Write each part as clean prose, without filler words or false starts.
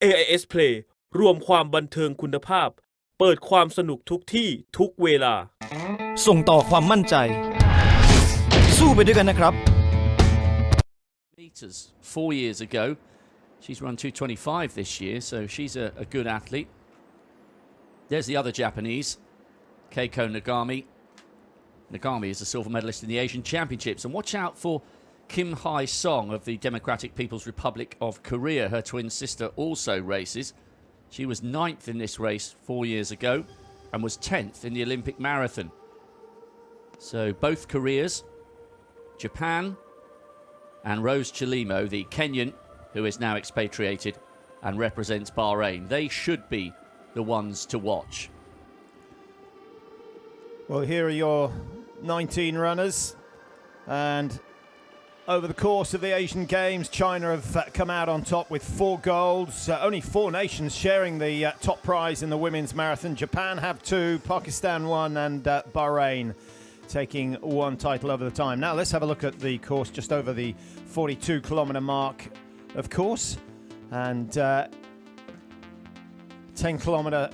AIS Play รวมความบันเทิงคุณภาพเปิดความสนุกทุกที่ทุกเวลาส่งต่อความมั่นใจสู้ไปด้วยกันนะครับ meters 4 years ago. She's run 2:25 this year, so she's a good athlete. There's the other Japanese, Keiko Nagami. Nagami is a silver medalist in the Asian Championships. And watch out for Kim Hae-song of the Democratic People's Republic of Korea. Her twin sister also races. She was 9th in this race 4 years ago and was 10th in the Olympic marathon. So both Koreas, Japan and Rose Chelimo, the Kenyan who is now expatriated and represents Bahrain. They should be the ones to watch. Well, here are your 19 runners, and over the course of the Asian Games, China have come out on top with 4 golds. Only 4 nations sharing the top prize in the women's marathon. Japan have 2, Pakistan 1, and Bahrain taking 1 title over the time. Now let's have a look at the course just over the 42-kilometre mark, of course, and 10-kilometre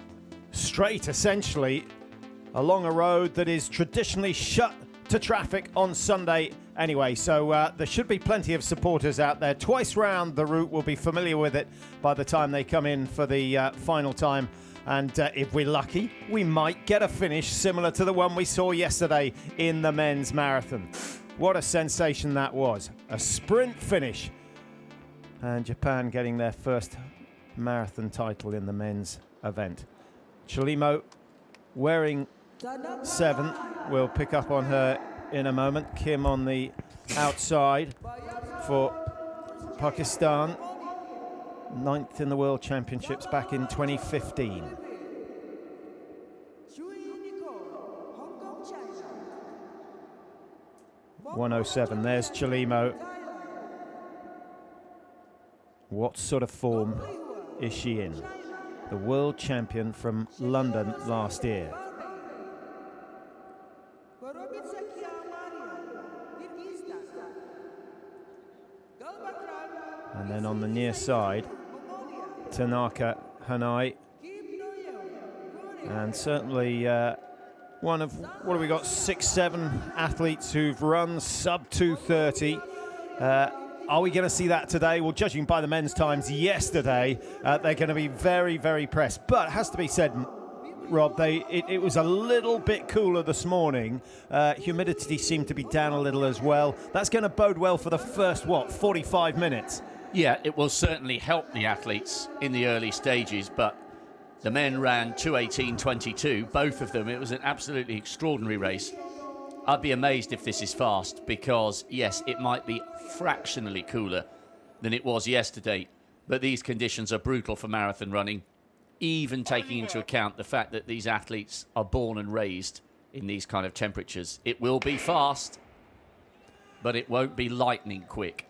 straight, essentially, along a road that is traditionally shut to traffic on Sunday anyway, so there should be plenty of supporters out there. Twice round the route, will be familiar with it by the time they come in for the final time, and if we're lucky, we might get a finish similar to the one we saw yesterday in the men's marathon. What a sensation that was. A sprint finish, and Japan getting their first marathon title in the men's event. Chelimo wearing 7. We'll pick up on her in a moment. Kim on the outside for Pakistan. 9th in the World Championships back in 2015. .107. There's Chelimo. What sort of form is she in? The world champion from London last year. And then on the near side, Tanaka Hanai. And certainly one of, what have we got, 6-7 athletes who've run sub 2:30. Are we going to see that today? Well, judging by the men's times yesterday, they're going to be very, very pressed. But it has to be said, Rob, it was a little bit cooler this morning. Humidity seemed to be down a little as well. That's going to bode well for the first, 45 minutes? Yeah, it will certainly help the athletes in the early stages, but the men ran 2:18.22, both of them. It was an absolutely extraordinary race. I'd be amazed if this is fast because, yes, it might be fractionally cooler than it was yesterday, but these conditions are brutal for marathon running, even taking into account the fact that these athletes are born and raised in these kind of temperatures. It will be fast, but it won't be lightning quick.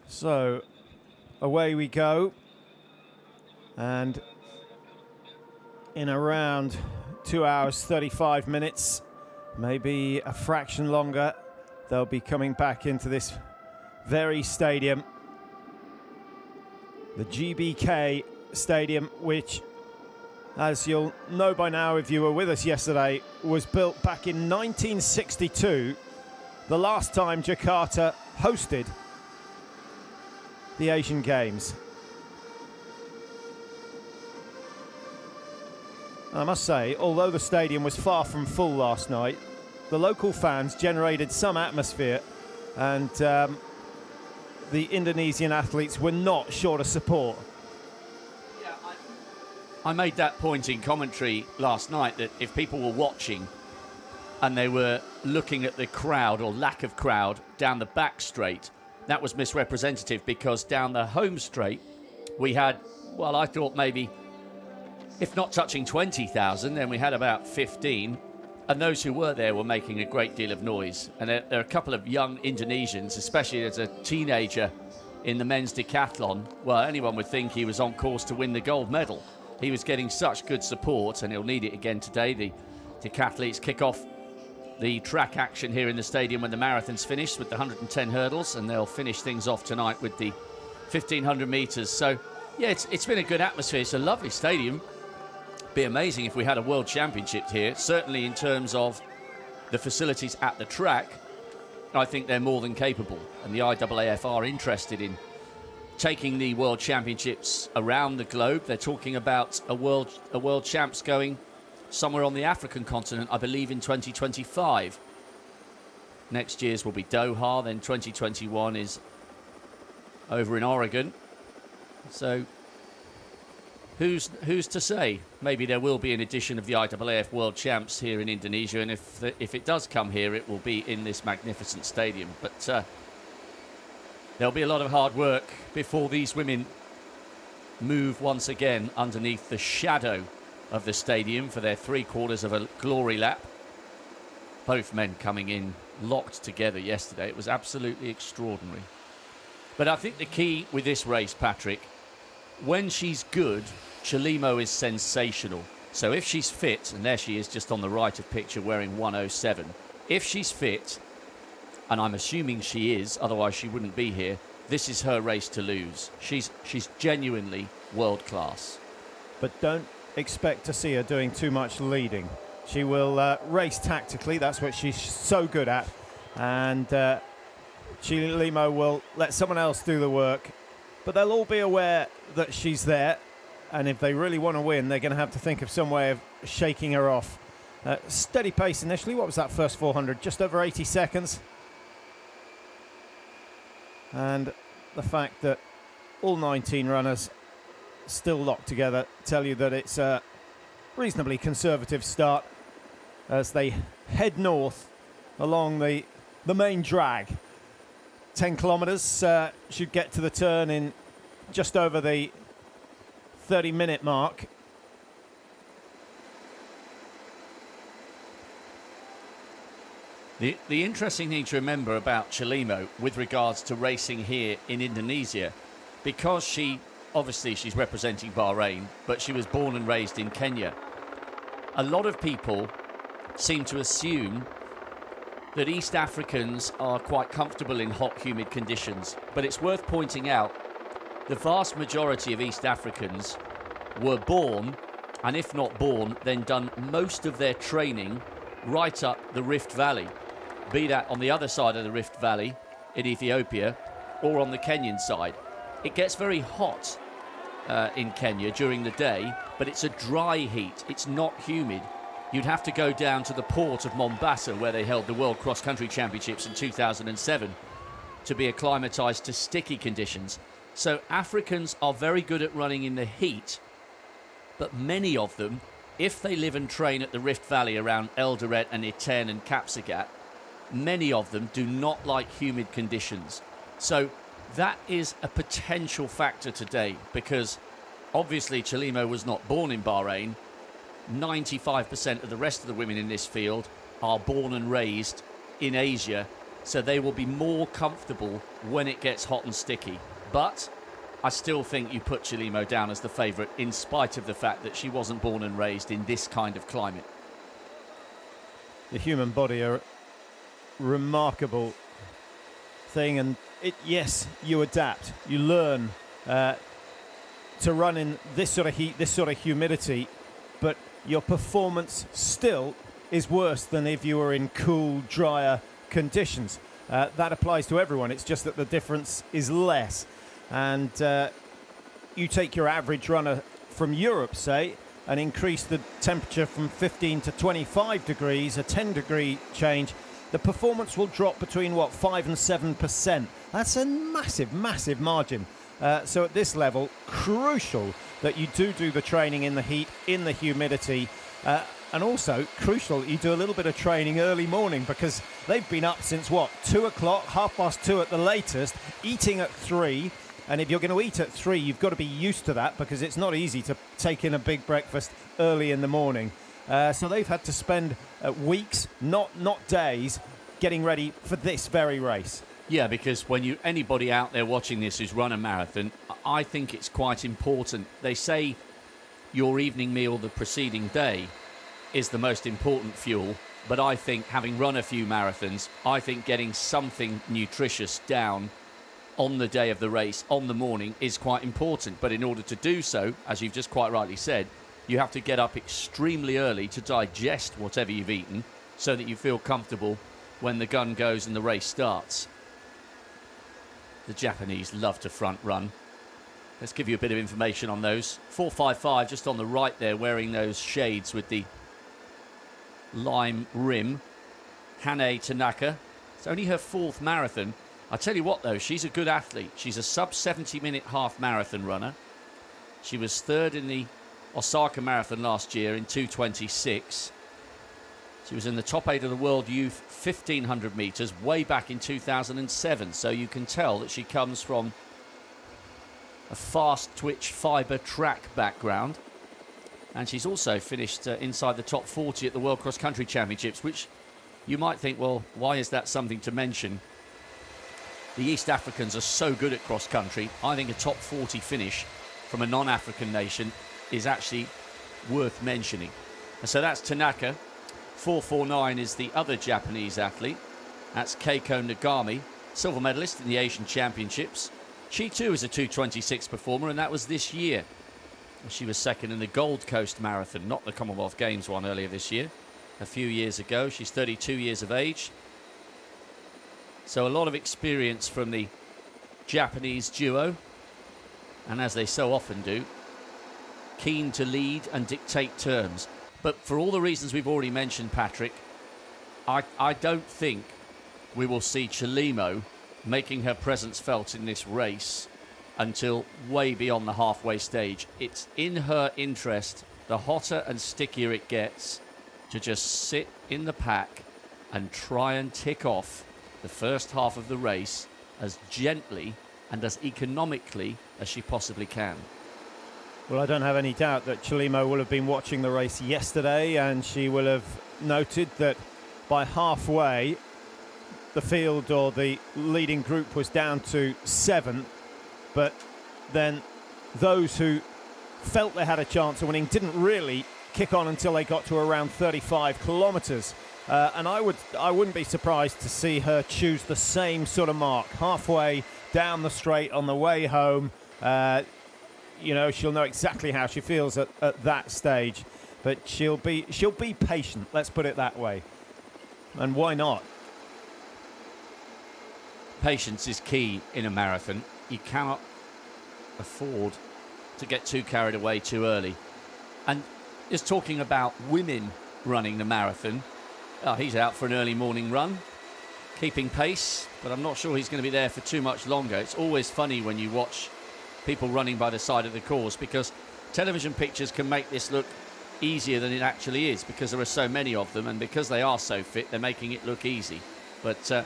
So, away we go, and in around 2 hours 35 minutes, maybe a fraction longer, they'll be coming back into this very stadium, the GBK Stadium, which, as you'll know by now if you were with us yesterday, was built back in 1962, the last time Jakarta hosted the Asian Games. I must say, although the stadium was far from full last night, the local fans generated some atmosphere, and the Indonesian athletes were not short of support. Yeah, I made that point in commentary last night, that if people were watching and they were looking at the crowd or lack of crowd down the back straight, that was misrepresentative, because down the home straight we had, well, I thought maybe, if not touching 20,000, then we had about 15. And those who were there were making a great deal of noise. And there are a couple of young Indonesians, especially as a teenager in the men's decathlon. Well, anyone would think he was on course to win the gold medal. He was getting such good support, and he'll need it again today. The decathletes kick off the track action here in the stadium when the marathon's finished with the 110 hurdles, and they'll finish things off tonight with the 1,500 metres. So, yeah, it's been a good atmosphere. It's a lovely stadium. Be amazing if we had a World Championship here. Certainly in terms of the facilities at the track, I think they're more than capable. And the IAAF are interested in taking the World Championships around the globe. They're talking about a world champs going somewhere on the African continent, I believe in 2025. Next year's will be Doha, then 2021 is over in Oregon. So who's to say? Maybe there will be an edition of the IAAF World Champs here in Indonesia, and if it does come here, it will be in this magnificent stadium. But there'll be a lot of hard work before these women move once again underneath the shadow of the stadium for their 3/4 of a glory lap. Both men coming in locked together yesterday. It was absolutely extraordinary. But I think the key with this race, Patrick, when she's good, Chelimo is sensational. So if she's fit, and there she is just on the right of picture wearing 107, if she's fit, and I'm assuming she is, otherwise she wouldn't be here, this is her race to lose. She's genuinely world class. But don't expect to see her doing too much leading. She will race tactically. That's what she's so good at. And Chelimo will let someone else do the work. But they'll all be aware that she's there. And if they really want to win, they're going to have to think of some way of shaking her off. Steady pace initially. What was that first 400? Just over 80 seconds. And the fact that all 19 runners still locked together tell you that it's a reasonably conservative start as they head north along the main drag. 10 kilometres should get to the turn in just over the 30-minute mark. The interesting thing to remember about Chelimo with regards to racing here in Indonesia, because she's representing Bahrain, but she was born and raised in Kenya. A lot of people seem to assume that East Africans are quite comfortable in hot, humid conditions. But it's worth pointing out the vast majority of East Africans were born, and if not born, then done most of their training right up the Rift Valley, be that on the other side of the Rift Valley in Ethiopia or on the Kenyan side. It gets very hot in Kenya during the day, but it's a dry heat. It's not humid. You'd have to go down to the port of Mombasa, where they held the World Cross Country Championships in 2007, to be acclimatised to sticky conditions. So Africans are very good at running in the heat, but many of them, if they live and train at the Rift Valley around Eldoret and Iten and Kapsagat, many of them do not like humid conditions. So that is a potential factor today, because obviously Chelimo was not born in Bahrain. 95% of the rest of the women in this field are born and raised in Asia, so they will be more comfortable when it gets hot and sticky. But I still think you put Chelimo down as the favourite, in spite of the fact that she wasn't born and raised in this kind of climate. The human body are a remarkable thing, and yes, you adapt. You learn to run in this sort of heat, this sort of humidity, but your performance still is worse than if you were in cool, drier conditions. That applies to everyone. It's just that the difference is less. And you take your average runner from Europe, say, and increase the temperature from 15 to 25 degrees, a 10-degree change, the performance will drop between, 5 and 7%. That's a massive, massive margin. So at this level, crucial that you do the training in the heat, in the humidity, and also crucial you do a little bit of training early morning, because they've been up since 2 o'clock, 2:30 at the latest, eating at 3. And if you're going to eat at 3, you've got to be used to that, because it's not easy to take in a big breakfast early in the morning. So they've had to spend weeks, not days, getting ready for this very race. Yeah, because when anybody out there watching this who's run a marathon, I think it's quite important. They say your evening meal the preceding day is the most important fuel, but I think, having run a few marathons, I think getting something nutritious down on the day of the race, on the morning, is quite important. But in order to do so, as you've just quite rightly said, you have to get up extremely early to digest whatever you've eaten so that you feel comfortable when the gun goes and the race starts. The Japanese love to front run. Let's give you a bit of information on those. 455 just on the right there, wearing those shades with the lime rim. Hane Tanaka. It's only her 4th marathon. I tell you what though, she's a good athlete. She's a sub 70-minute half marathon runner. She was 3rd in the Osaka Marathon last year in 2:26. She was in the top 8 of the World Youth 1500 metres way back in 2007. So you can tell that she comes from a fast twitch fibre track background. And she's also finished inside the top 40 at the World Cross Country Championships, which you might think, well, why is that something to mention? The East Africans are so good at cross country. I think a top 40 finish from a non-African nation is actually worth mentioning. And so that's Tanaka. 449 is the other Japanese athlete. That's Keiko Nagami, silver medalist in the Asian Championships. She too is a 2:26 performer, and that was this year. She was 2nd in the Gold Coast Marathon, not the Commonwealth Games one earlier this year, a few years ago. She's 32 years of age. So a lot of experience from the Japanese duo, and as they so often do, keen to lead and dictate terms. But for all the reasons we've already mentioned, Patrick, I don't think we will see Chelimo making her presence felt in this race until way beyond the halfway stage. It's in her interest, the hotter and stickier it gets, to just sit in the pack and try and tick off the first half of the race as gently and as economically as she possibly can. Well, I don't have any doubt that Chelimo will have been watching the race yesterday, and she will have noted that by halfway the field or the leading group was down to 7, but then those who felt they had a chance of winning didn't really kick on until they got to around 35 kilometres. And I wouldn't be surprised to see her choose the same sort of mark, halfway down the straight on the way home. You know, she'll know exactly how she feels at that stage, but she'll be patient. Let's put it that way. And why not? Patience is key in a marathon. You cannot afford to get too carried away too early. And just talking about women running the marathon, he's out for an early morning run, keeping pace, but I'm not sure he's going to be there for too much longer. It's always funny when you watch people running by the side of the course, because television pictures can make this look easier than it actually is, because there are so many of them, and because they are so fit, they're making it look easy. But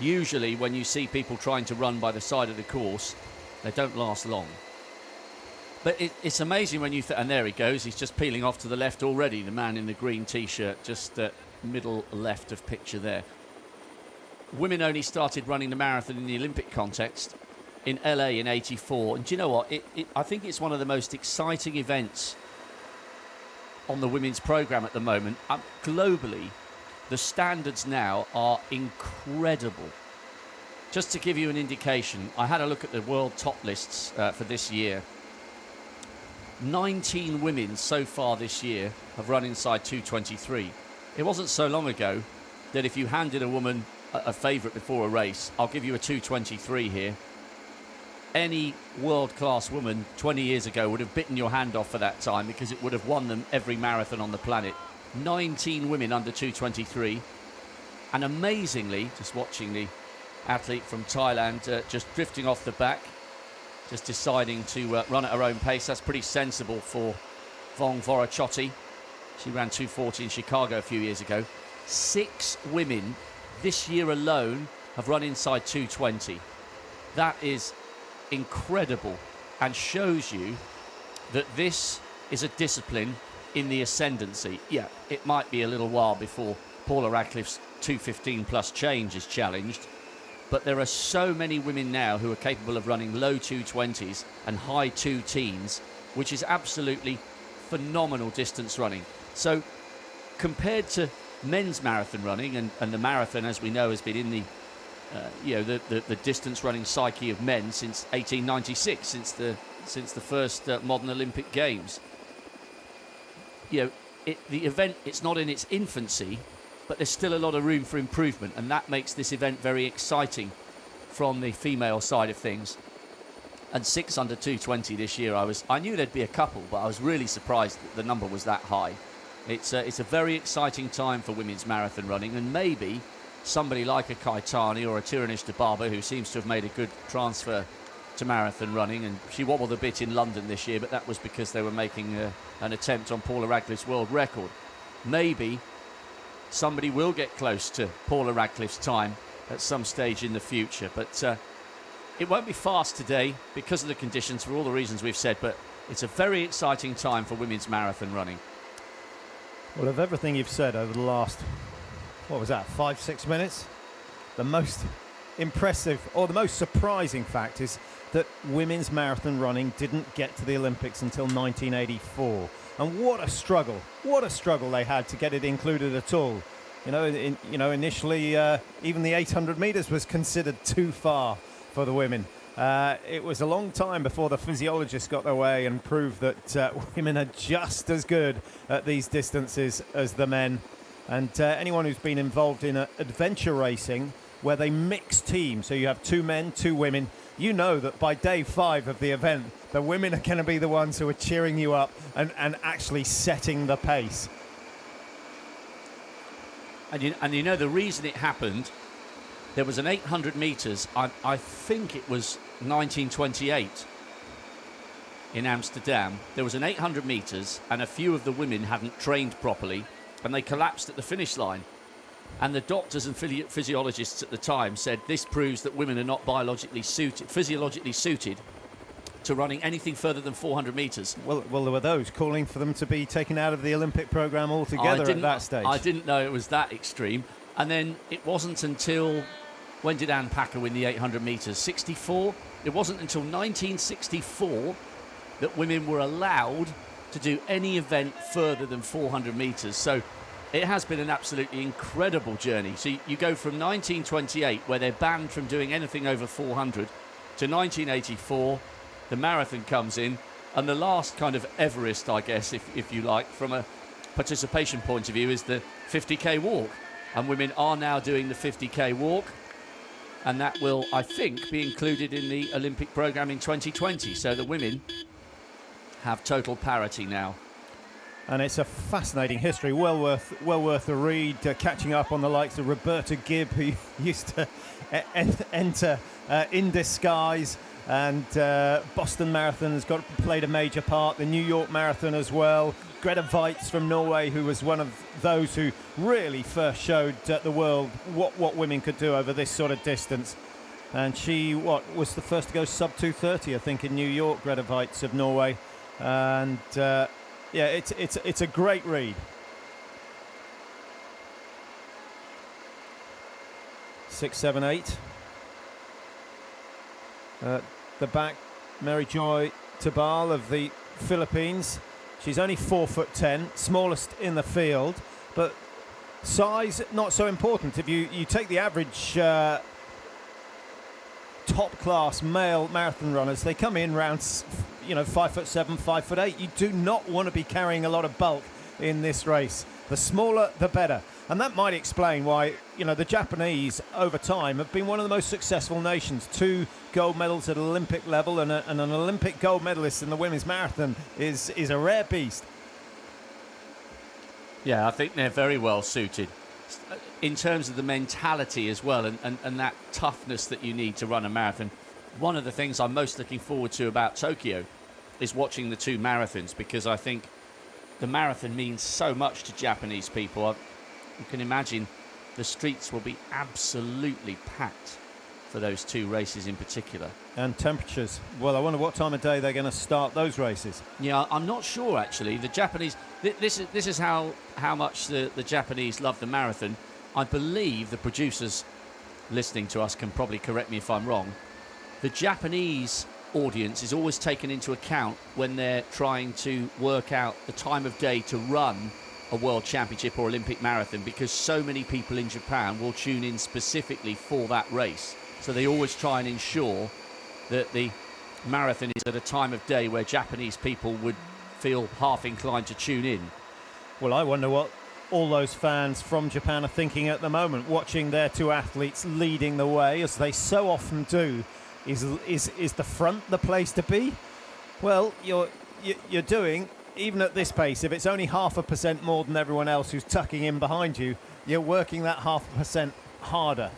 usually when you see people trying to run by the side of the course, they don't last long. But it's amazing when you and there he goes, he's just peeling off to the left already, the man in the green t-shirt, just middle left of picture there. Women only started running the marathon in the Olympic context in LA in '84, and do you know what, I think it's one of the most exciting events on the women's programme at the moment. Globally, the standards now are incredible. Just to give you an indication, I had a look at the world top lists for this year. 19 women so far this year have run inside 2:23. It wasn't so long ago that if you handed a woman a favourite before a race, I'll give you a 2:23 here, any world-class woman 20 years ago would have bitten your hand off for that time, because it would have won them every marathon on the planet. 19 women under 2:23, and amazingly, just watching the athlete from Thailand just drifting off the back, just deciding to run at her own pace. That's pretty sensible for Vong Vorochotti. She ran 2:40 in Chicago a few years ago. 6 women this year alone have run inside 2:20. That is incredible, and shows you that this is a discipline in the ascendancy. Yeah, it might be a little while before Paula Radcliffe's 2:15 plus change is challenged, but there are so many women now who are capable of running low 2:20s and high 2-teens, which is absolutely phenomenal distance running. So compared to men's marathon running, and the marathon, as we know, has been in the the distance running psyche of men since 1896, since the first modern Olympic Games. The event, it's not in its infancy, but there's still a lot of room for improvement, and that makes this event very exciting from the female side of things. And 6 under 220 this year, I knew there'd be a couple, but I was really surprised that the number was that high. It's a very exciting time for women's marathon running, and maybe somebody like a Kaitani or a Tiranish Dibaba, who seems to have made a good transfer to marathon running, and she wobbled a bit in London this year, but that was because they were making an attempt on Paula Radcliffe's world record. Maybe somebody will get close to Paula Radcliffe's time at some stage in the future, but it won't be fast today because of the conditions, for all the reasons we've said, but it's a very exciting time for women's marathon running. Well, of everything you've said over the last, 5-6 minutes, the most impressive or the most surprising fact is that women's marathon running didn't get to the Olympics until 1984. And what a struggle they had to get it included at all. Initially, even the 800 meters was considered too far for the women. It was a long time before the physiologists got their way and proved that women are just as good at these distances as the men. And anyone who's been involved in adventure racing, where they mix teams, so you have 2 men, 2 women, you know that by day 5 of the event, the women are going to be the ones who are cheering you up and actually setting the pace. And you know the reason it happened, there was an 800 metres, I think it was 1928 in Amsterdam. There was an 800 metres and a few of the women hadn't trained properly and they collapsed at the finish line. And the doctors and physiologists at the time said this proves that women are not physiologically suited to running anything further than 400 metres. Well, there were those calling for them to be taken out of the Olympic programme altogether at that stage. I didn't know it was that extreme. And then it wasn't until, when did Anne Packer win the 800 metres? 64? It wasn't until 1964 that women were allowed to do any event further than 400 metres. So it has been an absolutely incredible journey. So you go from 1928, where they're banned from doing anything over 400, to 1984, the marathon comes in, and the last kind of Everest, I guess, if you like, from a participation point of view, is the 50k walk. And women are now doing the 50k walk, and that will, I think, be included in the Olympic programme in 2020. So the women have total parity now. And it's a fascinating history, well worth a read, catching up on the likes of Roberta Gibb, who used to enter in disguise, and Boston Marathon has played a major part, the New York Marathon as well. Greta Weitz from Norway, who was one of those who really first showed the world what women could do over this sort of distance. And she was the first to go sub 2:30, I think, in New York, Greta Weitz of Norway. And it's a great read. 6, 7, 8. The back, Mary Joy Tabal of the Philippines. She's only 4'10", smallest in the field, but size not so important. If you take the average top-class male marathon runners, they come in around 5'7", 5'8". You do not want to be carrying a lot of bulk in this race. The smaller, the better. And that might explain why, the Japanese, over time, have been one of the most successful nations. 2 gold medals at Olympic level, and an Olympic gold medalist in the women's marathon is a rare beast. Yeah, I think they're very well suited in terms of the mentality as well, and that toughness that you need to run a marathon. One of the things I'm most looking forward to about Tokyo is watching the 2 marathons, because I think the marathon means so much to Japanese people. You can imagine the streets will be absolutely packed for those 2 races in particular. And temperatures. Well, I wonder what time of day they're going to start those races. Yeah, I'm not sure, actually. The Japanese... This is how much the Japanese love the marathon. I believe the producers listening to us can probably correct me if I'm wrong. The Japanese audience is always taken into account when they're trying to work out the time of day to run a World Championship or Olympic marathon, because so many people in Japan will tune in specifically for that race. So they always try and ensure that the marathon is at a time of day where Japanese people would feel half inclined to tune in. Well, I wonder what all those fans from Japan are thinking at the moment, watching their two athletes leading the way, as they so often do. Is the front the place to be? Well, you're doing, even at this pace, if it's only 0.5% more than everyone else who's tucking in behind you, you're working that 0.5% harder.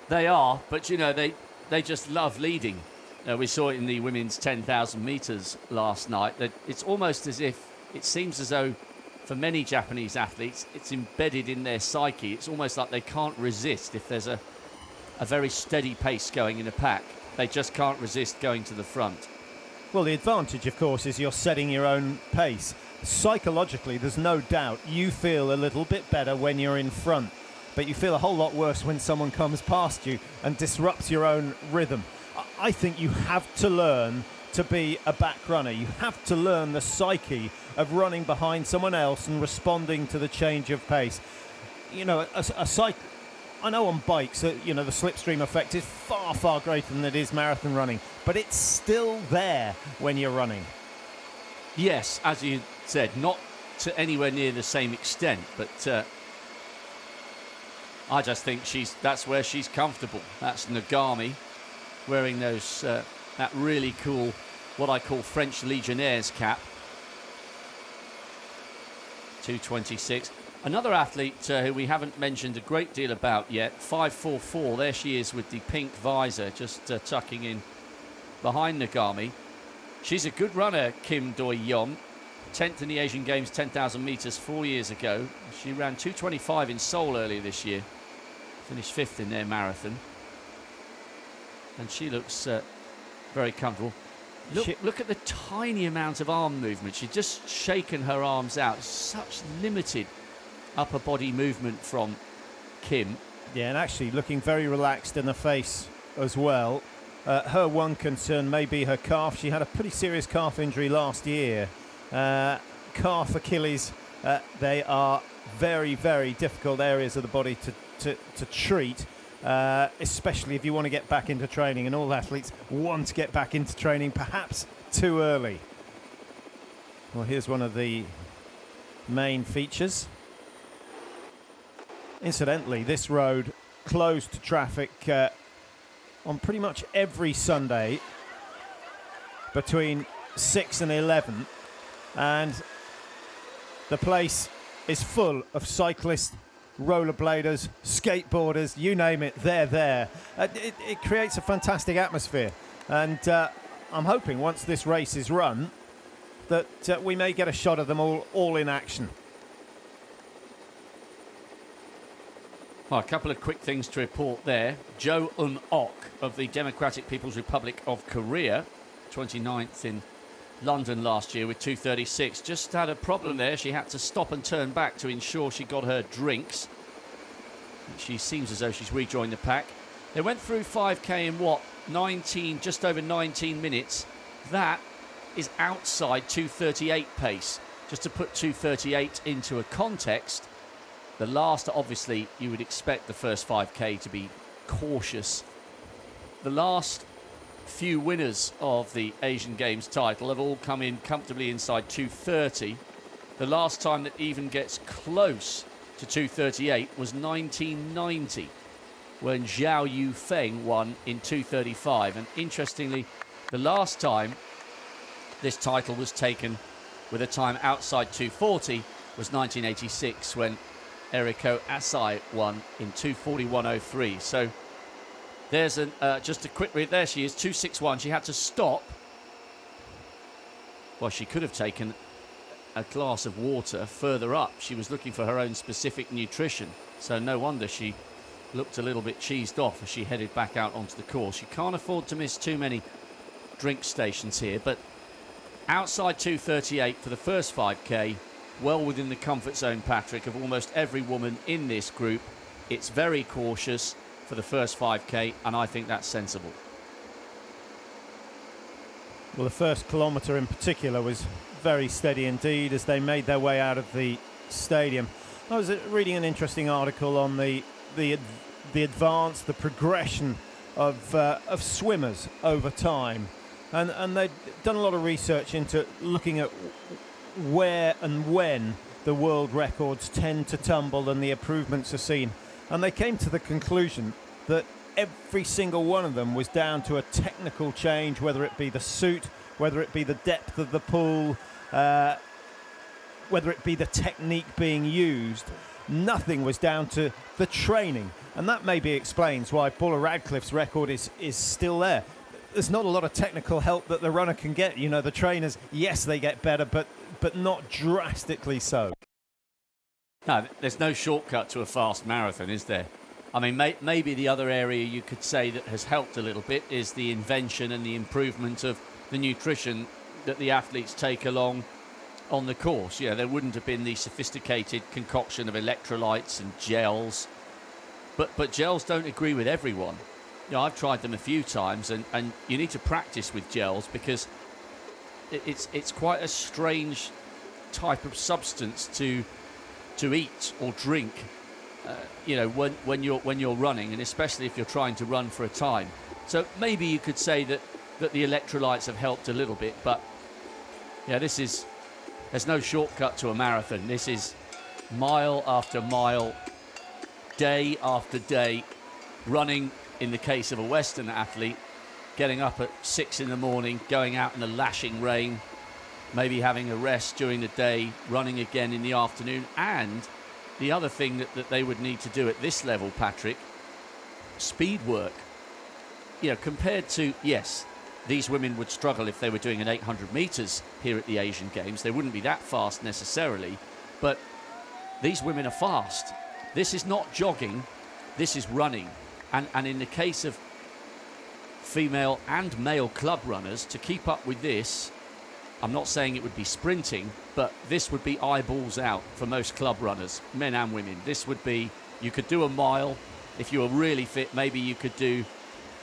They are, but you know, they just love leading. We saw it in the women's 10,000 metres last night. That it's almost as if, it seems as though for many Japanese athletes, it's embedded in their psyche. It's almost like they can't resist if there's a very steady pace going in a pack. They just can't resist going to the front. Well, the advantage, of course, is you're setting your own pace. Psychologically, there's no doubt you feel a little bit better when you're in front, but you feel a whole lot worse when someone comes past you and disrupts your own rhythm. I think you have to learn to be a back runner. You have to learn the psyche of running behind someone else and responding to the change of pace. You know, I know on bikes that, you know, the slipstream effect is far, far greater than it is marathon running, but it's still there when you're running. Yes, as you said, not to anywhere near the same extent, but I just think that's where she's comfortable. That's Nagami wearing those that really cool, what I call French Legionnaires cap. 2:26. Another athlete who we haven't mentioned a great deal about yet, 5:44. There she is with the pink visor, just tucking in behind Nagami. She's a good runner, Kim Doi-yeon. 10th in the Asian Games 10,000 metres 4 years ago. She ran 2:25 in Seoul earlier this year. Finished 5th in their marathon. And she looks very comfortable. Look at the tiny amount of arm movement. She's just shaken her arms out. Such limited upper body movement from Kim. Yeah, and actually looking very relaxed in the face as well. Her one concern may be her calf. She had a pretty serious calf injury last year. Calf, Achilles, they are very, very difficult areas of the body to treat. Especially if you want to get back into training, and all athletes want to get back into training perhaps too early. Well, here's one of the main features. Incidentally, this road closed to traffic on pretty much every Sunday between 6 and 11, and the place is full of cyclists, rollerbladers, skateboarders, you name it, they're there. It creates a fantastic atmosphere, and I'm hoping once this race is run that we may get a shot of them all in action. Well, a couple of quick things to report there. Jo Eun-ok of the Democratic People's Republic of Korea, 29th in London last year with 2:36. Just had a problem there. She had to stop and turn back to ensure she got her drinks. She seems as though she's rejoined the pack. They went through 5k in just over 19 minutes. That is outside 2:38 pace. Just to put 2:38 into a context, the last, obviously, you would expect the first 5k to be cautious. The last few winners of the Asian Games title have all come in comfortably inside 2:30. The last time that even gets close to 2:38 was 1990, when Zhao Yufeng won in 2:35. And interestingly, the last time this title was taken with a time outside 2:40 was 1986, when Eriko Asai won in 2:41.03. So there's just a quick read. There she is, 2:61. She had to stop. Well, she could have taken a glass of water further up. She was looking for her own specific nutrition. So no wonder she looked a little bit cheesed off as she headed back out onto the course. You can't afford to miss too many drink stations here. But outside 2:38 for the first 5k, well within the comfort zone, Patrick, of almost every woman in this group. It's very cautious for the first 5k, and I think that's sensible. Well, the first kilometre in particular was very steady indeed as they made their way out of the stadium. I was reading an interesting article on the advance, the progression of swimmers over time, and they'd done a lot of research into looking at where and when the world records tend to tumble and the improvements are seen, and they came to the conclusion that every single one of them was down to a technical change, whether it be the suit, whether it be the depth of the pool, whether it be the technique being used. Nothing was down to the training, and that maybe explains why Paula Radcliffe's record is still there. There's not a lot of technical help that the runner can get. You know, the trainers, yes, they get better, but not drastically so. No, there's no shortcut to a fast marathon, is there? I mean, maybe the other area you could say that has helped a little bit is the invention and the improvement of the nutrition that the athletes take along on the course. Yeah, there wouldn't have been the sophisticated concoction of electrolytes and gels, but gels don't agree with everyone. You know, I've tried them a few times, and you need to practice with gels because it's quite a strange type of substance to eat or drink. You know, when you're running, and especially if you're trying to run for a time. So maybe you could say that the electrolytes have helped a little bit, but yeah, there's no shortcut to a marathon. This is mile after mile, day after day, running in the case of a Western athlete, getting up at 6 in the morning, going out in the lashing rain, maybe having a rest during the day, running again in the afternoon. And the other thing that they would need to do at this level, Patrick, speed work. You know, compared to, yes, these women would struggle if they were doing an 800 metres here at the Asian Games. They wouldn't be that fast necessarily, but these women are fast. This is not jogging, this is running. And in the case of female and male club runners, to keep up with this, I'm not saying it would be sprinting, but this would be eyeballs out for most club runners, men and women. This would be, you could do a mile. If you were really fit, maybe you could do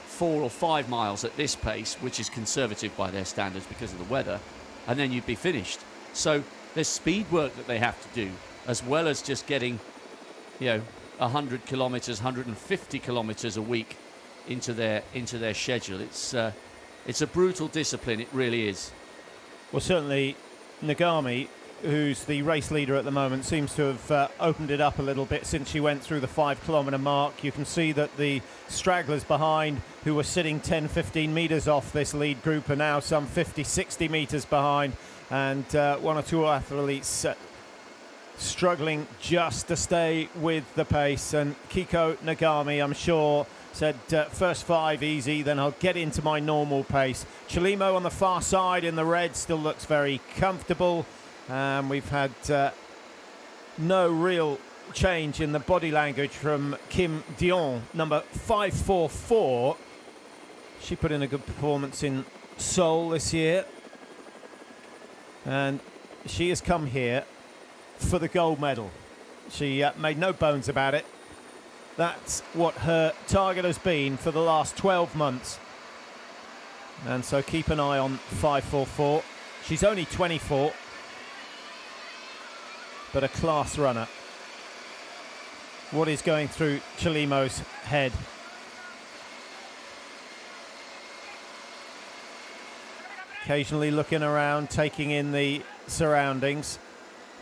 4 or 5 miles at this pace, which is conservative by their standards because of the weather, and then you'd be finished. So there's speed work that they have to do, as well as just getting, you know, 100 kilometres, 150 kilometres a week into their schedule. It's a brutal discipline, it really is. Well, certainly Nagami, who's the race leader at the moment, seems to have opened it up a little bit since she went through the 5-kilometre mark. You can see that the stragglers behind, who were sitting 10-15 metres off this lead group, are now some 50-60 metres behind, and one or two athletes struggling just to stay with the pace. And Kiko Nagami, I'm sure, said first 5 easy, then I'll get into my normal pace. Chalimo on the far side in the red still looks very comfortable. We've had no real change in the body language from Kim Dion, number 544. She put in a good performance in Seoul this year, and she has come here for the gold medal. She made no bones about it. That's what her target has been for the last 12 months. And so keep an eye on 544. She's only 24, but a class runner. What is going through Chalimo's head? Occasionally looking around, taking in the surroundings,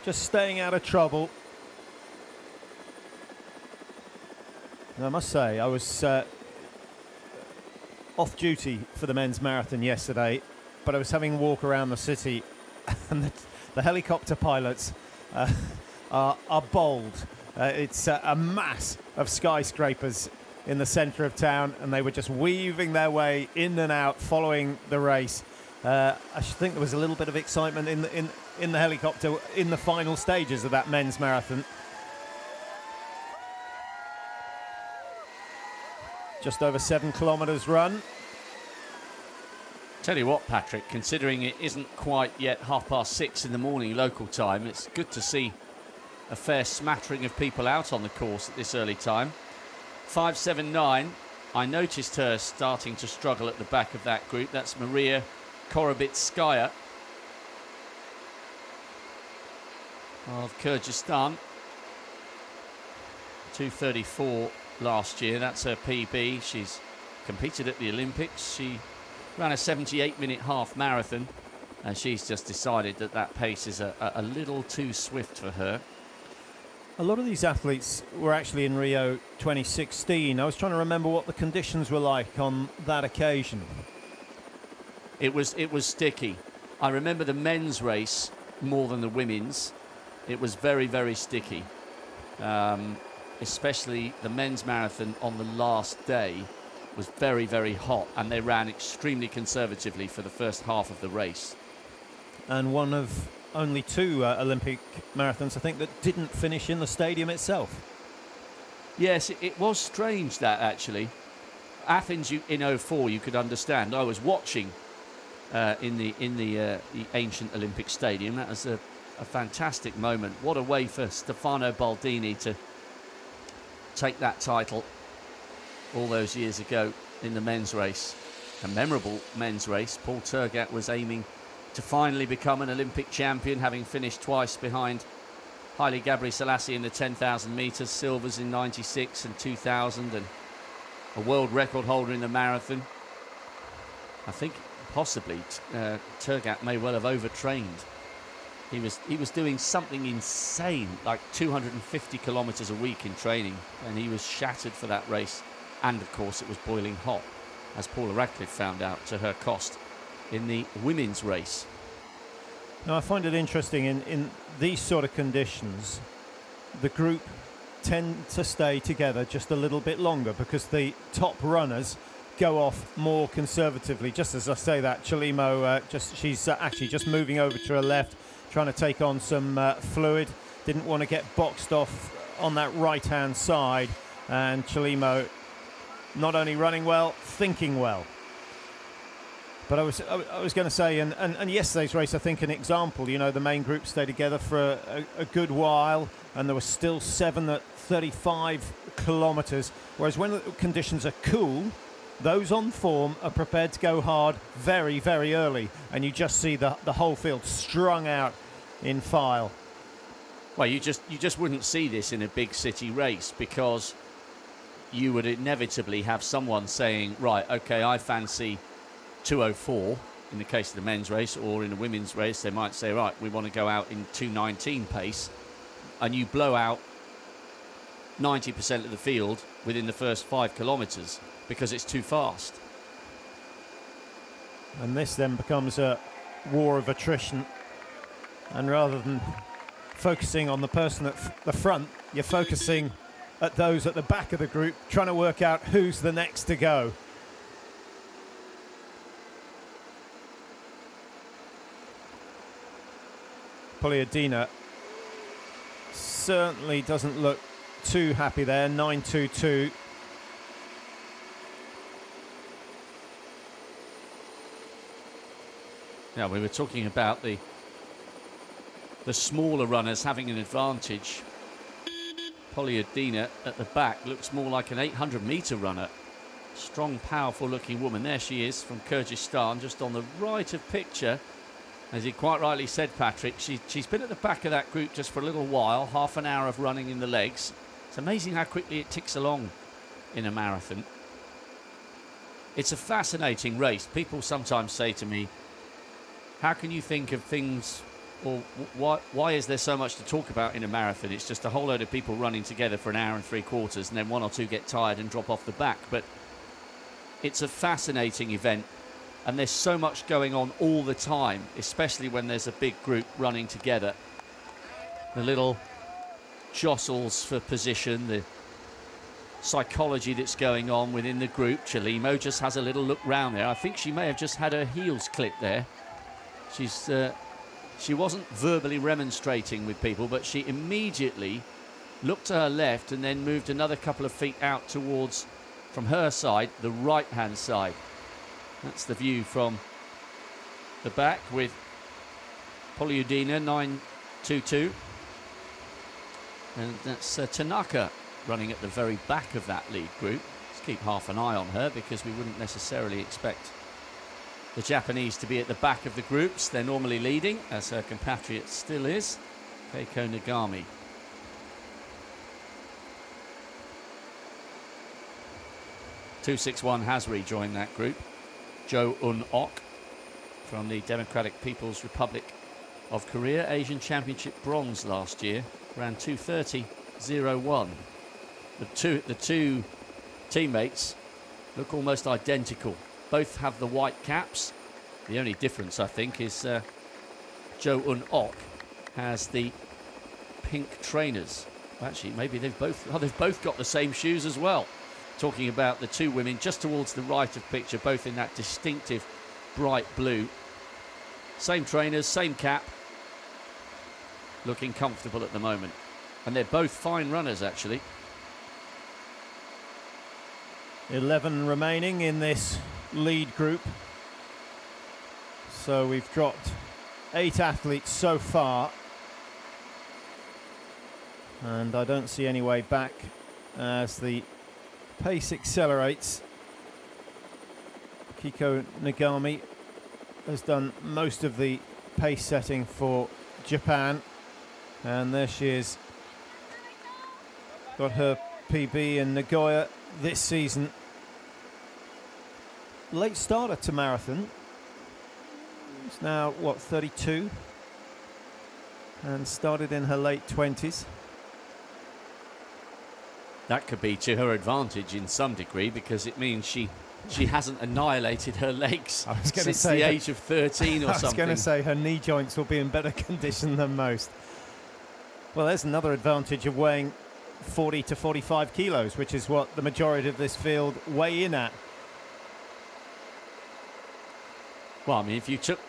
just staying out of trouble. And I must say, I was off duty for the men's marathon yesterday, but I was having a walk around the city, and the helicopter pilots are bold. It's a mass of skyscrapers in the centre of town, and they were just weaving their way in and out following the race. I think there was a little bit of excitement in the helicopter in the final stages of that men's marathon. Just over 7 kilometres run. Tell you what, Patrick, considering it isn't quite yet 6:30 in the morning local time, it's good to see a fair smattering of people out on the course at this early time. 5:79. I noticed her starting to struggle at the back of that group. That's Maria Korobitskaya. of Kyrgyzstan. 2:34 last year, that's her PB. She's competed at the Olympics. She ran a 78-minute half marathon, and she's just decided that that pace is a little too swift for her. A lot of these athletes were actually in Rio 2016. I was trying to remember what the conditions were like on that occasion. It was sticky. I remember the men's race more than the women's. It was very, very sticky. Especially the men's marathon on the last day was very, very hot, and they ran extremely conservatively for the first half of the race. And one of only two Olympic marathons, I think, that didn't finish in the stadium itself. Yes, it was strange that, actually. Athens in 04, you could understand. I was watching in the ancient Olympic Stadium. That was a fantastic moment. What a way for Stefano Baldini to take that title all those years ago in the men's race. A memorable men's race. Paul Turgat was aiming to finally become an Olympic champion, having finished twice behind Haile Gebrselassie in the 10,000 metres, silvers in 96 and 2000, and a world record holder in the marathon. I think possibly Turgat may well have overtrained. He was doing something insane, like 250 kilometres a week in training, and he was shattered for that race. And of course it was boiling hot, as Paula Radcliffe found out to her cost in the women's race. Now, I find it interesting in these sort of conditions, the group tend to stay together just a little bit longer because the top runners go off more conservatively. Just as I say that, Chelimo, she's actually just moving over to her left, trying to take on some fluid. Didn't want to get boxed off on that right-hand side. And Chelimo not only running well, thinking well. But I was going to say, and yesterday's race, I think, an example. You know, the main group stayed together for a good while, and there were still 7 at 35 kilometres. Whereas when the conditions are cool, those on form are prepared to go hard very, very early, and you just see the whole field strung out in file. Well, you just wouldn't see this in a big city race, because you would inevitably have someone saying, right, okay, I fancy 2:04 in the case of the men's race, or in the women's race they might say, right, we want to go out in 2:19 pace, and you blow out 90% of the field within the first 5 kilometres because it's too fast. And this then becomes a war of attrition, and rather than focusing on the person at the front, you're focusing at those at the back of the group, trying to work out who's the next to go. Poliadina certainly doesn't look too happy there. 9:22. Now, we were talking about the smaller runners having an advantage. Poliadina at the back looks more like an 800-metre runner. Strong, powerful-looking woman. There she is from Kyrgyzstan, just on the right of picture. As you quite rightly said, Patrick, she's been at the back of that group just for a little while, half an hour of running in the legs. It's amazing how quickly it ticks along in a marathon. It's a fascinating race. People sometimes say to me, how can you think of things, or why is there so much to talk about in a marathon? It's just a whole load of people running together for an hour and 3/4, and then 1 or 2 get tired and drop off the back. But it's a fascinating event, and there's so much going on all the time, especially when there's a big group running together. The little jostles for position, the psychology that's going on within the group. Chelimo just has a little look round there. I think she may have just had her heels clipped there. She wasn't verbally remonstrating with people, but she immediately looked to her left and then moved another couple of feet out towards, from her side, the right-hand side. That's the view from the back with Poliadina, 9:22. And that's Tanaka running at the very back of that lead group. Let's keep half an eye on her, because we wouldn't necessarily expect the Japanese to be at the back of the groups. They're normally leading, as her compatriot still is. Keiko Nagami. (261) has rejoined that group. Jo Un-ok from the Democratic People's Republic of Korea, Asian Championship bronze last year, ran 2:30.01. The two teammates look almost identical. Both have the white caps. The only difference, I think, is Jo Un-ok has the pink trainers. Actually, maybe they've both got the same shoes as well. Talking about the two women just towards the right of picture, both in that distinctive bright blue. Same trainers, same cap. Looking comfortable at the moment. And they're both fine runners, actually. 11 remaining in this lead group. So we've got 8 athletes so far. And I don't see any way back as the pace accelerates. Keiko Nagami has done most of the pace setting for Japan. And there she is. Got her PB in Nagoya this season. Late starter to marathon. It's now, 32? And started in her late 20s. That could be to her advantage in some degree, because it means she hasn't annihilated her legs since the age of 13 or something. I was going to say her knee joints will be in better condition than most. Well, there's another advantage of weighing 40 to 45 kilos, which is what the majority of this field weigh in at. Well, I mean, if you took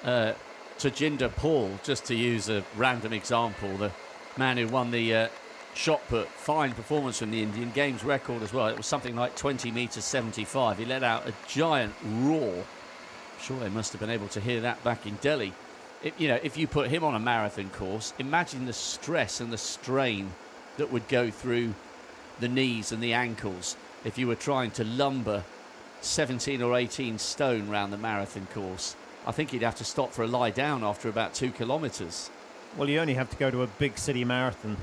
Tajinder Paul, just to use a random example, the man who won the shot put, fine performance from the Indian, Games record as well. It was something like 20 metres 75. He let out a giant roar. I'm sure they must have been able to hear that back in Delhi. If you put him on a marathon course, imagine the stress and the strain that would go through the knees and the ankles if you were trying to lumber 17 or 18 stone round the marathon course. I think he'd have to stop for a lie down after about 2 kilometres. Well, you only have to go to a big city marathon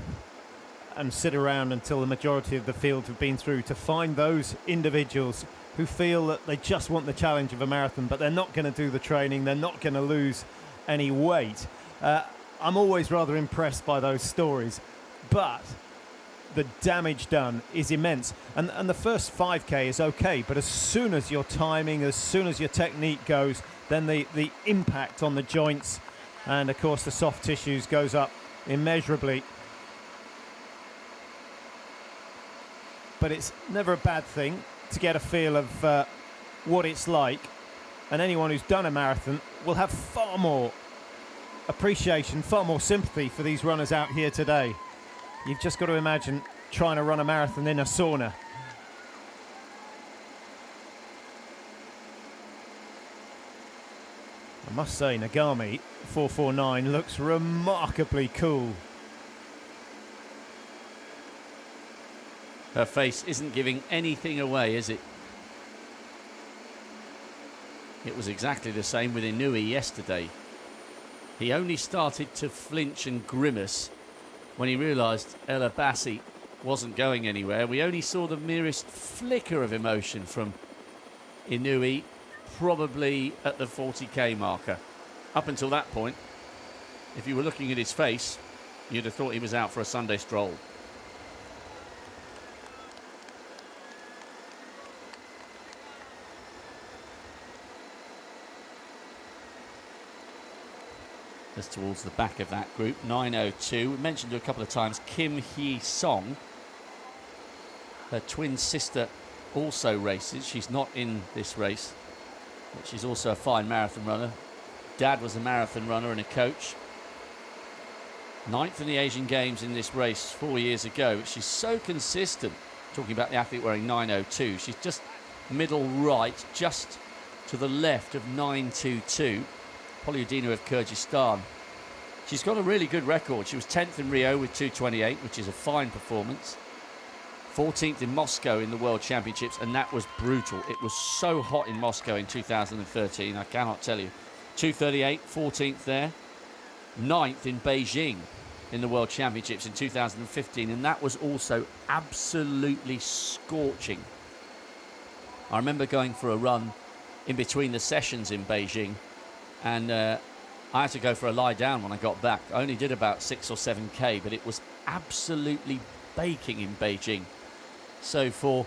and sit around until the majority of the field have been through to find those individuals who feel that they just want the challenge of a marathon, but they're not going to do the training, they're not going to lose any weight. I'm always rather impressed by those stories, but the damage done is immense. And the first 5K is okay, but as soon as your timing, as soon as your technique goes, then the impact on the joints and, of course, the soft tissues goes up immeasurably. But it's never a bad thing to get a feel of what it's like. And anyone who's done a marathon will have far more appreciation, far more sympathy for these runners out here today. You've just got to imagine trying to run a marathon in a sauna. I must say, Nagami, 4:49, looks remarkably cool. Her face isn't giving anything away, is it? It was exactly the same with Inui yesterday. He only started to flinch and grimace when he realised Ella Bassi wasn't going anywhere. We only saw the merest flicker of emotion from Inui, probably at the 40k marker. Up until that point, if you were looking at his face, you'd have thought he was out for a Sunday stroll. Just towards the back of that group, 9:02. We mentioned her a couple of times, Kim Hee-song. Her twin sister also races. She's not in this race, but she's also a fine marathon runner. Dad was a marathon runner and a coach. 9th in the Asian Games in this race 4 years ago. She's so consistent. Talking about the athlete wearing 9:02. She's just middle right, just to the left of 9:22. Polyudina of Kyrgyzstan. She's got a really good record. She was 10th in Rio with 2:28, which is a fine performance. 14th in Moscow in the World Championships, and that was brutal. It was so hot in Moscow in 2013, I cannot tell you. 2:38, 14th there. ninth in Beijing in the World Championships in 2015, and that was also absolutely scorching. I remember going for a run in between the sessions in Beijing, and I had to go for a lie down when I got back. I only did about 6 or 7k, but it was absolutely baking in Beijing. So for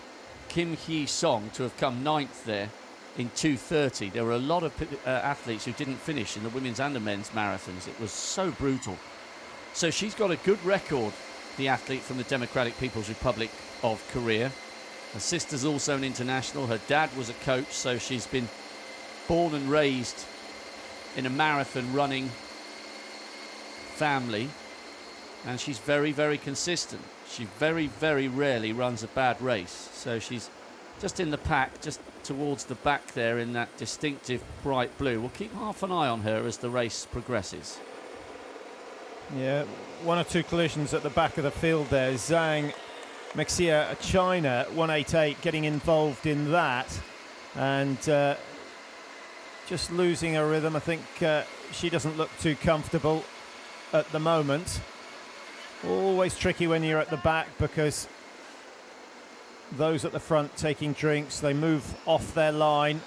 Kim Hee-song to have come ninth there in 2:30, there were a lot of athletes who didn't finish in the women's and the men's marathons. It was so brutal. So she's got a good record, the athlete from the Democratic People's Republic of Korea. Her sister's also an international. Her dad was a coach, so she's been born and raised in a marathon running family. And she's very, very consistent. She very, very rarely runs a bad race. So she's just in the pack, just towards the back there in that distinctive bright blue. We'll keep half an eye on her as the race progresses. Yeah, one or two collisions at the back of the field there. Zhang Mexia, China, 188, getting involved in that. And just losing her rhythm. I think she doesn't look too comfortable at the moment. Always tricky when you're at the back because those at the front taking drinks, they move off their line.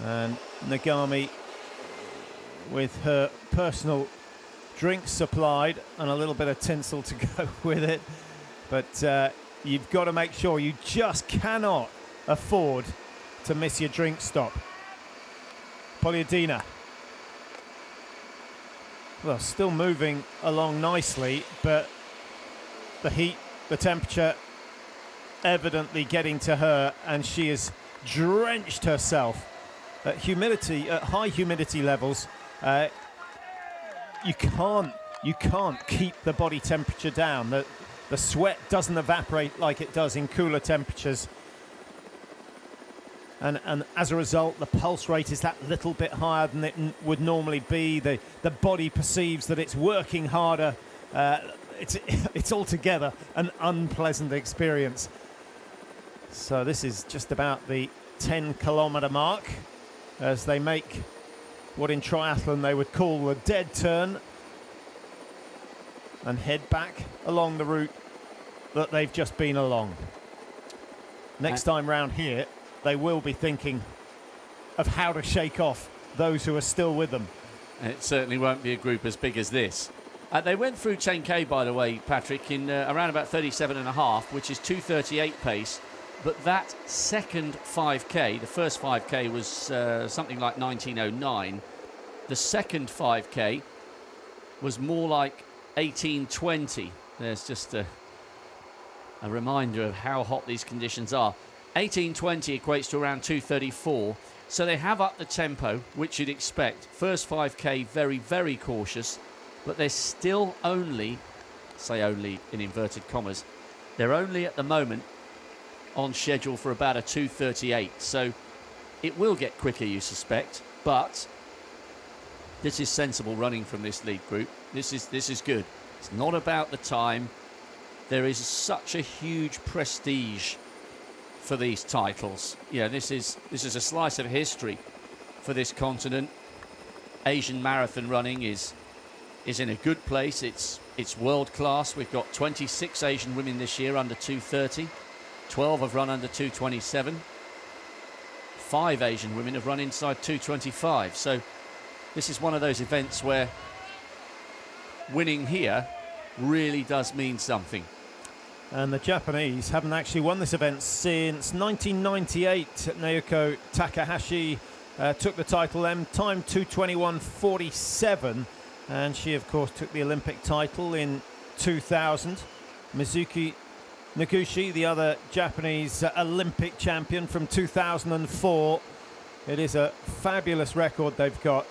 And Nagami with her personal drinks supplied and a little bit of tinsel to go with it. But you've got to make sure, you just cannot afford to miss your drink stop. Poliadina. Well, still moving along nicely, but the heat, the temperature, evidently getting to her, and she has drenched herself at humidity, at high humidity levels. You can't keep the body temperature down. The sweat doesn't evaporate like it does in cooler temperatures. And as a result, the pulse rate is that little bit higher than it would normally be. The body perceives that it's working harder. It's altogether an unpleasant experience. So this is just about the 10-kilometre mark as they make what in triathlon they would call the dead turn and head back along the route that they've just been along. Next time round here, they will be thinking of how to shake off those who are still with them. It certainly won't be a group as big as this. They went through 10k, by the way, Patrick, in around about 37.5, which is 2:38 pace. But that second 5k, the first 5k was something like 19:09. The second 5k was more like 18:20. There's just a reminder of how hot these conditions are. 18:20 equates to around 2:34. So they have upped the tempo, which you'd expect. First 5k, very, very cautious. But they're still only, say only in inverted commas, they're only at the moment on schedule for about a 2:38. So it will get quicker, you suspect. But this is sensible running from this lead group. This is good. It's not about the time. There is such a huge prestige for these titles. Yeah, this is a slice of history for this continent. Asian marathon running is in a good place. It's world class. We've got 26 Asian women this year under 2:30. 12 have run under 2:27. 5 Asian women have run inside 2:25. So this is one of those events where winning here really does mean something. And the Japanese haven't actually won this event since 1998. Naoko Takahashi took the title then, time 2:21.47. And she, of course, took the Olympic title in 2000. Mizuki Noguchi, the other Japanese Olympic champion from 2004. It is a fabulous record they've got.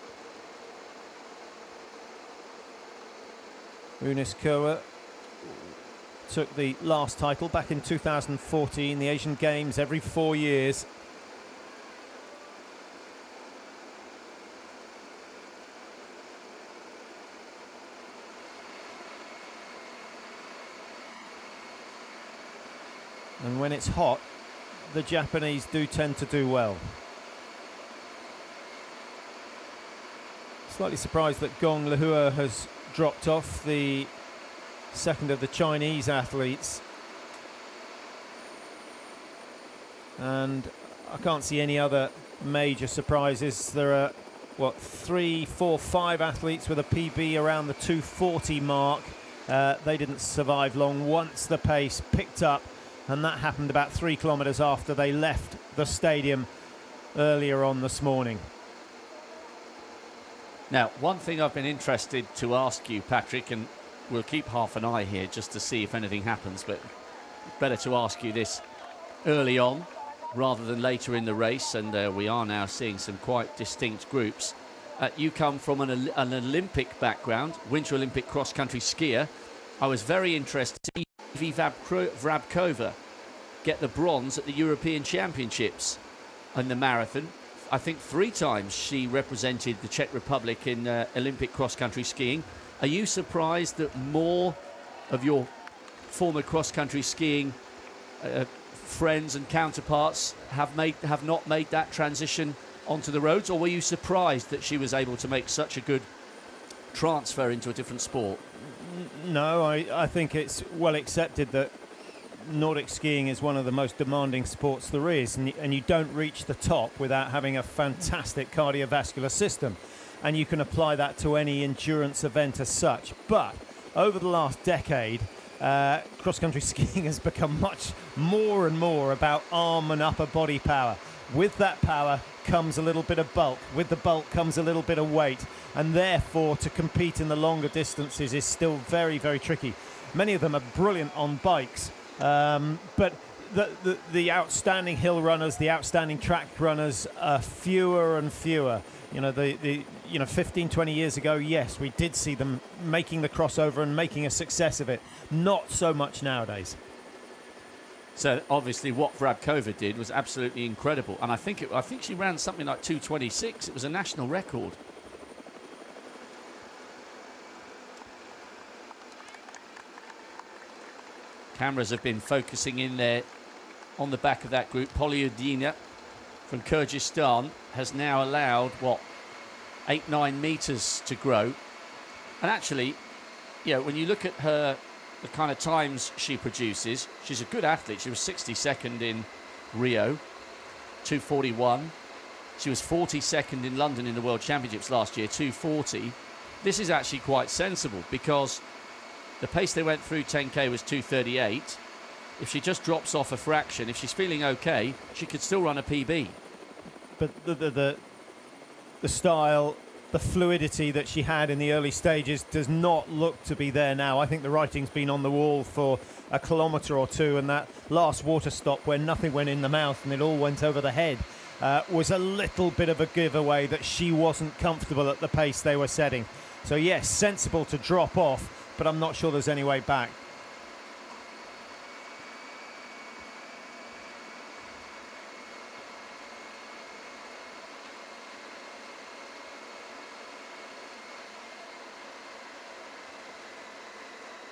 Eunice Koa took the last title back in 2014, the Asian Games every 4 years. And when it's hot, the Japanese do tend to do well. Slightly surprised that Gong Lehua has dropped off, the second of the Chinese athletes. And I can't see any other major surprises. There are, 3, 4, 5 athletes with a PB around the 240 mark. They didn't survive long once the pace picked up, and that happened about 3 kilometres after they left the stadium earlier on this morning. Now, one thing I've been interested to ask you, Patrick, and we'll keep half an eye here just to see if anything happens, but better to ask you this early on rather than later in the race, and we are now seeing some quite distinct groups. You come from an Olympic background, Winter Olympic cross-country skier. I was very interested to see Evie Vrabkova get the bronze at the European Championships in the marathon. I think 3 times she represented the Czech Republic in Olympic cross-country skiing. Are you surprised that more of your former cross-country skiing friends and counterparts have not made that transition onto the roads, or were you surprised that she was able to make such a good transfer into a different sport? No, I think it's well accepted that Nordic skiing is one of the most demanding sports there is, and you don't reach the top without having a fantastic cardiovascular system, and you can apply that to any endurance event as such. But over the last decade, cross-country skiing has become much more and more about arm and upper body power. With that power comes a little bit of bulk. With the bulk comes a little bit of weight, and therefore to compete in the longer distances is still very, very tricky. Many of them are brilliant on bikes, but the outstanding hill runners, the outstanding track runners are fewer and fewer. 15, 20 years ago, yes, we did see them making the crossover and making a success of it. Not so much nowadays. So obviously what Vrabkova did was absolutely incredible, and I think she ran something like 2:26. It was a national record. Cameras have been focusing in there on the back of that group. Polyudina from Kyrgyzstan has now allowed 8-9 meters to grow, and actually, when you look at her, the kind of times she produces, she's a good athlete. She was 62nd in Rio, 2:41. She was 42nd in London in the World Championships last year, 2:40. This is actually quite sensible because the pace they went through 10K was 2:38. If she just drops off a fraction, if she's feeling okay, she could still run a PB. But the style, the fluidity that she had in the early stages does not look to be there now. I think the writing's been on the wall for a kilometre or two, and that last water stop where nothing went in the mouth and it all went over the head was a little bit of a giveaway that she wasn't comfortable at the pace they were setting. So yes, sensible to drop off, but I'm not sure there's any way back.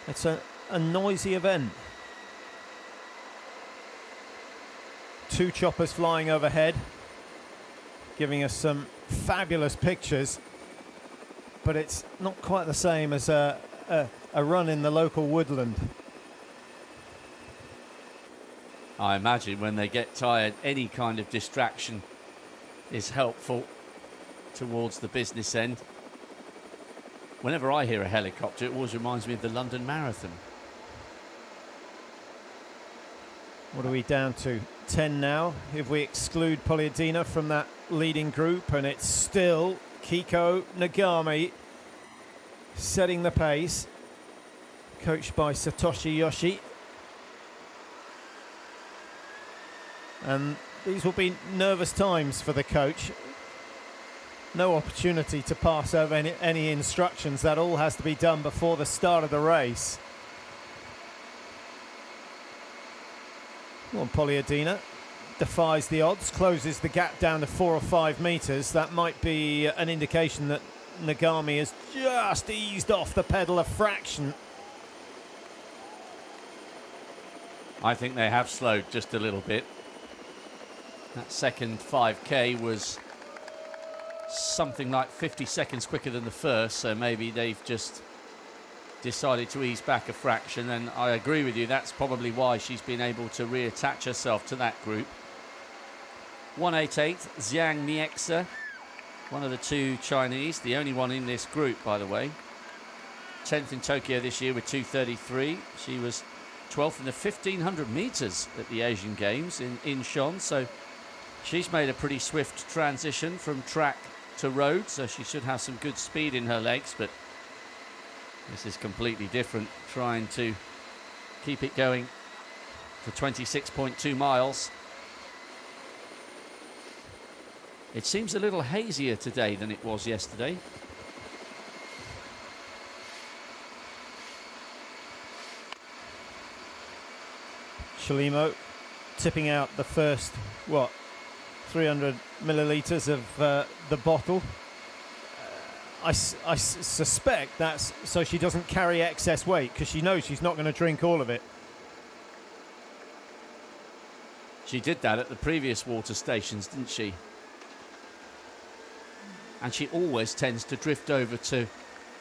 It's a noisy event. 2 choppers flying overhead, giving us some fabulous pictures, but it's not quite the same as a run in the local woodland. I imagine when they get tired, any kind of distraction is helpful towards the business end. Whenever I hear a helicopter, it always reminds me of the London Marathon. What are we down to? 10 now, if we exclude Polyadina from that leading group, and it's still Kiko Nagami setting the pace, coached by Satoshi Yoshi. And these will be nervous times for the coach. No opportunity to pass over any instructions. That all has to be done before the start of the race. Well, Polyadina defies the odds, closes the gap down to 4 or 5 meters. That might be an indication that Nagami has just eased off the pedal a fraction. I think they have slowed just a little bit. That second 5K was something like 50 seconds quicker than the first, so maybe they've just decided to ease back a fraction, and I agree with you, that's probably why she's been able to reattach herself to that group. 188, Zhang Niexia, one of the two Chinese, the only one in this group, by the way. 10th in Tokyo this year with 2:33. She was 12th in the 1500 metres at the Asian Games in Incheon, so she's made a pretty swift transition from track to road, so she should have some good speed in her legs, but this is completely different, trying to keep it going for 26.2 miles. It seems a little hazier today than it was yesterday. Chelimo tipping out the first, 300 millilitres of the bottle. I suspect that's so she doesn't carry excess weight, because she knows she's not going to drink all of it. She did that at the previous water stations, didn't she? And she always tends to drift over to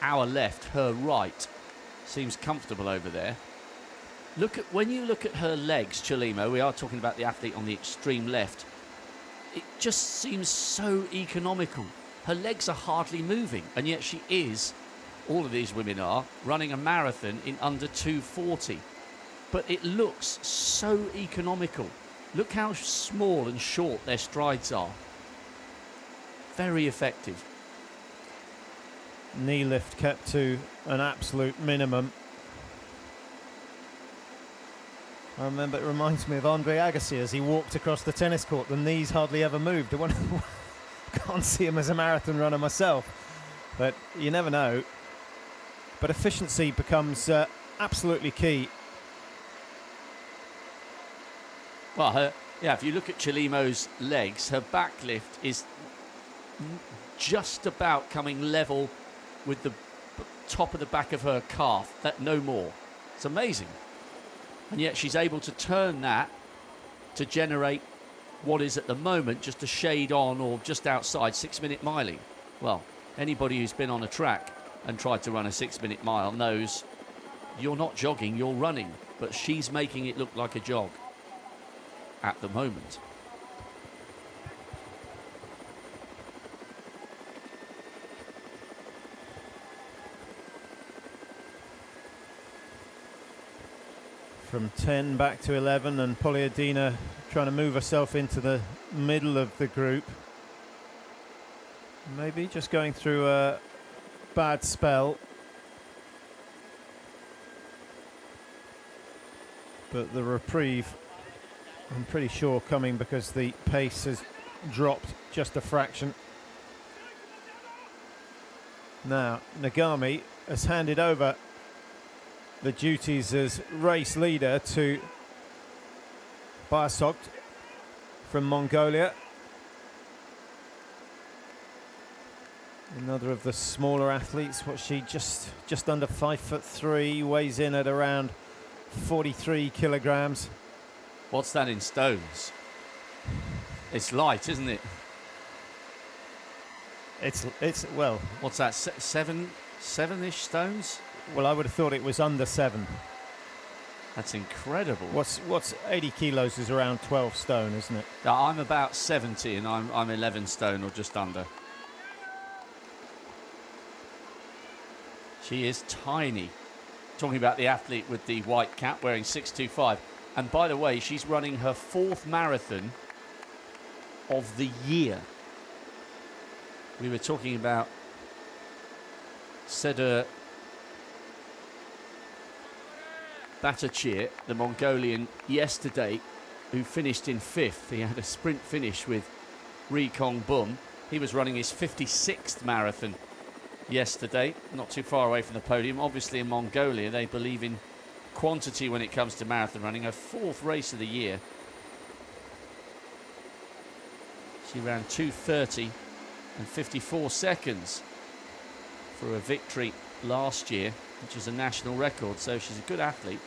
our left, her right. Seems comfortable over there. When you look at her legs, Chelimo, we are talking about the athlete on the extreme left, it just seems so economical. Her legs are hardly moving, and yet she is, all of these women are, running a marathon in under 2:40. But it looks so economical. Look how small and short their strides are. Very effective. Knee lift kept to an absolute minimum. I remember it reminds me of Andre Agassi as he walked across the tennis court. The knees hardly ever moved. Can't see him as a marathon runner myself, but you never know. But efficiency becomes absolutely key. Well, if you look at Chelimo's legs, her back lift is just about coming level with the top of the back of her calf, no more. It's amazing. And yet she's able to turn that to generate what is at the moment just a shade on or just outside 6-minute miling. Well, anybody who's been on a track and tried to run a 6-minute mile knows you're not jogging, you're running, but she's making it look like a jog at the moment. From 10 back to 11, and Poliadina trying to move herself into the middle of the group. Maybe just going through a bad spell. But the reprieve, I'm pretty sure, coming because the pace has dropped just a fraction. Now, Nagami has handed over the duties as race leader to Bayasokt from Mongolia. Another of the smaller athletes. What's she, just under 5'3", weighs in at around 43 kilograms. What's that in stones? It's light, isn't it? It's well. What's that? Seven-ish stones? Well, I would have thought it was under 7. That's incredible. What's 80 kilos is around 12 stone, isn't it? I'm about 70 and I'm 11 stone or just under. She is tiny. Talking about the athlete with the white cap wearing 6.25. And by the way, she's running her 4th marathon of the year. We were talking about Sedur Batachir, the Mongolian, yesterday, who finished in 5th. He had a sprint finish with Ri Kong Bum. He was running his 56th marathon yesterday, not too far away from the podium. Obviously in Mongolia, they believe in quantity when it comes to marathon running. Her 4th race of the year. She ran 2:30 and 54 seconds for a victory last year, which is a national record, so she's a good athlete.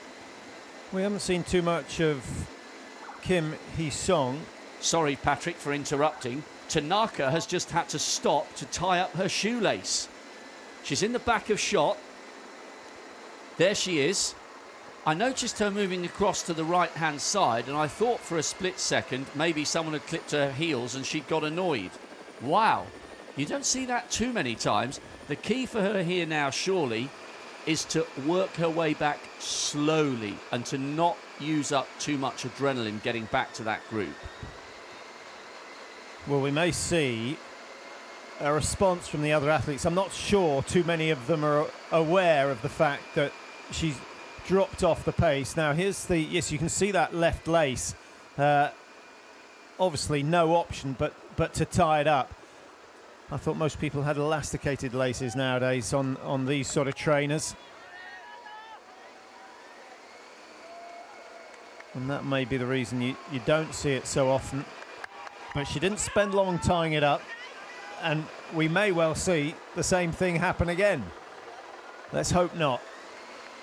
We haven't seen too much of Kim Hee-sung. Sorry, Patrick, for interrupting. Tanaka has just had to stop to tie up her shoelace. She's in the back of shot. There she is. I noticed her moving across to the right-hand side, and I thought for a split second maybe someone had clipped her heels and she'd got annoyed. Wow, you don't see that too many times. The key for her here now, surely, is to work her way back slowly and to not use up too much adrenaline getting back to that group. Well, we may see a response from the other athletes. I'm not sure too many of them are aware of the fact that she's dropped off the pace. Now, here's the... Yes, you can see that left lace. Obviously, no option but to tie it up. I thought most people had elasticated laces nowadays on these sort of trainers. And that may be the reason you don't see it so often. But she didn't spend long tying it up. And we may well see the same thing happen again. Let's hope not.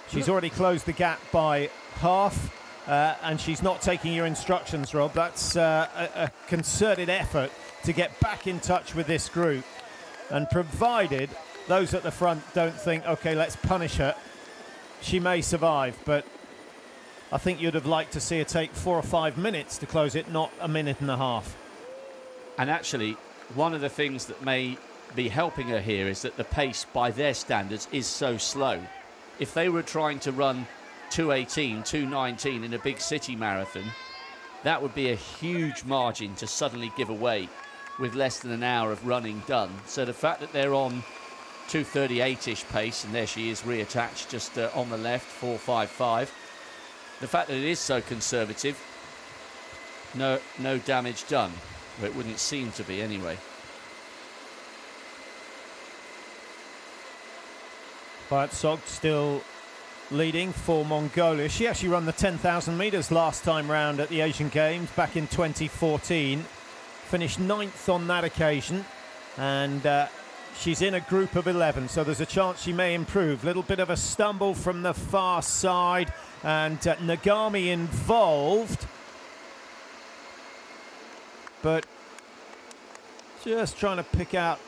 She's already closed the gap by half. And she's not taking your instructions, Rob. That's a concerted effort to get back in touch with this group. And provided those at the front don't think, OK, let's punish her, she may survive. But I think you'd have liked to see her take 4 or 5 minutes to close it, not a minute and a half. And actually, one of the things that may be helping her here is that the pace, by their standards, is so slow. If they were trying to run 2:18, 2:19 in a big city marathon, that would be a huge margin to suddenly give away with less than an hour of running done. So the fact that they're on 2:38-ish pace, and there she is reattached just on the left, 4:55. The fact that it is so conservative, no damage done. Well, it wouldn't seem to be anyway. Bayat still leading for Mongolia. She actually ran the 10,000 metres last time round at the Asian Games back in 2014. Finished 9th on that occasion, and she's in a group of 11, so there's a chance she may improve. Little bit of a stumble from the far side, and Nagami involved, but just trying to pick out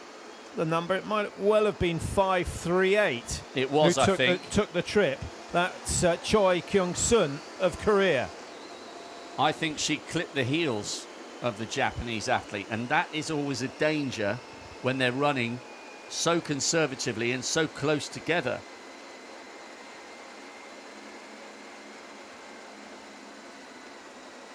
the number. It might well have been 538. It was, I think. Took the trip. That's Choi Kyung-sun of Korea. I think she clipped the heels of the Japanese athlete, and that is always a danger when they're running so conservatively and so close together.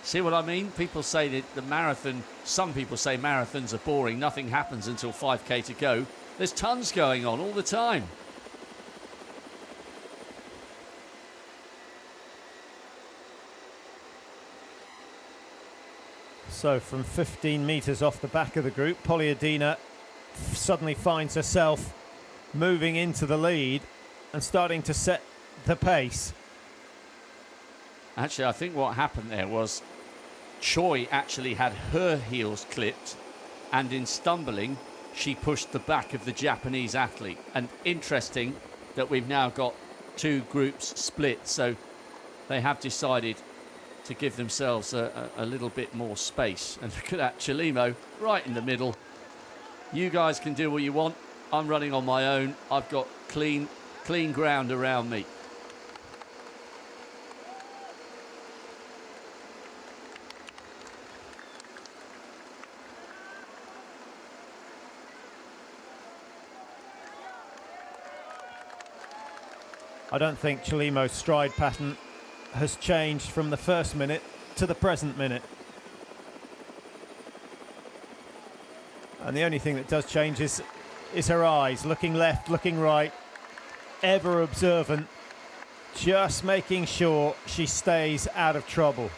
See what I mean? People say that the marathon, some people say marathons are boring, nothing happens until 5k to go. There's tons going on all the time. So from 15 metres off the back of the group, Poliadina suddenly finds herself moving into the lead and starting to set the pace. Actually, I think what happened there was Choi actually had her heels clipped, and in stumbling, she pushed the back of the Japanese athlete. And interesting that we've now got two groups split, so they have decided to give themselves a little bit more space. And look at that, Chelimo right in the middle. You guys can do what you want. I'm running on my own. I've got clean ground around me. I don't think Chelimo's stride pattern has changed from the first minute to the present minute. And the only thing that does change is her eyes, looking left, looking right, ever observant, just making sure she stays out of trouble.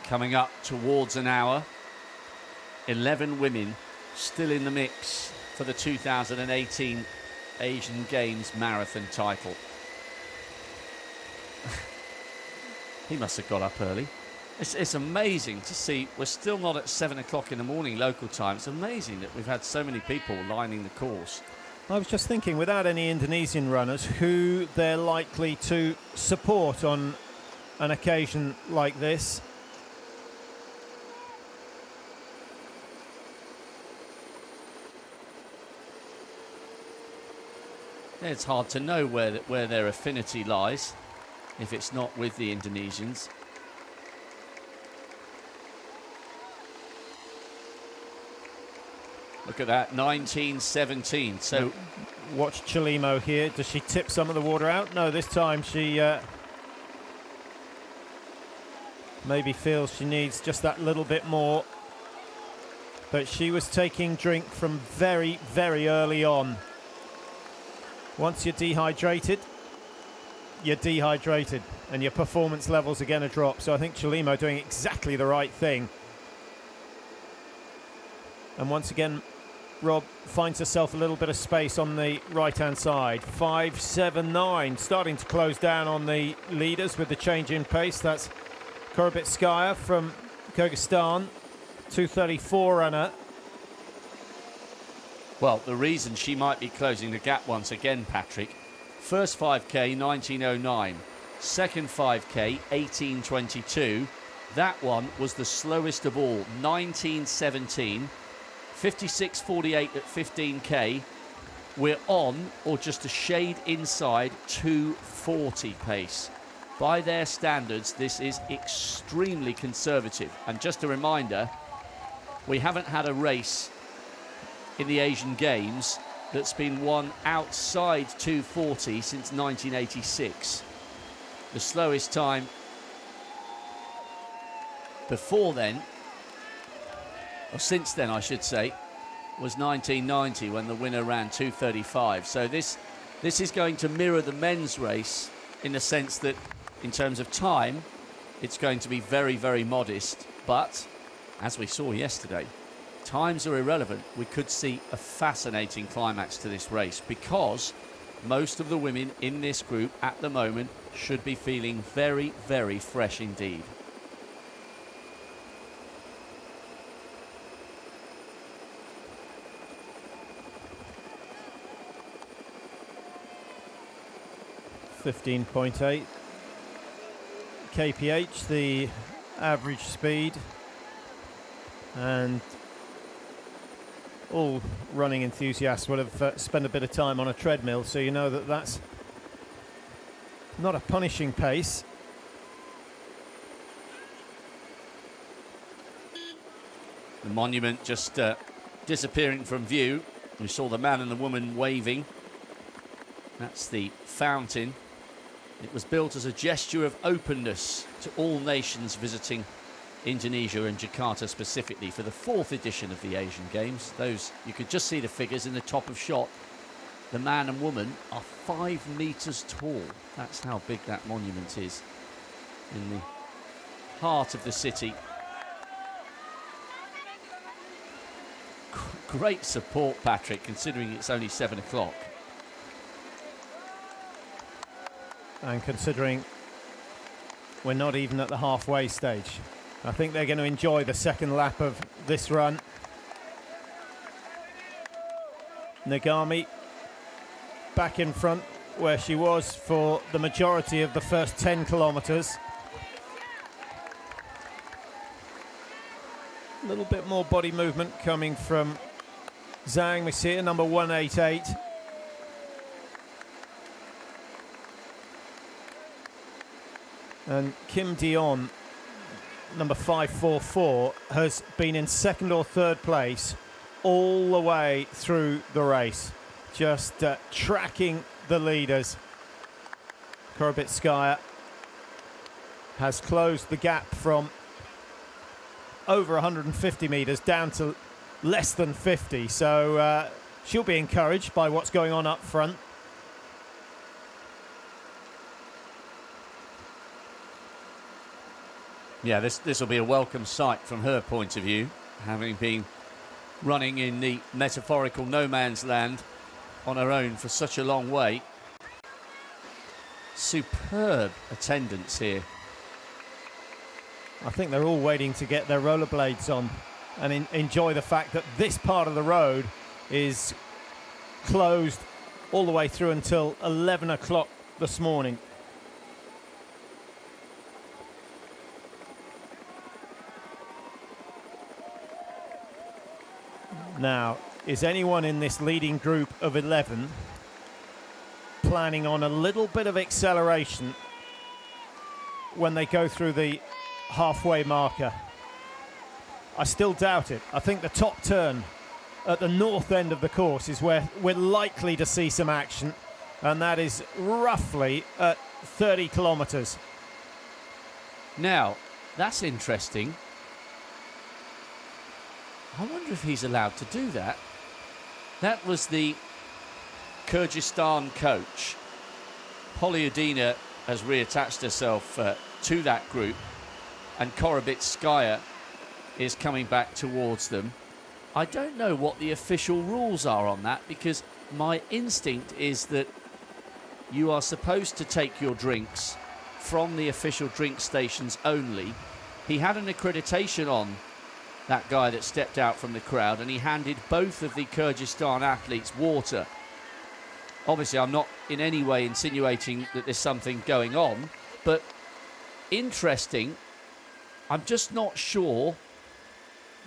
Coming up towards an hour, 11 women still in the mix for the 2018 Asian Games marathon title. He must have got up early. It's amazing to see. We're still not at 7 o'clock in the morning local time. It's amazing that we've had so many people lining the course. I was just thinking, without any Indonesian runners, who they're likely to support on an occasion like this. It's hard to know where their affinity lies if it's not with the Indonesians. Look at that, 19:17. So watch Chelimo here. Does she tip some of the water out? No, this time she maybe feels she needs just that little bit more. But she was taking drink from very, very early on. Once you're dehydrated, and your performance levels are going to drop. So I think Chelimo doing exactly the right thing. And once again, Rob finds herself a little bit of space on the right-hand side. 5.79, starting to close down on the leaders with the change in pace. That's Korobitskaya from Kyrgyzstan, 2:34 runner. Well, the reason she might be closing the gap once again, Patrick, first 5K, 19:09. Second 5K, 18:22. That one was the slowest of all, 19:17. 56.48 at 15K. We're on, or just a shade inside, 2:40 pace. By their standards, this is extremely conservative. And just a reminder, we haven't had a race in the Asian Games that's been won outside 2:40 since 1986. The slowest time before then, or since then I should say, was 1990 when the winner ran 2:35. So this is going to mirror the men's race in the sense that in terms of time it's going to be very, very modest, but as we saw yesterday, times are irrelevant. We could see a fascinating climax to this race because most of the women in this group at the moment should be feeling very, very fresh indeed. .8 kph, the average speed, and all running enthusiasts will have spent a bit of time on a treadmill, so you know that that's not a punishing pace. The monument just disappearing from view. We saw the man and the woman waving. That's the fountain. It was built as a gesture of openness to all nations visiting Indonesia and Jakarta specifically for the 4th edition of the Asian Games. Those, you could just see the figures in the top of shot. The man and woman are 5 meters tall. That's how big that monument is in the heart of the city. Great support, Patrick, considering it's only 7 o'clock. And considering we're not even at the halfway stage, I think they're going to enjoy the second lap of this run. Nagami back in front where she was for the majority of the first 10 kilometres. A little bit more body movement coming from Zhang. We see it, number 188. And Kim Dion, number 544, has been in second or third place all the way through the race, just tracking the leaders. Korobitskaya has closed the gap from over 150 metres down to less than 50, so she'll be encouraged by what's going on up front. Yeah, this will be a welcome sight from her point of view, having been running in the metaphorical no man's land on her own for such a long way. Superb attendance here I think they're all waiting to get their rollerblades on and enjoy the fact that this part of the road is closed all the way through until 11 o'clock this morning. Now, is anyone in this leading group of 11 planning on a little bit of acceleration when they go through the halfway marker? I still doubt it. I think the top turn at the north end of the course is where we're likely to see some action, and that is roughly at 30 kilometres. Now, that's interesting. I wonder if he's allowed to do that. That was the Kyrgyzstan coach. Polyadina has reattached herself to that group, and Korobitskaya is coming back towards them. I don't know what the official rules are on that, because my instinct is that you are supposed to take your drinks from the official drink stations only. He had an accreditation on, that guy that stepped out from the crowd, and he handed both of the Kyrgyzstan athletes water. Obviously, I'm not in any way insinuating that there's something going on, but interesting. I'm just not sure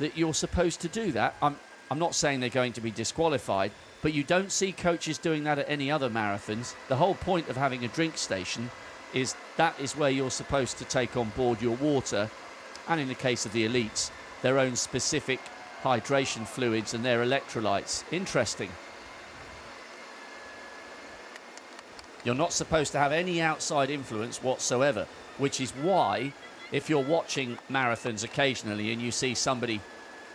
that you're supposed to do that. I'm not saying they're going to be disqualified, but you don't see coaches doing that at any other marathons. The whole point of having a drink station is that is where you're supposed to take on board your water, and in the case of the elites, their own specific hydration fluids and their electrolytes. Interesting. You're not supposed to have any outside influence whatsoever, which is why, if you're watching marathons occasionally and you see somebody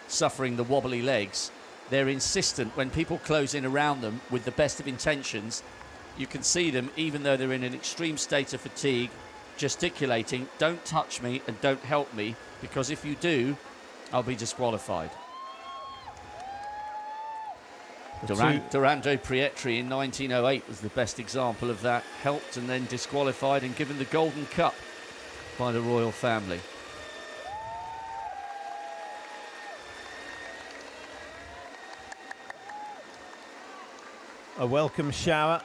suffering the wobbly legs, they're insistent when people close in around them with the best of intentions. You can see them, even though they're in an extreme state of fatigue, gesticulating, "Don't touch me and don't help me, because if you do, I'll be disqualified." Durando Prietri in 1908 was the best example of that. Helped and then disqualified and given the Golden Cup by the royal family. A welcome shower,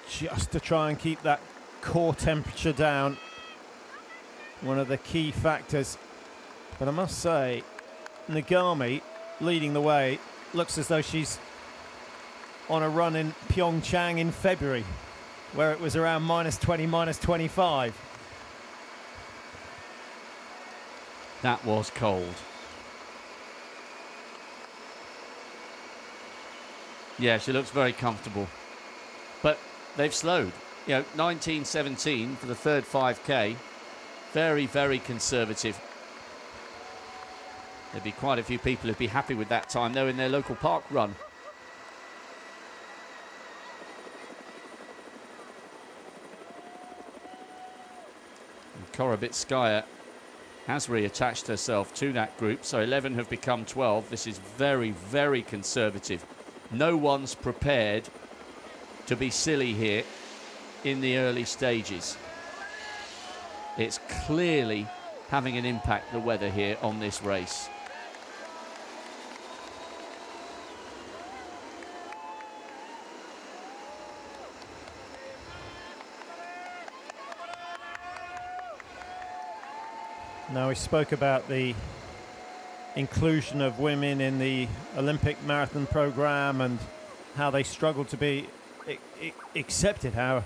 just to try and keep that core temperature down. One of the key factors. But I must say, Nagami leading the way, looks as though she's on a run in Pyeongchang in February, where it was around -20, -25. That was cold. Yeah, she looks very comfortable. But they've slowed. 19:17 for the third 5K. Very, very conservative. There'd be quite a few people who'd be happy with that time, though, in their local park run. And Korobitskaya has reattached herself to that group, so 11 have become 12. This is very, very conservative. No one's prepared to be silly here in the early stages. It's clearly having an impact, the weather here, on this race. Now, we spoke about the inclusion of women in the Olympic marathon program and how they struggled to be accepted, how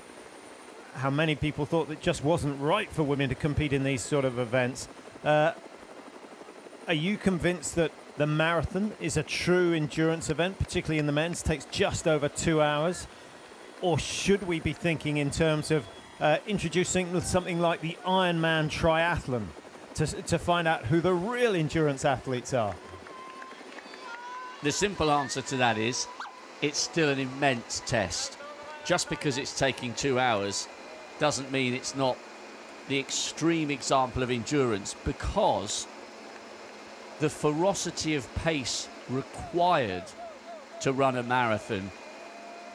many people thought that it just wasn't right for women to compete in these sort of events. Are you convinced that the marathon is a true endurance event, particularly in the men's, takes just over 2 hours? Or should we be thinking in terms of introducing something like the Ironman triathlon to find out who the real endurance athletes are? The simple answer to that is it's still an immense test. Just because it's taking 2 hours doesn't mean it's not the extreme example of endurance, because the ferocity of pace required to run a marathon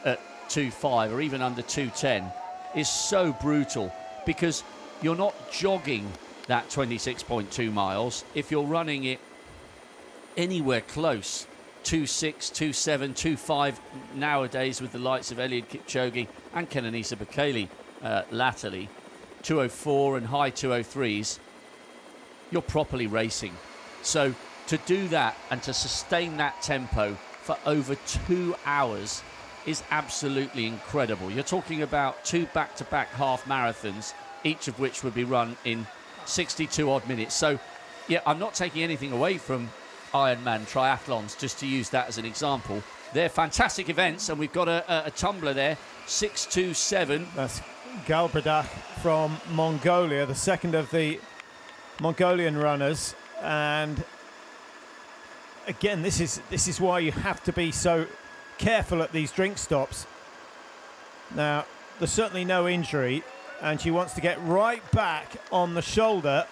at 2:05 or even under 2:10 is so brutal, because you're not jogging that 26.2 miles. If you're running it anywhere close, 2.6, 2.7, 2.5 nowadays with the likes of Eliud Kipchoge and Kenenisa Bekele latterly, 2.04 and high 2.03s, you're properly racing. So to do that and to sustain that tempo for over 2 hours is absolutely incredible. You're talking about 2 back-to-back half marathons, each of which would be run in 62 odd minutes. So, yeah, I'm not taking anything away from Ironman triathlons, just to use that as an example. They're fantastic events, and we've got a tumbler there, 627. That's Galbredah from Mongolia, the second of the Mongolian runners. And again, this is why you have to be so careful at these drink stops. Now, there's certainly no injury, and she wants to get right back on the shoulder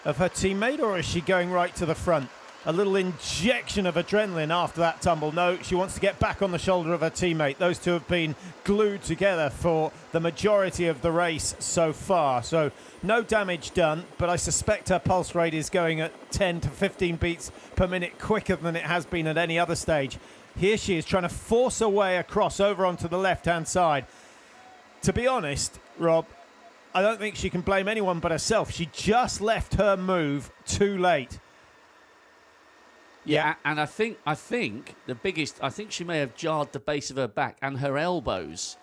of her teammate, or is she going right to the front? A little injection of adrenaline after that tumble. No, she wants to get back on the shoulder of her teammate. Those two have been glued together for the majority of the race so far. So no damage done, but I suspect her pulse rate is going at 10 to 15 beats per minute quicker than it has been at any other stage. Here she is trying to force her way across over onto the left-hand side. To be honest, Rob, I don't think she can blame anyone but herself. She just left her move too late. Yeah, and I think the biggest, I think she may have jarred the base of her back and her elbows.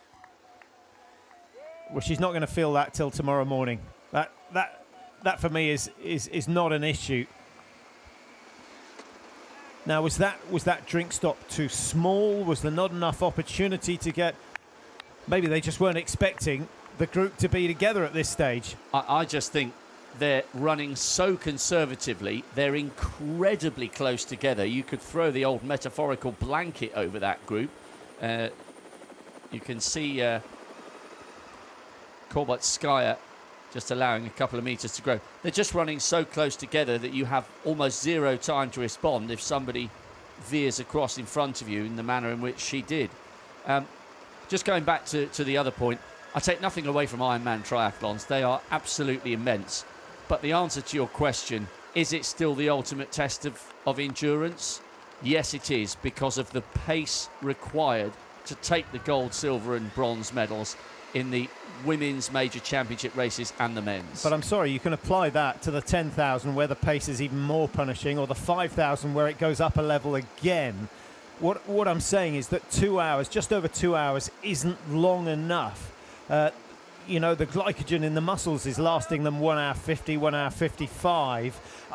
Well, she's not going to feel that till tomorrow morning. That for me is not an issue. Now, was that drink stop too small? Was there not enough opportunity to get? Maybe they just weren't expecting the group to be together at this stage. I just think they're running so conservatively. They're incredibly close together. You could throw the old metaphorical blanket over that group. You can see Korbatskaya just allowing a couple of meters to grow. They're just running so close together that you have almost zero time to respond if somebody veers across in front of you in the manner in which she did. Just going back to the other point, I take nothing away from Ironman triathlons. They are absolutely immense. But the answer to your question, is it still the ultimate test of endurance? Yes, it is, because of the pace required to take the gold, silver and bronze medals in the women's major championship races and the men's. But I'm sorry, you can apply that to the 10,000 where the pace is even more punishing, or the 5,000 where it goes up a level again. What I'm saying is that 2 hours, just over 2 hours, isn't long enough. The glycogen in the muscles is lasting them 1 hour 50, 1 hour 55.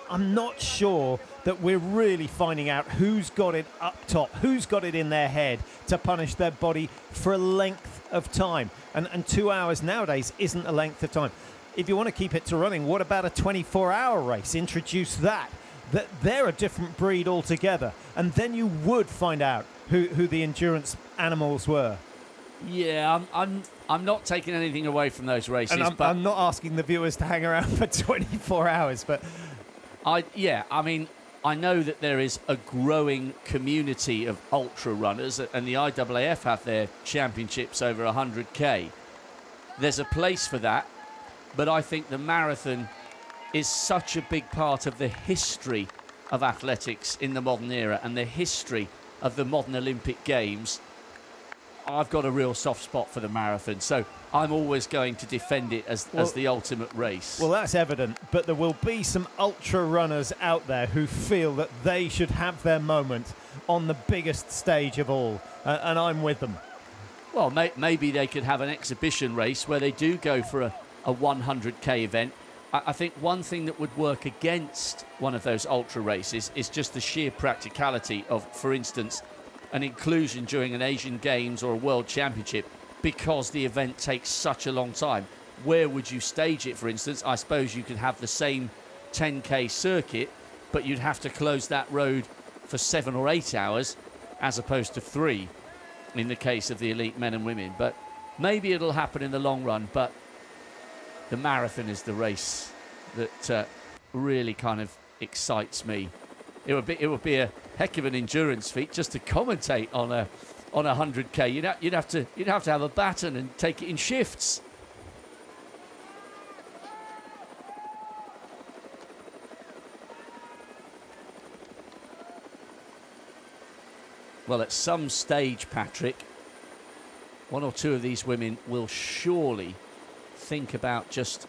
I'm not sure that we're really finding out who's got it up top, who's got it in their head to punish their body for a length of time. And 2 hours nowadays isn't a length of time. If you want to keep it to running, what about a 24-hour race? Introduce that. They're a different breed altogether. And then you would find out who the endurance animals were. Yeah, I'm not taking anything away from those races. And I'm not asking the viewers to hang around for 24 hours, but I know that there is a growing community of ultra runners, and the IAAF have their championships over 100k. There's a place for that, but I think the marathon is such a big part of the history of athletics in the modern era and the history of the modern Olympic Games. I've got a real soft spot for the marathon, so I'm always going to defend it as the ultimate race. Well, that's evident, but there will be some ultra runners out there who feel that they should have their moment on the biggest stage of all, and I'm with them. Well, maybe they could have an exhibition race where they do go for a 100k event. I think one thing that would work against one of those ultra races is just the sheer practicality of, for instance, an inclusion during an Asian Games or a World Championship, because the event takes such a long time. Where would you stage it, for instance? I suppose you could have the same 10k circuit, but you'd have to close that road for 7 or 8 hours as opposed to 3 in the case of the elite men and women. But maybe it'll happen in the long run, but the marathon is the race that really kind of excites me. It would be a heck of an endurance feat just to commentate on a 100k. You'd have to have a baton and take it in shifts. Well, at some stage, Patrick, one or two of these women will surely think about just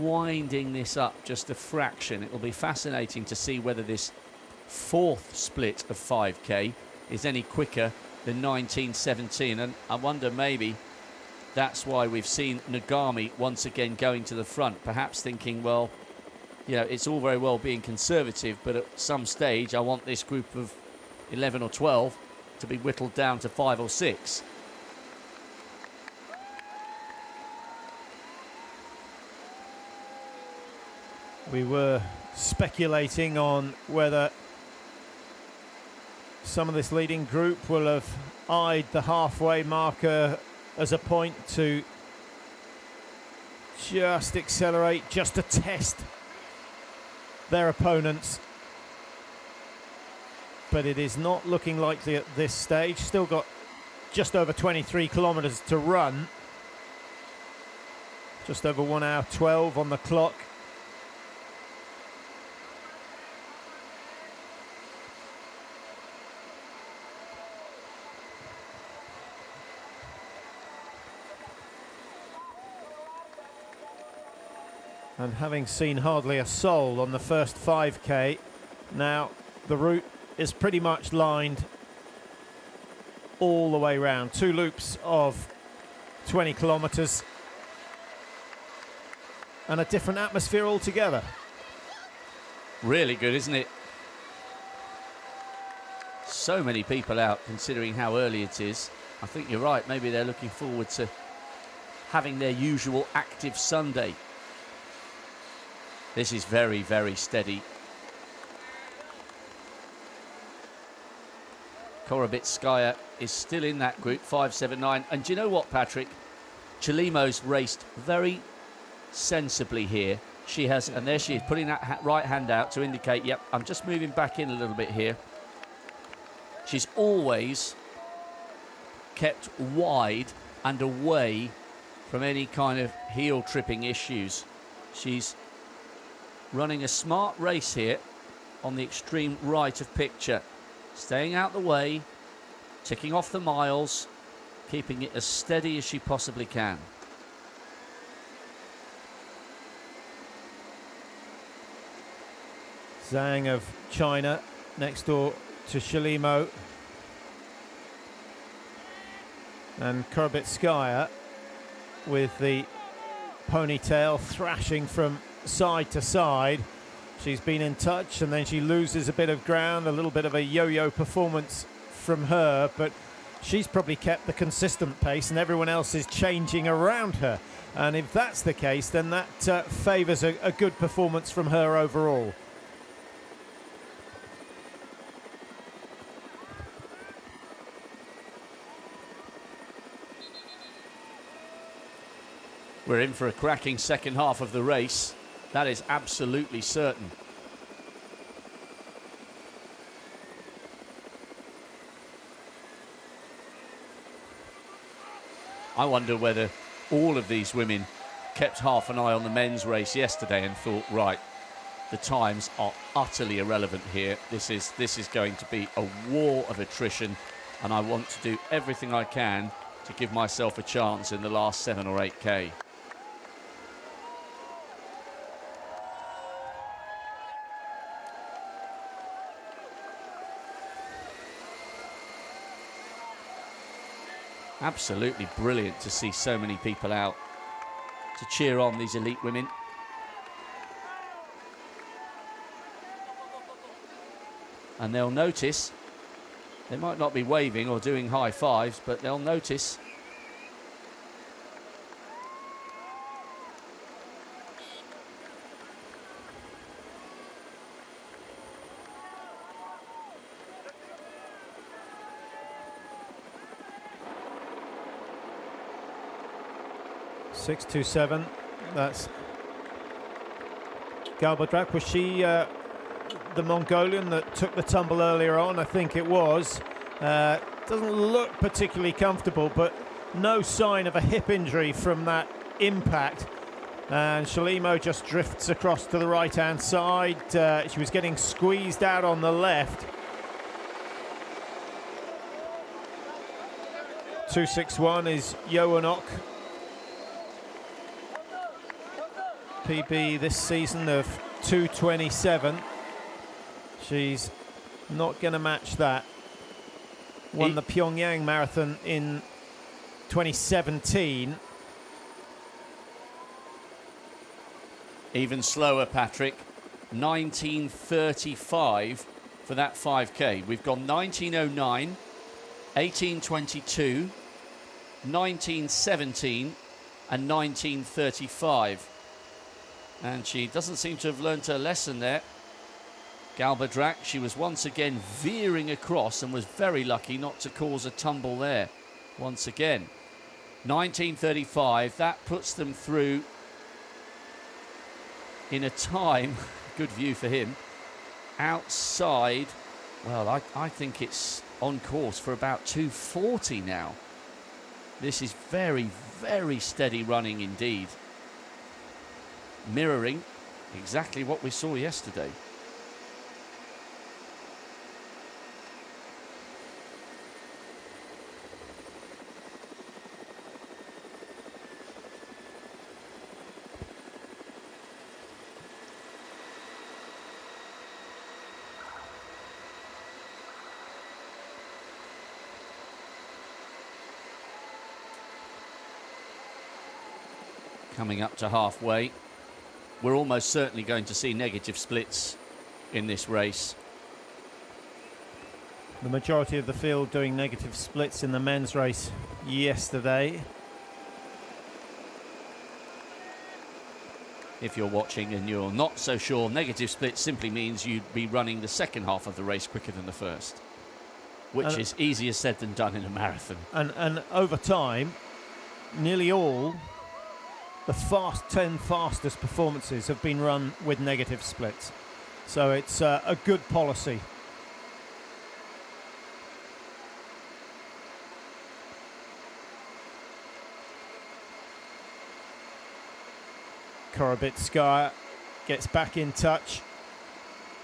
winding this up just a fraction. It will be fascinating to see whether this fourth split of 5k is any quicker than 1917, and I wonder maybe that's why we've seen Nagami once again going to the front, perhaps thinking, well, you know, it's all very well being conservative, but at some stage I want this group of 11 or 12 to be whittled down to 5 or 6. We were speculating on whether some of this leading group will have eyed the halfway marker as a point to just accelerate, just to test their opponents. But it is not looking likely at this stage. Still got just over 23 kilometres to run. Just over 1 hour 12 on the clock. And having seen hardly a soul on the first 5k, now the route is pretty much lined all the way round. 2 loops of 20 kilometres and a different atmosphere altogether. Really good, isn't it? So many people out, considering how early it is. I think you're right, maybe they're looking forward to having their usual active Sunday. This is very, very steady. Korobitskaya is still in that group, 5.79. And do you know what, Patrick? Chelimo's raced very sensibly here. She has, and there she is, putting that right hand out to indicate, yep, I'm just moving back in a little bit here. She's always kept wide and away from any kind of heel tripping issues. She's running a smart race here on the extreme right of picture, staying out the way, ticking off the miles, keeping it as steady as she possibly can. Zhang of China next door to Chelimo, and Korobitskaya with the ponytail thrashing from side to side. She's been in touch and then she loses a bit of ground, a little bit of a yo-yo performance from her, but she's probably kept the consistent pace and everyone else is changing around her, and if that's the case then that favours a good performance from her overall. We're in for a cracking second half of the race. That is absolutely certain. I wonder whether all of these women kept half an eye on the men's race yesterday and thought, right, the times are utterly irrelevant here. This is going to be a war of attrition, and I want to do everything I can to give myself a chance in the last 7 or 8k. Absolutely brilliant to see so many people out to cheer on these elite women. And they'll notice, they might not be waving or doing high fives, but they'll notice. .627, that's Galbadrak. Was she the Mongolian that took the tumble earlier on? I think it was. Doesn't look particularly comfortable, but no sign of a hip injury from that impact. And Chelimo just drifts across to the right-hand side. She was getting squeezed out on the left. 261 is Joanok. PB this season of 227. She's not going to match that. Won the Pyongyang Marathon in 2017. Even slower, Patrick. 19:35 for that 5K. We've gone 19:09, 18:22, 19:17 and 19:35. And she doesn't seem to have learnt her lesson there. Galbadrak, she was once again veering across and was very lucky not to cause a tumble there. Once again, 19:35, that puts them through in a time, good view for him, outside, well, I think it's on course for about 2:40 now. This is very, very steady running indeed. Mirroring exactly what we saw yesterday. Coming up to halfway. We're almost certainly going to see negative splits in this race. The majority of the field doing negative splits in the men's race yesterday. If you're watching and you're not so sure, negative split simply means you'd be running the second half of the race quicker than the first, which is easier said than done in a marathon. And over time, nearly all the 10 fastest performances have been run with negative splits. So it's a good policy. Korobitskaya gets back in touch,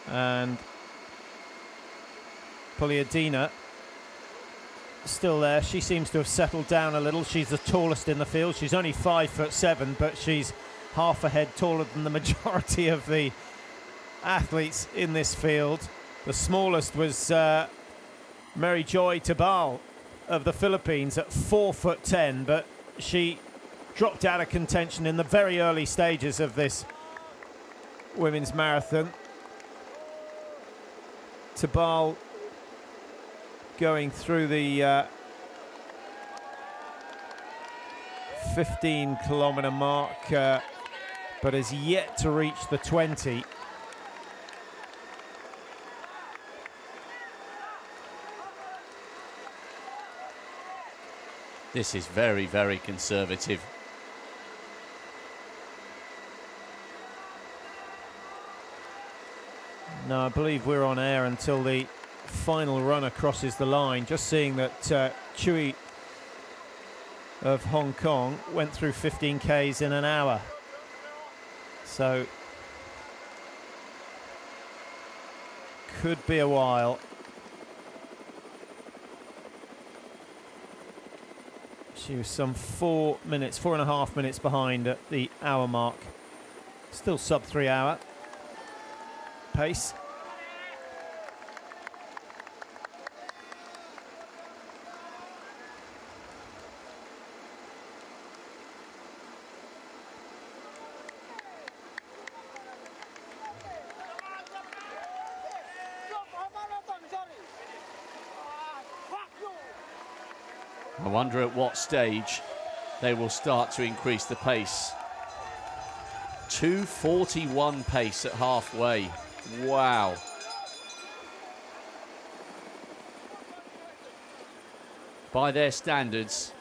and Poliadina still there. She seems to have settled down a little. She's the tallest in the field. She's only 5'7", but she's half a head taller than the majority of the athletes in this field. The smallest was Mary Joy Tabal of the Philippines at 4'10", but she dropped out of contention in the very early stages of this women's marathon. Tabal going through the 15-kilometre mark, but has yet to reach the 20. This is very, very conservative. No, I believe we're on air until the final runner crosses the line. Just seeing that Chui of Hong Kong went through 15Ks in an hour. So could be a while. She was some 4.5 minutes behind at the hour mark. Still sub 3 hour pace. I wonder at what stage they will start to increase the pace. 2:41 pace at halfway. Wow. By their standards,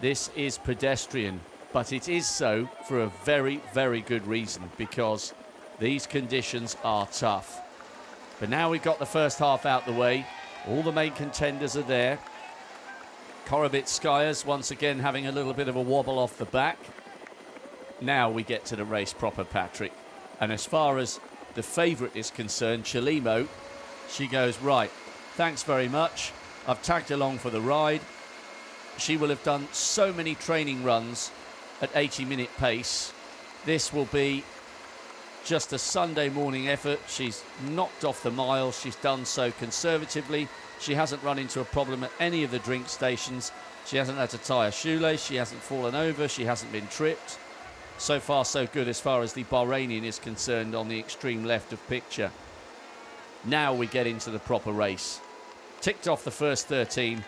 this is pedestrian, but it is so for a very, very good reason, because these conditions are tough. But now we've got the first half out the way. All the main contenders are there. Korobitskaya's once again having a little bit of a wobble off the back. Now we get to the race proper, Patrick. And as far as the favourite is concerned, Chelimo, she goes, right, thanks very much. I've tagged along for the ride. she will have done so many training runs at 80-minute pace. This will be just a Sunday morning effort. She's knocked off the mile. She's done so conservatively. She hasn't run into a problem at any of the drink stations. She hasn't had to tie a shoelace. She hasn't fallen over. She hasn't been tripped. So far, so good as far as the Bahrainian is concerned on the extreme left of picture. Now we get into the proper race. Ticked off the first 13.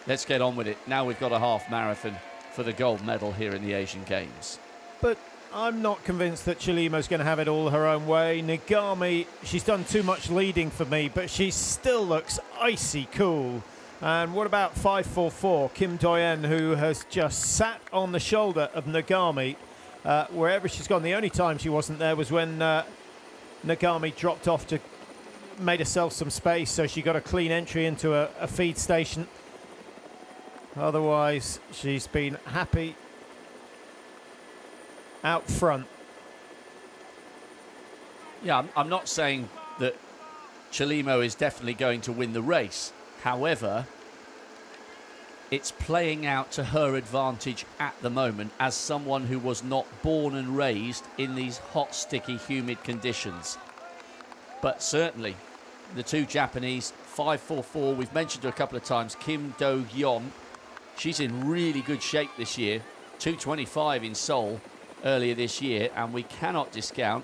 Let's get on with it. Now we've got a half marathon for the gold medal here in the Asian Games. But I'm not convinced that Chilimo's going to have it all her own way. Nagami, she's done too much leading for me, but she still looks icy cool. And what about 544, Kim Doyen, who has just sat on the shoulder of Nagami wherever she's gone. The only time she wasn't there was when Nagami dropped off to made herself some space, so she got a clean entry into a feed station. Otherwise, she's been happy out front. Yeah, I'm not saying that Chilimo is definitely going to win the race. However, it's playing out to her advantage at the moment as someone who was not born and raised in these hot, sticky, humid conditions. But certainly, the two Japanese, 544, we've mentioned her a couple of times, Kim Do-yeon, she's in really good shape this year, 225 in Seoul earlier this year, and we cannot discount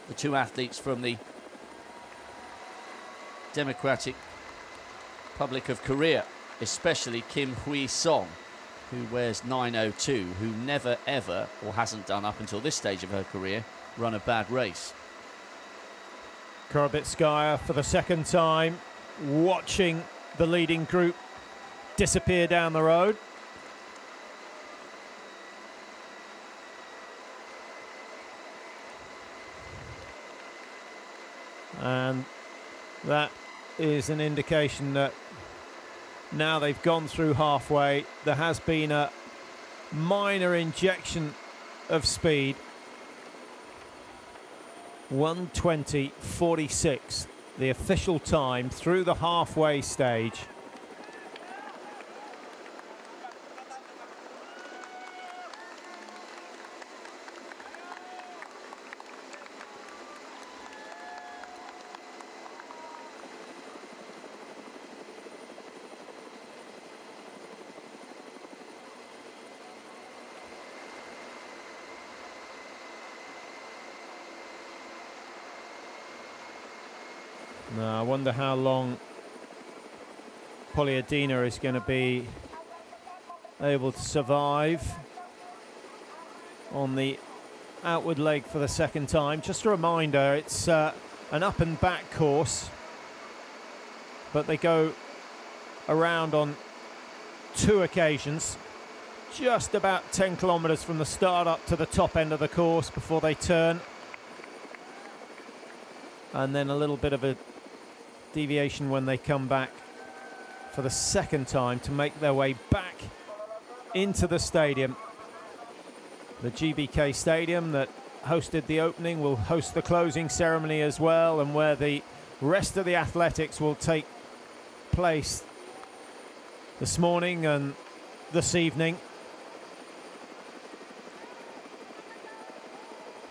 the two athletes from the Democratic Republic of Korea, especially Kim Hui-song, who wears 902, who never ever, or hasn't done up until this stage of her career, run a bad race. Korobitskaya for the second time, watching the leading group disappear down the road. And that is an indication that now they've gone through halfway. There has been a minor injection of speed. 1:20.46, the official time through the halfway stage. Now, I wonder how long Poliadina is going to be able to survive on the outward leg for the second time. Just a reminder, it's an up and back course, but they go around on two occasions, just about 10 kilometres from the start up to the top end of the course before they turn. And then a little bit of a deviation when they come back for the second time to make their way back into the stadium. The GBK Stadium that hosted the opening will host the closing ceremony as well, and where the rest of the athletics will take place this morning and this evening.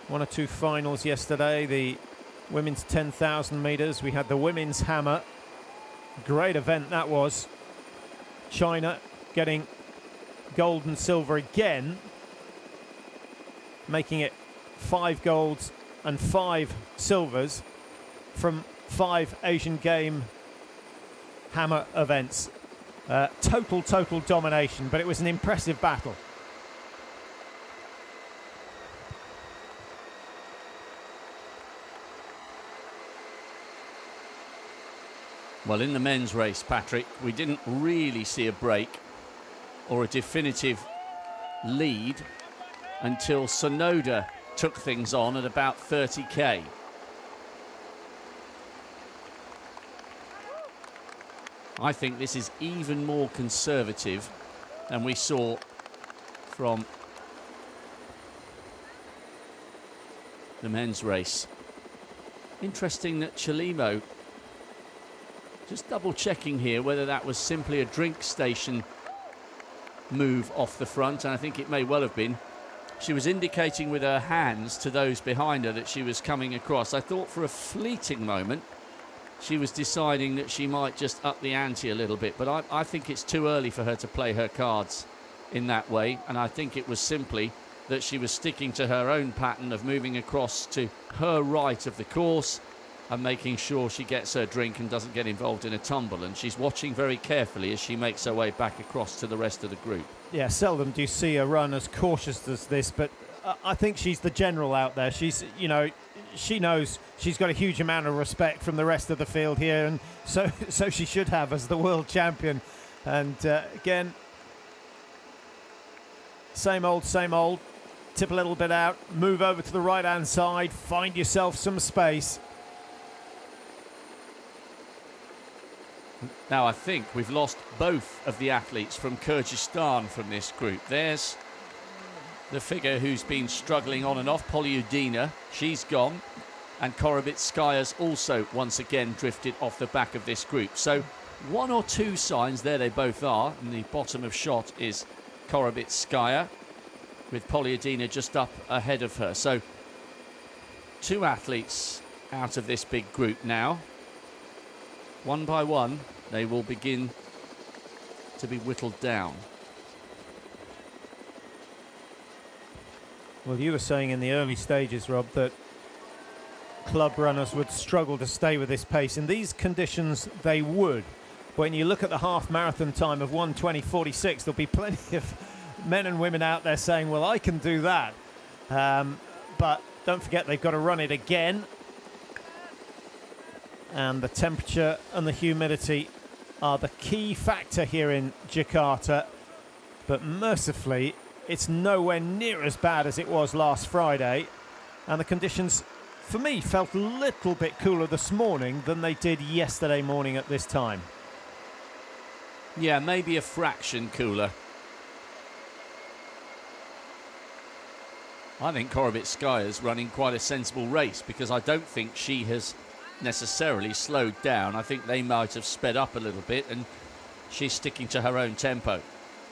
One or two finals yesterday. The women's 10,000 metres, we had the women's hammer. Great event that was. China getting gold and silver again, making it 5 golds and 5 silvers from 5 Asian Game hammer events. Total domination, but it was an impressive battle. Well, in the men's race, Patrick, we didn't really see a break or a definitive lead until Sonoda took things on at about 30k. I think this is even more conservative than we saw from the men's race. Interesting that Chilimo, just double checking here whether that was simply a drink station move off the front, and I think it may well have been. She was indicating with her hands to those behind her that she was coming across. I thought for a fleeting moment she was deciding that she might just up the ante a little bit, but I think it's too early for her to play her cards in that way, and I think it was simply that she was sticking to her own pattern of moving across to her right of the course and making sure she gets her drink and doesn't get involved in a tumble, and she's watching very carefully as she makes her way back across to the rest of the group. Yeah, seldom do you see a run as cautious as this, but I think she's the general out there. She's, you know, she knows she's got a huge amount of respect from the rest of the field here, and so she should have as the world champion. And again, same old, tip a little bit out, move over to the right-hand side, find yourself some space. Now I think we've lost both of the athletes from Kyrgyzstan from this group. There's the figure who's been struggling on and off, Polyudina, she's gone, and Korobitskaya's also once again drifted off the back of this group. So one or two signs, there they both are, and the bottom of shot is Korobitskaya, with Polyudina just up ahead of her. So two athletes out of this big group now. One by one, they will begin to be whittled down. Well, you were saying in the early stages, Rob, that club runners would struggle to stay with this pace. In these conditions, they would. When you look at the half marathon time of 1:20:46, there'll be plenty of men and women out there saying, well, I can do that. But don't forget, they've got to run it again. And the temperature and the humidity are the key factor here in Jakarta. But mercifully, it's nowhere near as bad as it was last Friday. And the conditions, for me, felt a little bit cooler this morning than they did yesterday morning at this time. Yeah, maybe a fraction cooler. I think Korobitskaya's running quite a sensible race, because I don't think she has necessarily slowed down. I think they might have sped up a little bit, and she's sticking to her own tempo.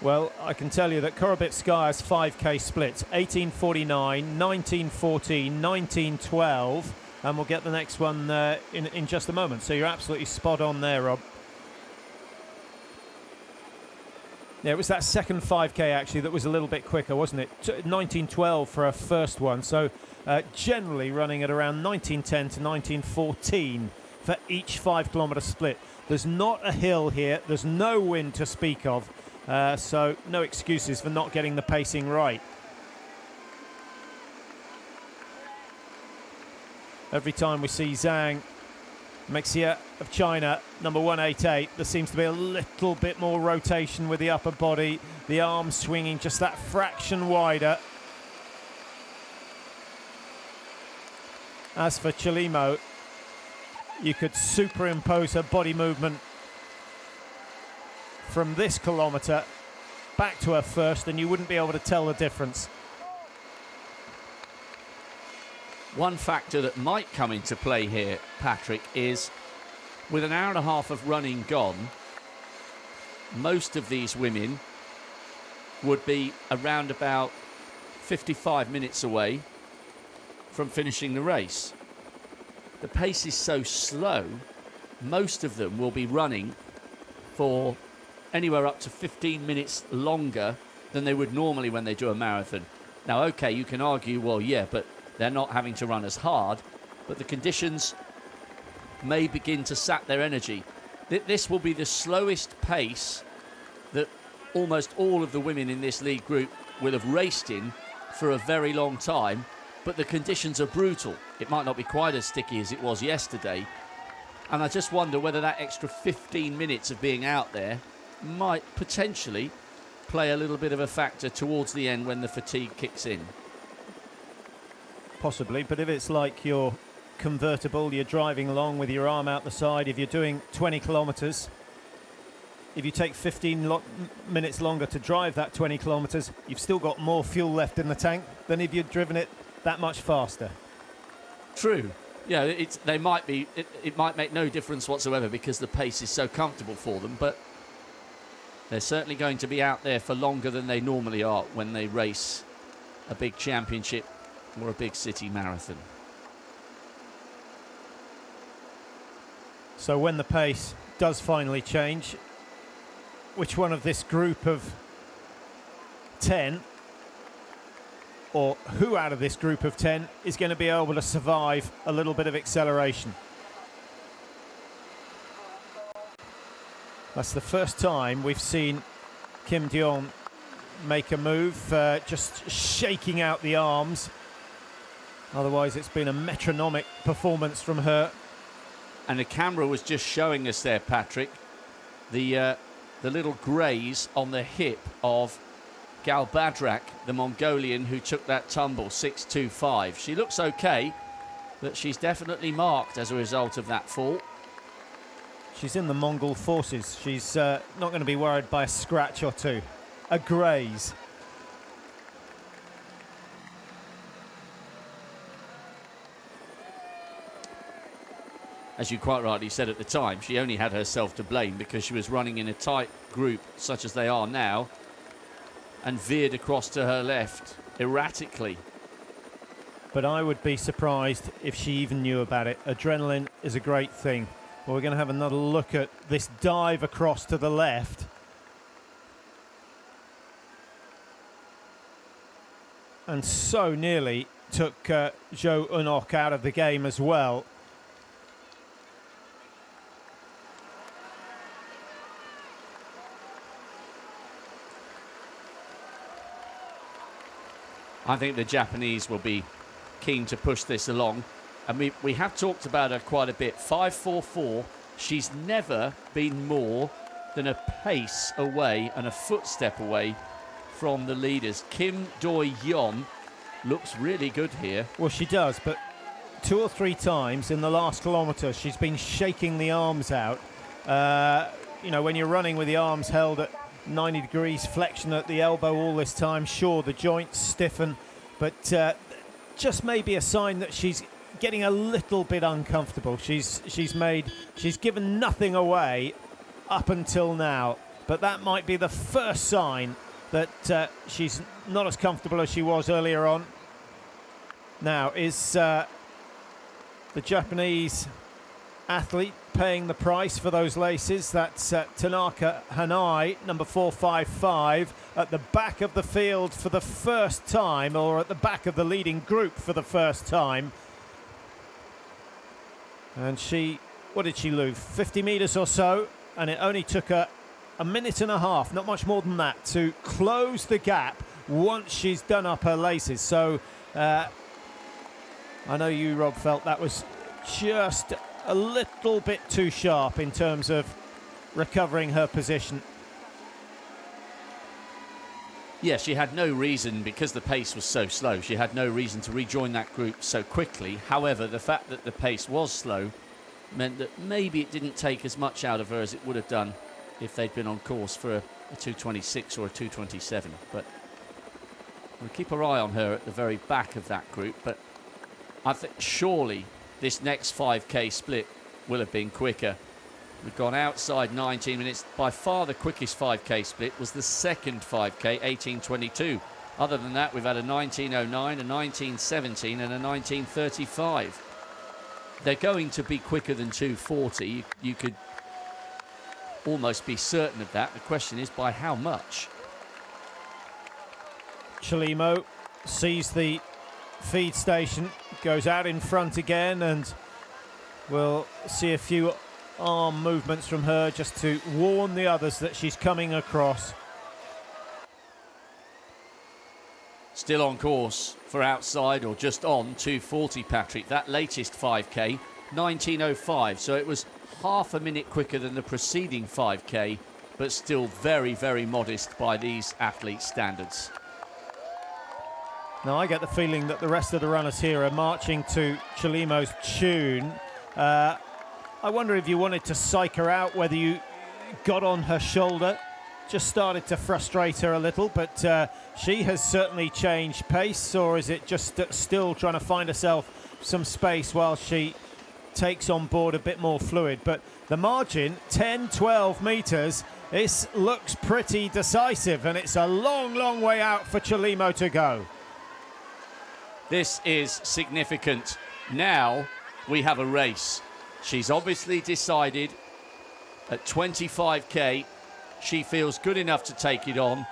Well, I can tell you that Korobitskaya's 5k splits, 18:49, 19:14, 19:12, and we'll get the next one in just a moment. So you're absolutely spot on there, Rob. Yeah, it was that second 5k actually that was a little bit quicker, wasn't it? 19:12 for a first one. So generally running at around 19:10 to 19:14 for each 5 kilometre split. There's not a hill here. There's no wind to speak of. So no excuses for not getting the pacing right. Every time we see Zhang Mexia of China, number 188, there seems to be a little bit more rotation with the upper body, the arms swinging just that fraction wider. As for Chelimo, you could superimpose her body movement from this kilometre back to her first and you wouldn't be able to tell the difference. One factor that might come into play here, Patrick, is with an hour and a half of running gone, most of these women would be around about 55 minutes away from finishing the race. The pace is so slow, most of them will be running for anywhere up to 15 minutes longer than they would normally when they do a marathon. Now, okay, you can argue, well, yeah, but they're not having to run as hard, but the conditions may begin to sap their energy. This will be the slowest pace that almost all of the women in this lead group will have raced in for a very long time, but the conditions are brutal. It might not be quite as sticky as it was yesterday, and I just wonder whether that extra 15 minutes of being out there might potentially play a little bit of a factor towards the end when the fatigue kicks in. Possibly, but if it's like your convertible, you're driving along with your arm out the side, if you're doing 20 kilometres, if you take 15 minutes longer to drive that 20 kilometres, you've still got more fuel left in the tank than if you'd driven it that much faster. True. Yeah, it might make no difference whatsoever because the pace is so comfortable for them, but They're certainly going to be out there for longer than they normally are when they race a big championship or a big city marathon. So when the pace does finally change, which one of this group of 10, or who out of this group of 10 is going to be able to survive a little bit of acceleration? That's the first time we've seen Kim Deon make a move, just shaking out the arms. Otherwise, it's been a metronomic performance from her. And the camera was just showing us there, Patrick, the little graze on the hip of Galbadrak, the Mongolian who took that tumble, 6.25. She looks okay, but she's definitely marked as a result of that fall. She's in the Mongol forces. She's not going to be worried by a scratch or two. A graze. As you quite rightly said at the time, she only had herself to blame because she was running in a tight group such as they are now and veered across to her left erratically. But I would be surprised if she even knew about it. Adrenaline is a great thing. Well, we're going to have another look at this dive across to the left. And so nearly took Zhou Unok out of the game as well. I think the Japanese will be keen to push this along. And we have talked about her quite a bit. 5.44, she's never been more than a pace away and a footstep away from the leaders. Kim Doi-yeon looks really good here. Well, she does, but 2 or 3 times in the last kilometre, she's been shaking the arms out. You know, when you're running with the arms held at 90 degrees flexion at the elbow all this time, sure, the joints stiffen, but just maybe a sign that she's getting a little bit uncomfortable. She's given nothing away up until now, but that might be the first sign that she's not as comfortable as she was earlier on. Now, is the Japanese athlete paying the price for those laces? That's Tanaka Hanai, number 455, at the back of the field for the first time, or at the back of the leading group for the first time. And she, what did she lose? 50 metres or so, and it only took her a minute and a half, not much more than that, to close the gap once she's done up her laces. So I know you, Rob, felt that was just a little bit too sharp in terms of recovering her position. Yeah, she had no reason, because the pace was so slow, she had no reason to rejoin that group so quickly. However, the fact that the pace was slow meant that maybe it didn't take as much out of her as it would have done if they'd been on course for a 2:26 or a 2:27. But we'll keep our eye on her at the very back of that group. But I think surely this next 5k split will have been quicker. We've gone outside 19 minutes. By far the quickest 5k split was the second 5k, 18:22. Other than that, we've had a 19:09, a 19:17 and a 19:35. They're going to be quicker than 2:40. You could almost be certain of that. The question is by how much? Chalimo sees the feed station, goes out in front again, and we'll see a few arm movements from her just to warn the others that she's coming across. Still on course for outside or just on 2:40, Patrick. That latest 5k, 19:05. So it was half a minute quicker than the preceding 5k, but still very, very modest by these athletes' standards. Now, I get the feeling that the rest of the runners here are marching to Chalimo's tune. I wonder if you wanted to psych her out, whether you got on her shoulder, just started to frustrate her a little, but she has certainly changed pace, or is it just still trying to find herself some space while she takes on board a bit more fluid? But the margin, 10-12 metres, This looks pretty decisive, and it's a long, long way out for Chelimo to go. This is significant. Now we have a race. She's obviously decided at 25k she feels good enough to take it on.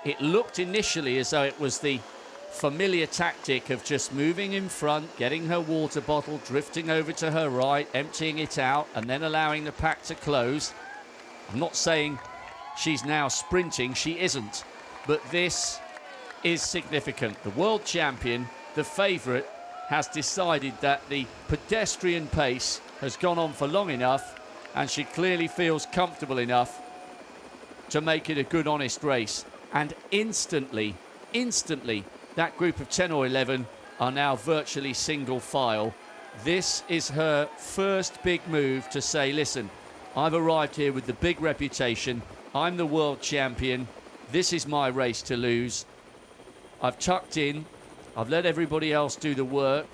It looked initially as though it was the familiar tactic of just moving in front, getting her water bottle, drifting over to her right, emptying it out, and then allowing the pack to close. I'm not saying she's now sprinting, she isn't, but this is significant. The world champion, the favourite, has decided that the pedestrian pace has gone on for long enough, and she clearly feels comfortable enough to make it a good, honest race. And instantly, that group of 10 or 11 are now virtually single file. This is her first big move to say, listen, I've arrived here with the big reputation. I'm the world champion. This is my race to lose. I've tucked in. I've let everybody else do the work.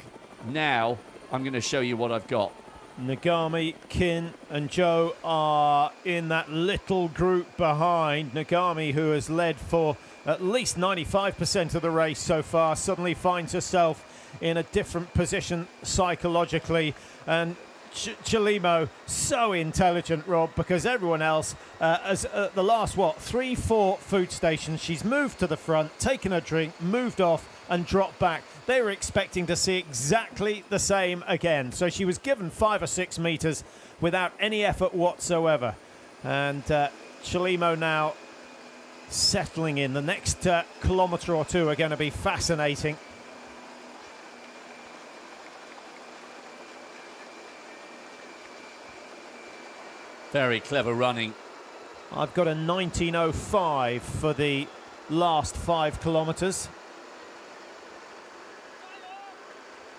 Now I'm going to show you what I've got. Nagami, Kin and Joe are in that little group behind. Nagami, who has led for at least 95% of the race so far, suddenly finds herself in a different position psychologically. And Chelimo, so intelligent, Rob, because everyone else, as the last, 3-4 food stations, she's moved to the front, taken a drink, moved off and dropped back. They were expecting to see exactly the same again. So she was given 5 or 6 metres without any effort whatsoever. And Chelimo now settling in. The next kilometre or two are going to be fascinating. Very clever running. I've got a 19:05 for the last 5 kilometres.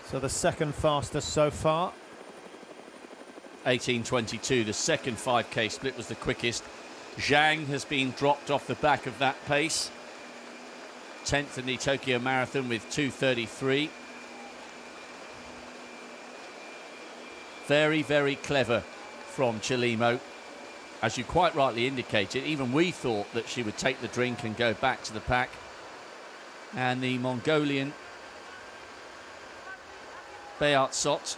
So the second fastest so far. 18:22, the second 5k split was the quickest. Zhang has been dropped off the back of that pace. 10th in the Tokyo Marathon with 2:33. Very, very clever from Chelimo. As you quite rightly indicated, even we thought that she would take the drink and go back to the pack. And the Mongolian Beatsot,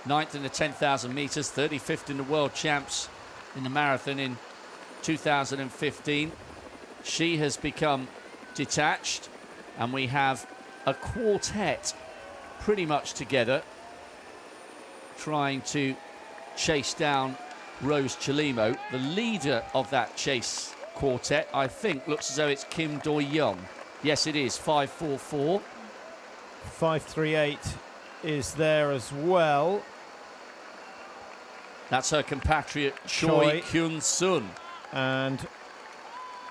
9th in the 10,000 metres, 35th in the world champs in the marathon in 2015. She has become detached, and we have a quartet pretty much together trying to chase down Rose Chelimo. The leader of that chase quartet, I think, looks as though it's Kim Do-young. Yes, it is, 5:44. 5:38 is there as well. That's her compatriot Choi Kyun-sun. And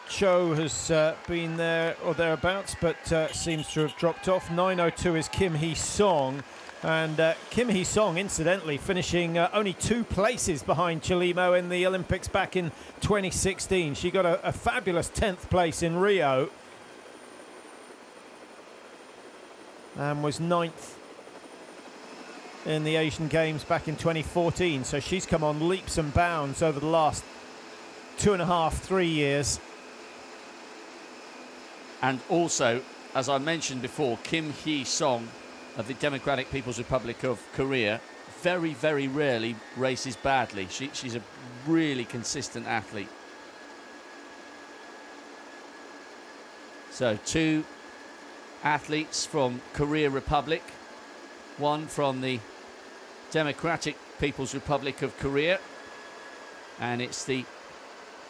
Cho has been there or thereabouts, but seems to have dropped off. 9:02 is Kim Hee-song. And Kim Hee-song, incidentally, finishing only 2 places behind Chelimo in the Olympics back in 2016. She got a fabulous 10th place in Rio. And was 9th in the Asian Games back in 2014. So she's come on leaps and bounds over the last 2.5, 3 years. And also, as I mentioned before, Kim Hee-song of the Democratic People's Republic of Korea very, very rarely races badly. She's a really consistent athlete. So 2 athletes from Korea Republic, one from the Democratic People's Republic of Korea, and it's the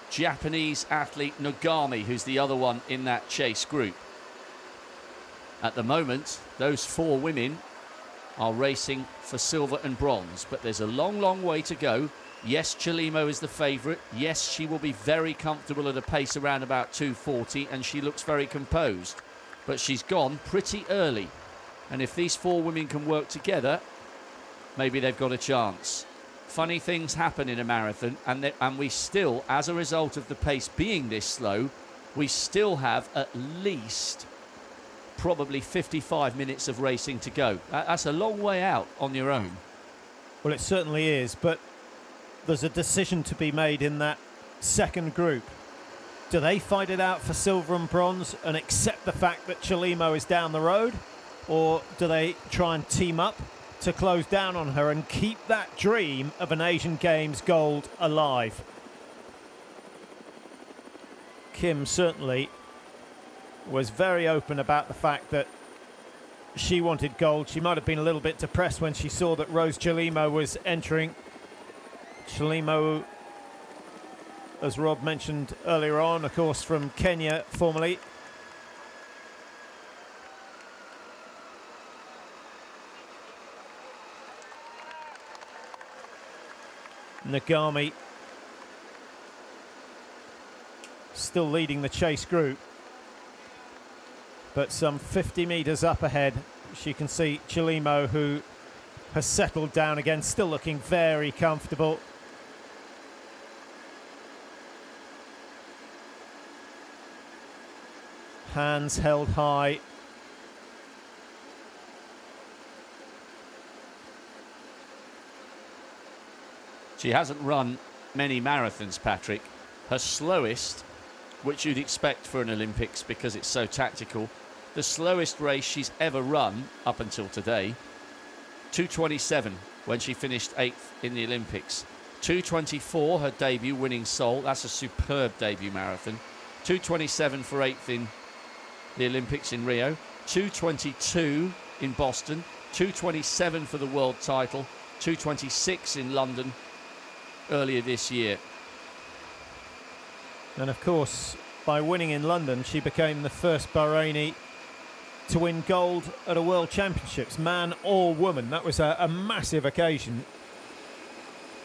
Japanese athlete Nagami who's the other one in that chase group. At the moment, those 4 women are racing for silver and bronze, but there's a long, long way to go. Yes, Chelimo is the favourite. Yes, she will be very comfortable at a pace around about 2:40, and she looks very composed. But she's gone pretty early. And if these 4 women can work together, maybe they've got a chance. Funny things happen in a marathon, and we still, as a result of the pace being this slow, we still have at least probably 55 minutes of racing to go. That's a long way out on your own. Well, it certainly is, but there's a decision to be made in that second group. Do they fight it out for silver and bronze and accept the fact that Chelimo is down the road? Or do they try and team up to close down on her and keep that dream of an Asian Games gold alive? Kim certainly was very open about the fact that she wanted gold. She might have been a little bit depressed when she saw that Rose Chelimo was entering. Chelimo, as Rob mentioned earlier on, of course, from Kenya formerly. Nagami still leading the chase group, but some 50 metres up ahead, she can see Chelimo, who has settled down again, still looking very comfortable. Hands held high. She hasn't run many marathons, Patrick. Her slowest, which you'd expect for an Olympics because it's so tactical, the slowest race she's ever run up until today, 2:27 when she finished 8th in the Olympics. 2:24 her debut, winning Seoul. That's a superb debut marathon. 2:27 for 8th in the Olympics in Rio. 2:22 in Boston. 2:27 for the world title. 2:26 in London earlier this year. And of course, by winning in London, she became the first Bahraini to win gold at a World Championships, man or woman. That was a massive occasion.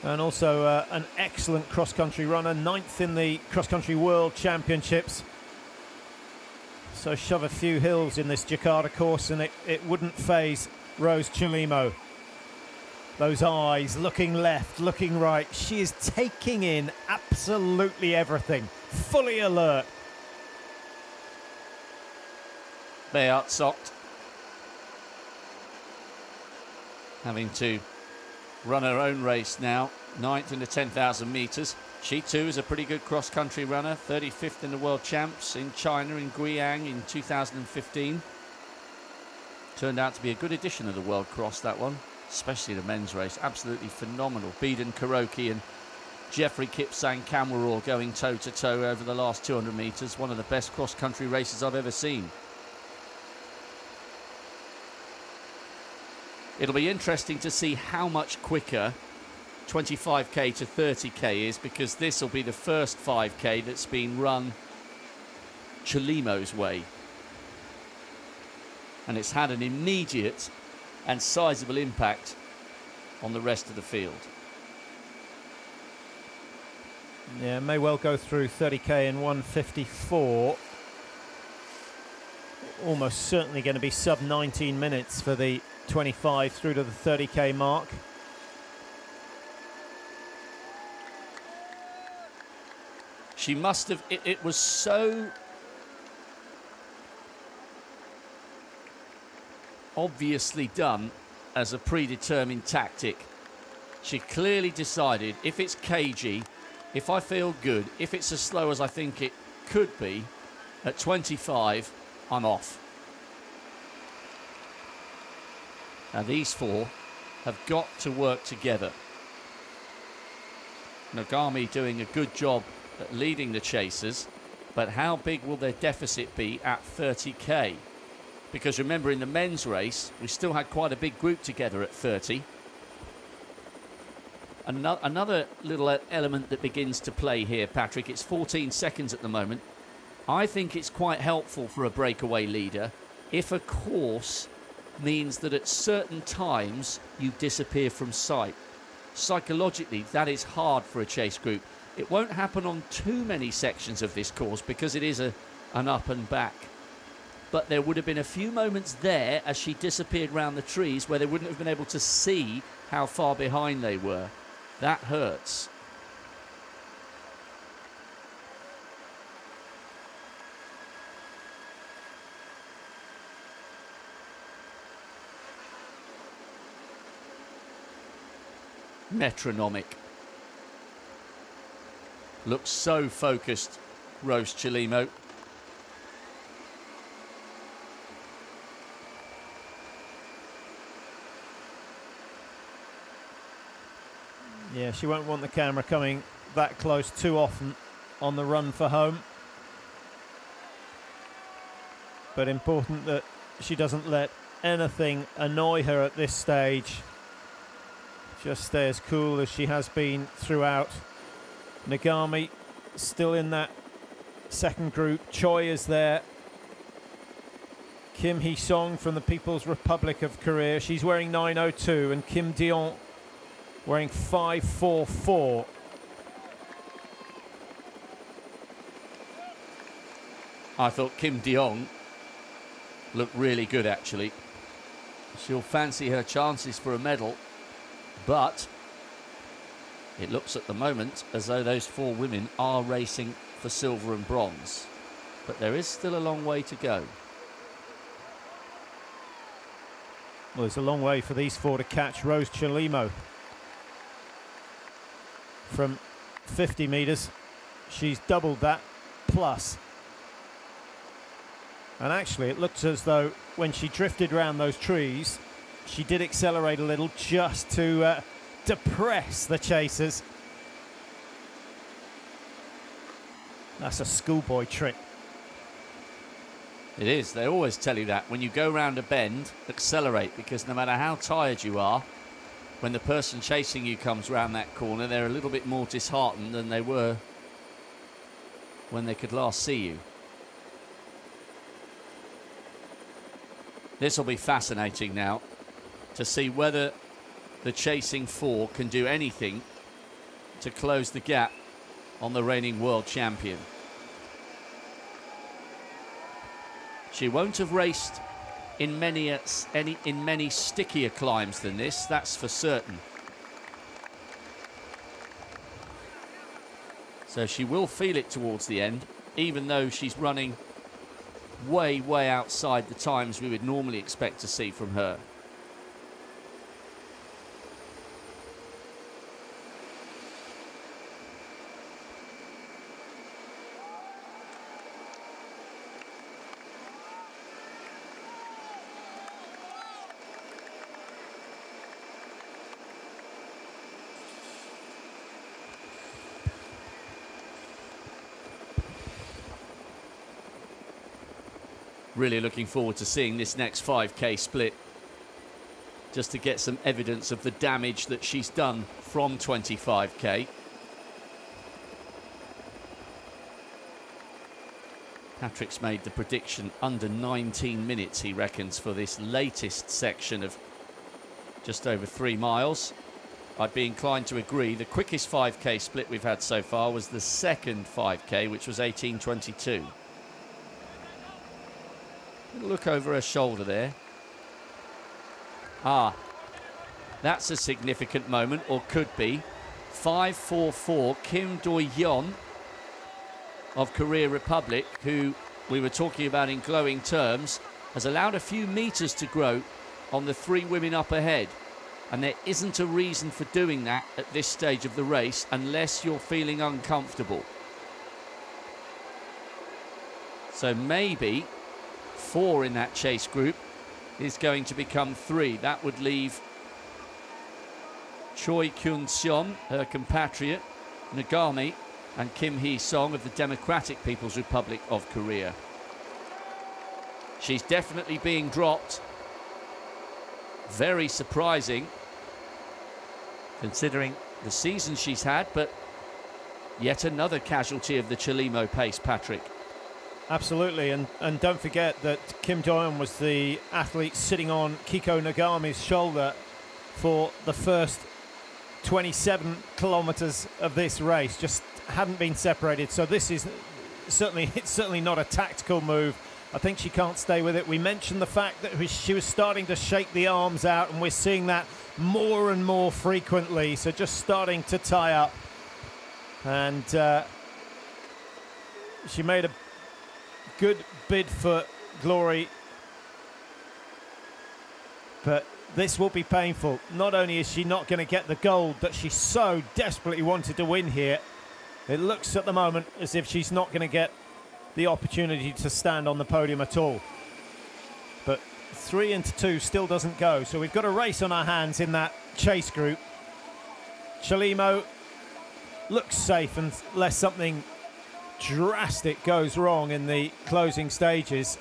And also an excellent cross-country runner, 9th in the cross-country World Championships. So shove a few hills in this Jakarta course and it wouldn't faze Rose Chelimo. Those eyes, looking left, looking right. She is taking in absolutely everything. Fully alert. Bayat socked. Having to run her own race now. 9th in the 10,000 metres. She too is a pretty good cross-country runner. 35th in the World Champs in China, in Guiyang in 2015. Turned out to be a good edition of the World Cross, that one. Especially the men's race. Absolutely phenomenal. Beeden Kuroki and Jeffrey Kipsang Kam were all going toe-to-toe over the last 200 metres. One of the best cross-country races I've ever seen. It'll be interesting to see how much quicker 25k to 30k is, because this will be the first 5k that's been run Chelimo's way. And it's had an immediate and sizable impact on the rest of the field. Yeah, may well go through 30k in 1:54. Almost certainly going to be sub 19 minutes for the 25 through to the 30k mark. She must have, it was so obviously done as a predetermined tactic. She clearly decided, if it's cagey, if I feel good, if it's as slow as I think it could be, at 25, I'm off. Now these four have got to work together. Nagami doing a good job at leading the chasers, but how big will their deficit be at 30k? Because remember, in the men's race, we still had quite a big group together at 30. Another little element that begins to play here, Patrick, it's 14 seconds at the moment. I think it's quite helpful for a breakaway leader if a course means that at certain times you disappear from sight. Psychologically, that is hard for a chase group. It won't happen on too many sections of this course because it is an up and back. But there would have been a few moments there as she disappeared round the trees where they wouldn't have been able to see how far behind they were. That hurts. Metronomic. Looks so focused, Rose Chelimo. Yeah, she won't want the camera coming that close too often on the run for home. But important that she doesn't let anything annoy her at this stage. Just stay as cool as she has been throughout. Nagami still in that second group. Choi is there. Kim Hee-sung from the People's Republic of Korea. She's wearing 902, and Kim Dion wearing 544. I thought Kim Deong looked really good, actually. She'll fancy her chances for a medal, but it looks at the moment as though those four women are racing for silver and bronze. But there is still a long way to go. Well, it's a long way for these four to catch Rose Chelimo. From 50 metres, she's doubled that plus. And actually, it looks as though when she drifted around those trees, she did accelerate a little just to depress the chasers. That's a schoolboy trick. It is. They always tell you that. When you go round a bend, accelerate, because no matter how tired you are, when the person chasing you comes round that corner, they're a little bit more disheartened than they were when they could last see you. This will be fascinating now to see whether the chasing four can do anything to close the gap on the reigning world champion. She won't have raced in many stickier climbs than this, that's for certain. So she will feel it towards the end, even though she's running way outside the times we would normally expect to see from her. Really looking forward to seeing this next 5k split, just to get some evidence of the damage that she's done from 25k. Patrick's made the prediction under 19 minutes, he reckons, for this latest section of just over 3 miles. I'd be inclined to agree. The quickest 5k split we've had so far was the second 5k, which was 18:22. Look over her shoulder there. Ah, that's a significant moment, or could be. 544, Kim Do-yeon of Korea Republic, who we were talking about in glowing terms, has allowed a few metres to grow on the three women up ahead. And there isn't a reason for doing that at this stage of the race unless you're feeling uncomfortable. So maybe 4 in that chase group is going to become 3. That would leave Choi Kyun-seon, her compatriot, Nagami, and Kim Hee-sung of the Democratic People's Republic of Korea. She's definitely being dropped. Very surprising, considering the season she's had, but yet another casualty of the Chelimo pace, Patrick. Absolutely, and don't forget that Kim Do-yeon was the athlete sitting on Kiko Nagami's shoulder for the first 27 kilometres of this race. Just hadn't been separated, so this is certainly not a tactical move. I think she can't stay with it. We mentioned the fact that she was starting to shake the arms out, and we're seeing that more and more frequently, so just starting to tie up. And she made a good bid for glory, but this will be painful. Not only is she not going to get the gold that she so desperately wanted to win here, It looks at the moment as if she's not going to get the opportunity to stand on the podium at all. But 3 into 2 still doesn't go, so we've got a race on our hands in that chase group. Chelimo looks safe unless something drastic goes wrong in the closing stages.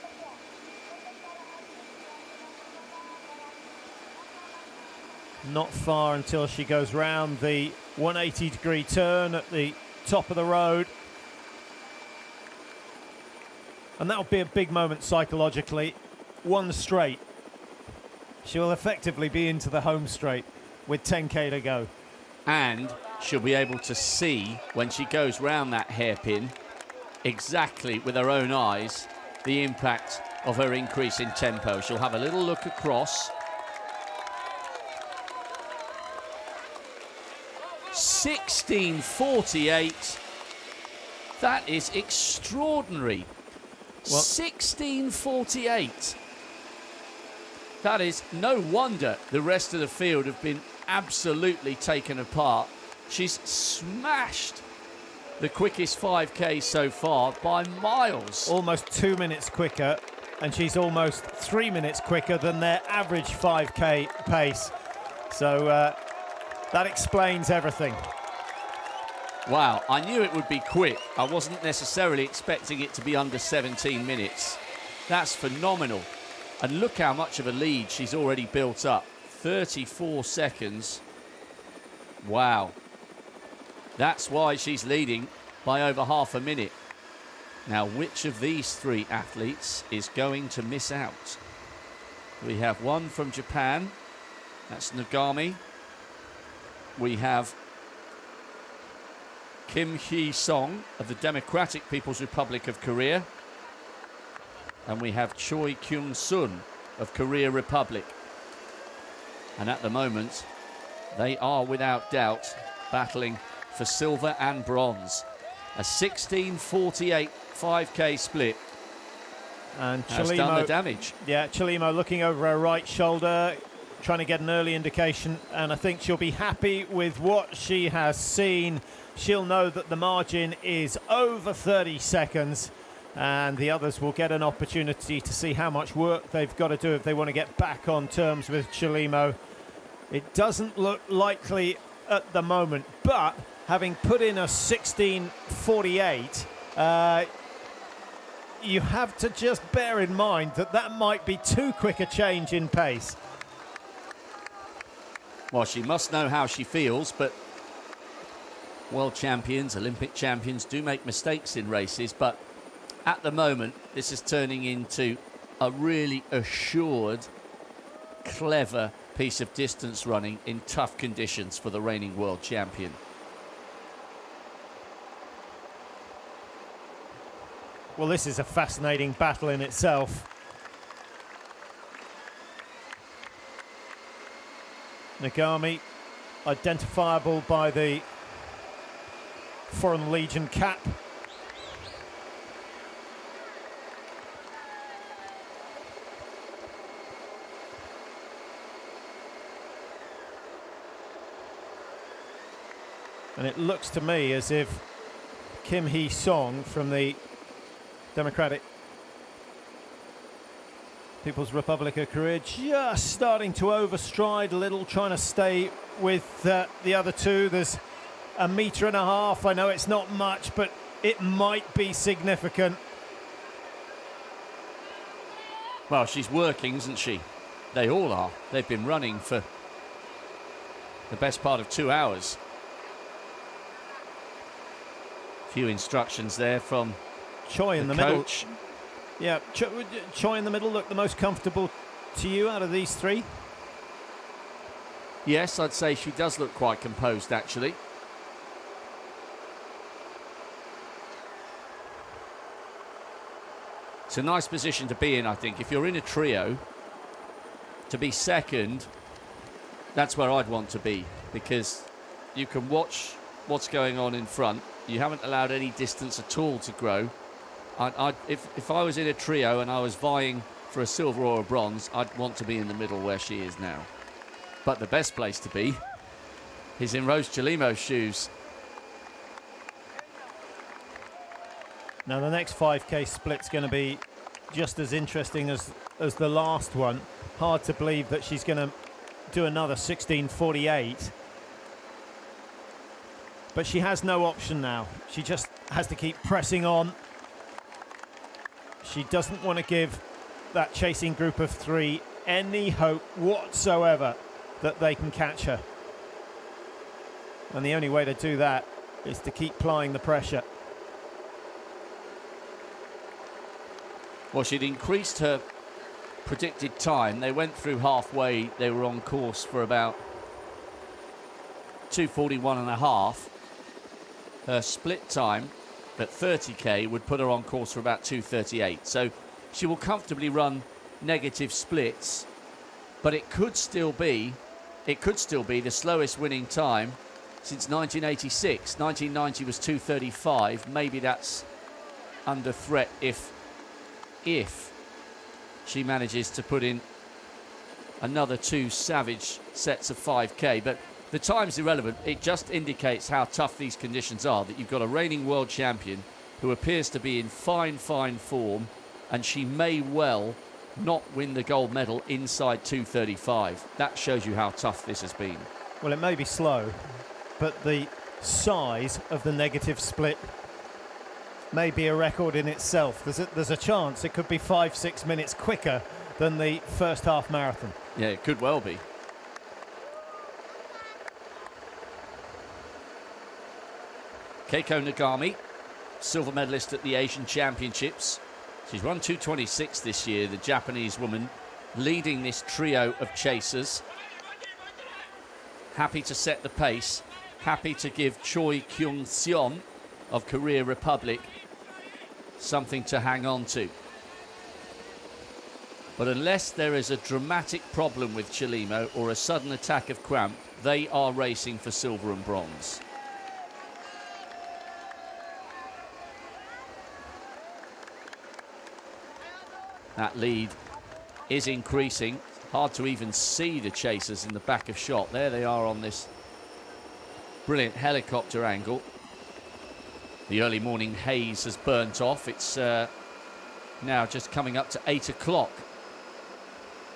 Not far until she goes round the 180-degree turn at the top of the road. And that'll be a big moment psychologically. One straight. She'll effectively be into the home straight with 10k to go. And she'll be able to see, when she goes round that hairpin, exactly with her own eyes, the impact of her increase in tempo. She'll have a little look across. 16:48. That is extraordinary. Well, 16:48. That is no wonder the rest of the field have been absolutely taken apart. She's smashed the quickest 5k so far by miles. almost 2 minutes quicker, and she's almost 3 minutes quicker than their average 5k pace. So that explains everything. Wow, I knew it would be quick. I wasn't necessarily expecting it to be under 17 minutes. That's phenomenal. And look how much of a lead she's already built up. 34 seconds. Wow. That's why she's leading by over half a minute. Now, which of these three athletes is going to miss out? We have one from Japan. That's Nagami. We have Kim Hee-sung of the Democratic People's Republic of Korea. And we have Choi Kyung-sun of Korea Republic. And at the moment, they are without doubt battling for silver and bronze. A 16:48 5k split And has done the damage. Yeah, Chelimo looking over her right shoulder, trying to get an early indication, and I think she'll be happy with what she has seen. She'll know that the margin is over 30 seconds, and the others will get an opportunity to see how much work they've got to do if they want to get back on terms with Chelimo. It doesn't look likely at the moment, but having put in a 16:48, you have to just bear in mind that that might be too quick a change in pace. Well, she must know how she feels, but world champions, Olympic champions do make mistakes in races, but at the moment, this is turning into a really assured, clever piece of distance running in tough conditions for the reigning world champion. Well, this is a fascinating battle in itself. Nagami, identifiable by the Foreign Legion cap. And it looks to me as if Kim Hee-sung from the Democratic People's Republic of Korea just starting to overstride a little, trying to stay with the other two. There's a metre and a half. I know it's not much, but it might be significant. Well, she's working, isn't she? They all are. They've been running for the best part of 2 hours. Few instructions there from Choi in the coach. middle. Yeah, Choi in the middle look the most comfortable to you out of these three? Yes, I'd say she does look quite composed, actually. It's a nice position to be in, I think. If you're in a trio, to be second, that's where I'd want to be, because you can watch what's going on in front. You haven't allowed any distance at all to grow. If I was in a trio and I was vying for a silver or a bronze, I'd want to be in the middle where she is now. But the best place to be is in Rose Chelimo's shoes. Now the next 5k split's going to be just as interesting as the last one. Hard to believe that she's going to do another 16:48. But she has no option now. She just has to keep pressing on. She doesn't want to give that chasing group of three any hope whatsoever that they can catch her. And the only way to do that is to keep applying the pressure. Well, she'd increased her predicted time. They went through halfway. They were on course for about 2:41 and a half. Her split time at 30k would put her on course for about 2:38. So she will comfortably run negative splits, but it could still be the slowest winning time since 1986. 1990 was 2:35. Maybe that's under threat if she manages to put in another two savage sets of 5k. But the time's irrelevant. It just indicates how tough these conditions are, that you've got a reigning world champion who appears to be in fine form, and she may well not win the gold medal inside 2:35. That shows you how tough this has been. Well, it may be slow, but the size of the negative split may be a record in itself. There's a chance it could be 5-6 minutes quicker than the first half marathon. Yeah, it could well be. Keiko Nagami, silver medalist at the Asian Championships. She's run 2:26 this year, the Japanese woman leading this trio of chasers. Happy to set the pace, happy to give Choi Kyung-seon of Korea Republic something to hang on to. But unless there is a dramatic problem with Chelimo or a sudden attack of cramp, they are racing for silver and bronze. That lead is increasing. Hard to even see the chasers in the back of shot. There they are on this brilliant helicopter angle. The early morning haze has burnt off. It's now just coming up to 8 o'clock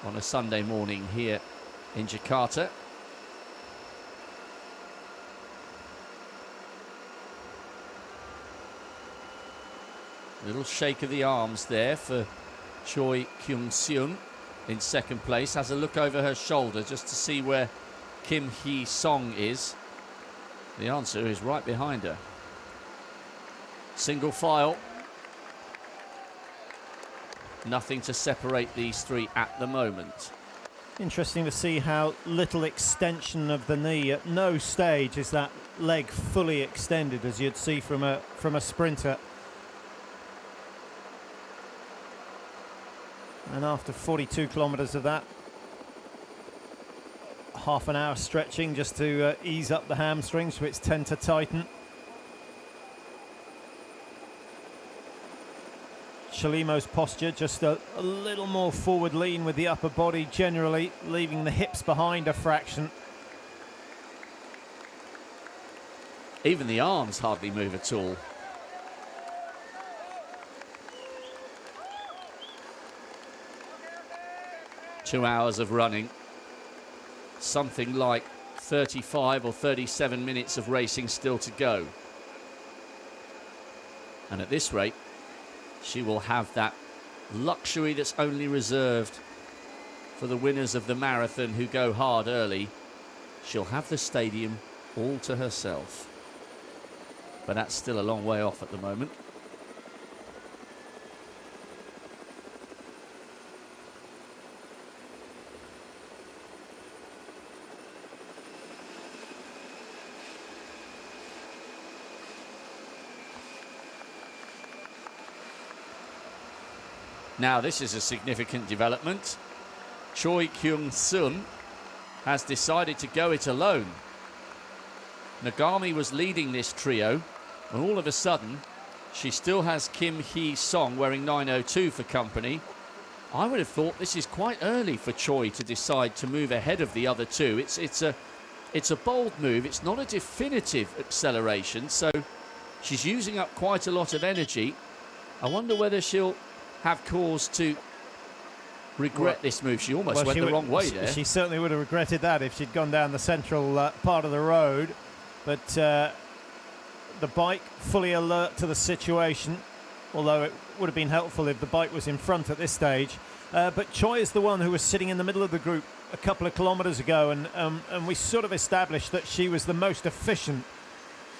on a Sunday morning here in Jakarta. Little shake of the arms there for Choi Kyung-seon in second place. Has a look over her shoulder just to see where Kim Hee-song is. The answer is right behind her. Single file. Nothing to separate these three at the moment. Interesting to see how little extension of the knee. At no stage is that leg fully extended, as you'd see from a sprinter. And after 42 kilometres of that, half an hour stretching just to ease up the hamstrings, which tend to tighten. Chelimo's posture just a little more forward lean with the upper body generally, leaving the hips behind a fraction. Even the arms hardly move at all. Two hours of running, something like 35 or 37 minutes of racing still to go. And at this rate, she will have that luxury that's only reserved for the winners of the marathon who go hard early. She'll have the stadium all to herself. But that's still a long way off at the moment. Now this is a significant development. Choi Kyung-seon has decided to go it alone. Nagami was leading this trio, and all of a sudden she still has Kim Hee-song wearing 902 for company. I would have thought this is quite early for Choi to decide to move ahead of the other two. It's a bold move. It's not a definitive acceleration, so she's using up quite a lot of energy. I wonder whether she'll have cause to regret this move. She almost went the wrong way there. She certainly would have regretted that if she'd gone down the central part of the road. But the bike fully alert to the situation, although it would have been helpful if the bike was in front at this stage. But Choi is the one who was sitting in the middle of the group a couple of kilometres ago, and we sort of established that she was the most efficient.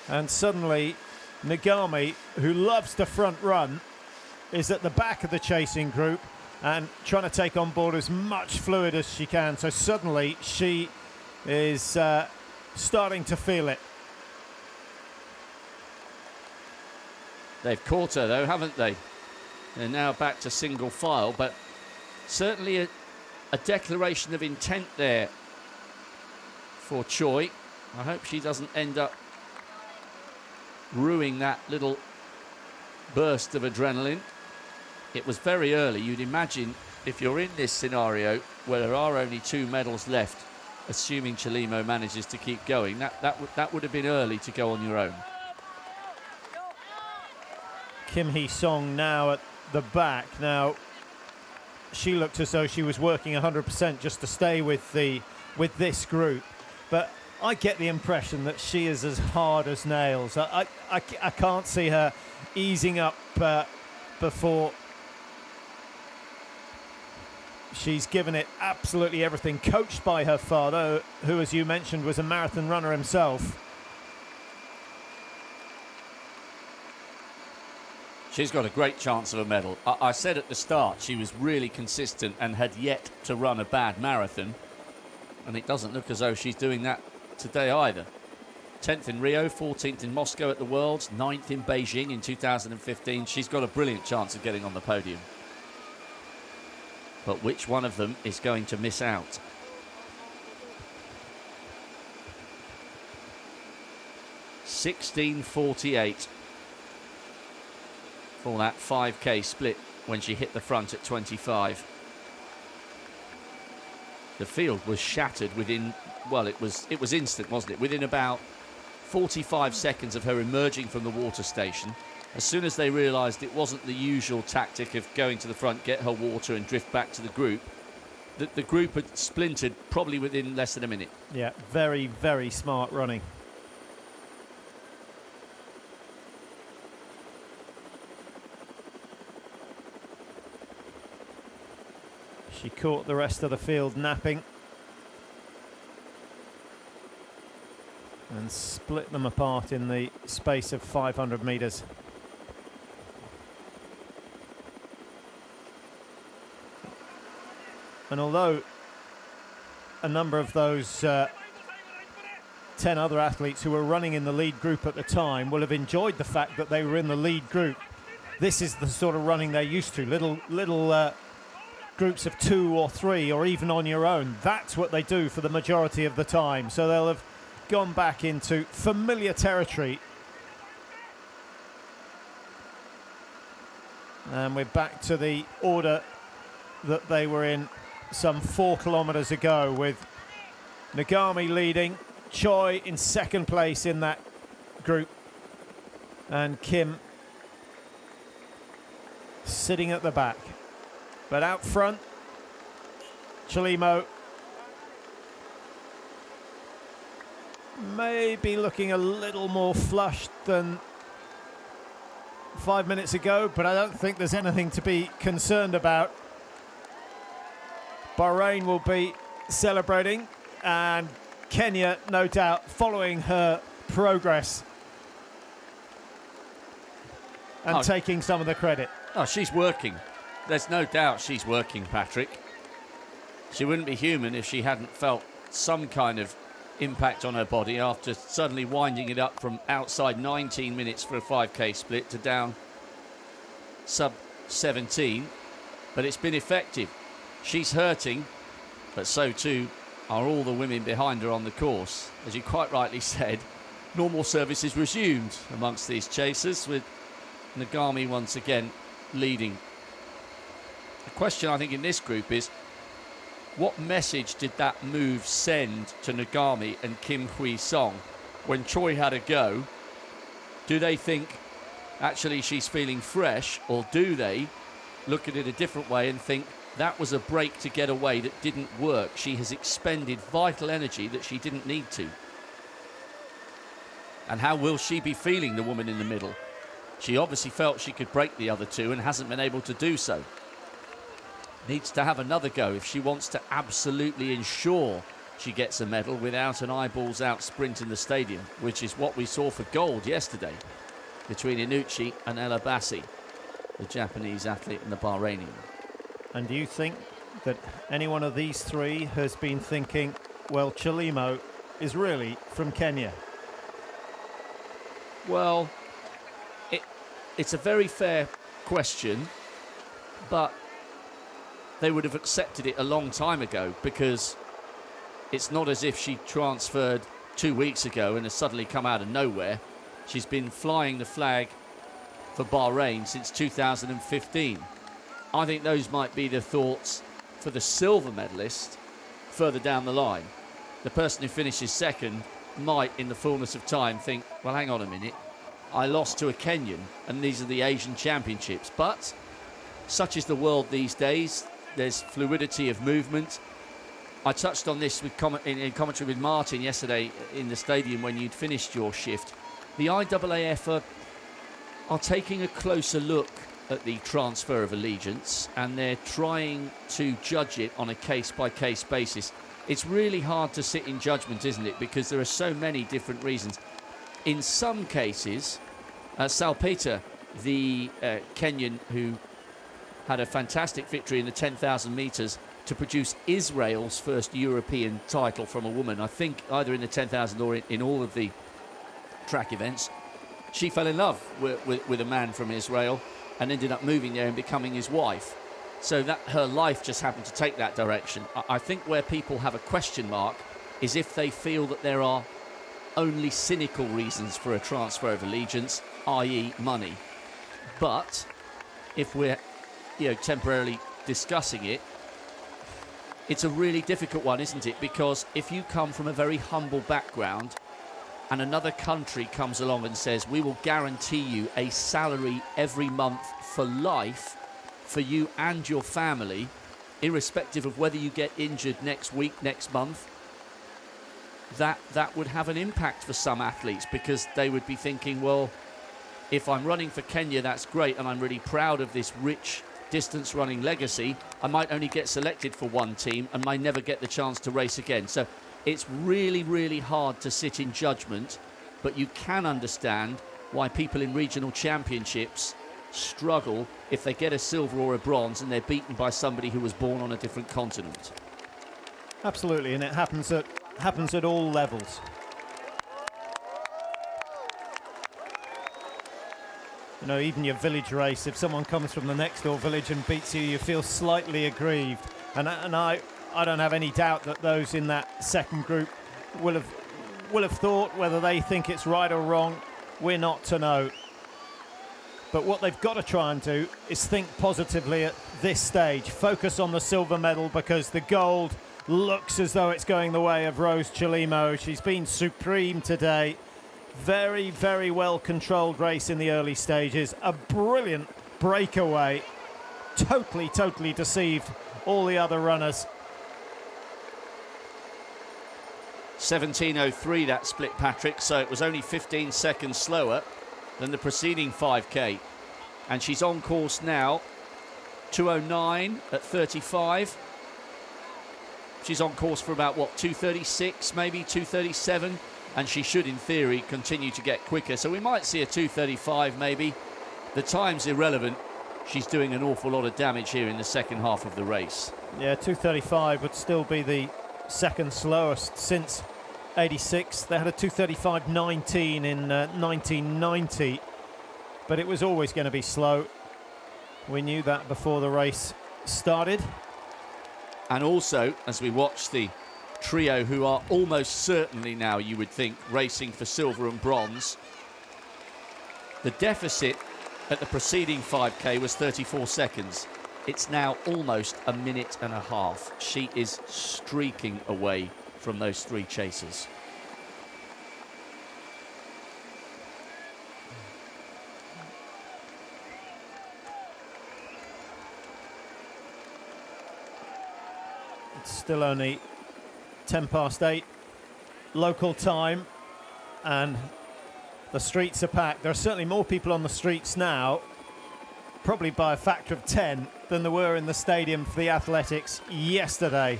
And suddenly, Nagami, who loves to front run, is at the back of the chasing group and trying to take on board as much fluid as she can. So suddenly, she is starting to feel it. They've caught her, though, haven't they? They're now back to single file, but certainly a declaration of intent there for Choi. I hope she doesn't end up ruining that little burst of adrenaline. It was very early. You'd imagine if you're in this scenario where there are only 2 medals left, assuming Chelimo manages to keep going, that would have been early to go on your own. Kim Hee-sung now at the back. Now, she looked as though she was working 100% just to stay with this group. But I get the impression that she is as hard as nails. I can't see her easing up before she's given it absolutely everything, coached by her father, who, as you mentioned, was a marathon runner himself. She's got a great chance of a medal. I said at the start she was really consistent and had yet to run a bad marathon. And it doesn't look as though she's doing that today either. 10th in Rio, 14th in Moscow at the Worlds, 9th in Beijing in 2015. She's got a brilliant chance of getting on the podium. But which one of them is going to miss out? (16:48) for that 5k split when she hit the front at 25. The field was shattered within, well, it was instant, wasn't it? Within about 45 seconds of her emerging from the water station. As soon as they realised it wasn't the usual tactic of going to the front, get her water and drift back to the group, the group had splintered probably within less than a minute. Yeah, very, very smart running. She caught the rest of the field napping and split them apart in the space of 500 metres. And although a number of those 10 other athletes who were running in the lead group at the time will have enjoyed the fact that they were in the lead group, this is the sort of running they're used to. Little groups of 2 or 3 or even on your own. That's what they do for the majority of the time. So they'll have gone back into familiar territory. And we're back to the order that they were in some 4 kilometres ago, with Nagami leading, Choi in second place in that group, and Kim sitting at the back. But out front, Chelimo may be looking a little more flushed than 5 minutes ago, but I don't think there's anything to be concerned about. Bahrain will be celebrating, and Kenya, no doubt, following her progress and taking some of the credit. Oh, she's working. There's no doubt she's working, Patrick. She wouldn't be human if she hadn't felt some kind of impact on her body after suddenly winding it up from outside 19 minutes for a 5k split to down sub 17. But it's been effective. She's hurting, but so too are all the women behind her on the course. As you quite rightly said, normal service is resumed amongst these chasers, with Nagami once again leading. The question, I think, in this group is, what message did that move send to Nagami and Kim Hee-sung when Choi had a go? Do they think, actually she's feeling fresh, or do they look at it a different way and think that was a break to get away that didn't work? She has expended vital energy that she didn't need to. And how will she be feeling, the woman in the middle? She obviously felt she could break the other two and hasn't been able to do so. Needs to have another go if she wants to absolutely ensure she gets a medal without an eyeballs out sprint in the stadium, which is what we saw for gold yesterday between Inucci and El Abassi, the Japanese athlete and the Bahrainian. And do you think that any one of these three has been thinking, well, Chelimo is really from Kenya? Well, it's a very fair question, but they would have accepted it a long time ago, because it's not as if she transferred 2 weeks ago and has suddenly come out of nowhere. She's been flying the flag for Bahrain since 2015. I think those might be the thoughts for the silver medalist further down the line. The person who finishes second might, in the fullness of time, think, well, hang on a minute, I lost to a Kenyan and these are the Asian Championships. But such is the world these days. There's fluidity of movement. I touched on this with in commentary with Martin yesterday in the stadium when you'd finished your shift. The IAAF are taking a closer look at the transfer of allegiance, and they're trying to judge it on a case-by-case basis. It's really hard to sit in judgment, isn't it? Because there are so many different reasons. In some cases, Salpeter, the Kenyan who had a fantastic victory in the 10,000 metres to produce Israel's first European title from a woman, I think either in the 10,000 or in all of the track events, she fell in love with a man from Israel and ended up moving there and becoming his wife. So that her life just happened to take that direction. I think where people have a question mark is if they feel that there are only cynical reasons for a transfer of allegiance, i.e. money. But if we're temporarily discussing it, it's a really difficult one, isn't it? Because if you come from a very humble background and another country comes along and says, we will guarantee you a salary every month for life for you and your family, irrespective of whether you get injured next week, next month, that would have an impact for some athletes, because they would be thinking, well, if I'm running for Kenya, that's great, and I'm really proud of this rich distance running legacy, I might only get selected for one team and might never get the chance to race again. So it's really, really hard to sit in judgment, but you can understand why people in regional championships struggle if they get a silver or a bronze and they're beaten by somebody who was born on a different continent. Absolutely, and it happens at all levels. You know, even your village race, if someone comes from the next door village and beats you, you feel slightly aggrieved. And I don't have any doubt that those in that second group will have thought, whether they think it's right or wrong, we're not to know. But what they've got to try and do is think positively at this stage. Focus on the silver medal, because the gold looks as though it's going the way of Rose Chelimo. She's been supreme today. Very, very well controlled race in the early stages. A brilliant breakaway. Totally deceived all the other runners. 17:03 that split, Patrick, so it was only 15 seconds slower than the preceding 5k, and she's on course now. 2:09 at 35. She's on course for about, what, 2:36, maybe 2:37, and she should, in theory, continue to get quicker. So we might see a 2:35 maybe. The time's irrelevant. She's doing an awful lot of damage here in the second half of the race. Yeah, 2:35 would still be the second slowest since 86. They had a 2:35.19 in 1990, but it was always going to be slow. We knew that before the race started. And also, as we watch the trio who are almost certainly now, you would think, racing for silver and bronze, the deficit at the preceding 5k was 34 seconds. It's now almost a minute and a half. She is streaking away from those three chasers. still only 10 past 8 local time, and the streets are packed. There are certainly more people on the streets now, probably by a factor of 10, than there were in the stadium for the athletics yesterday.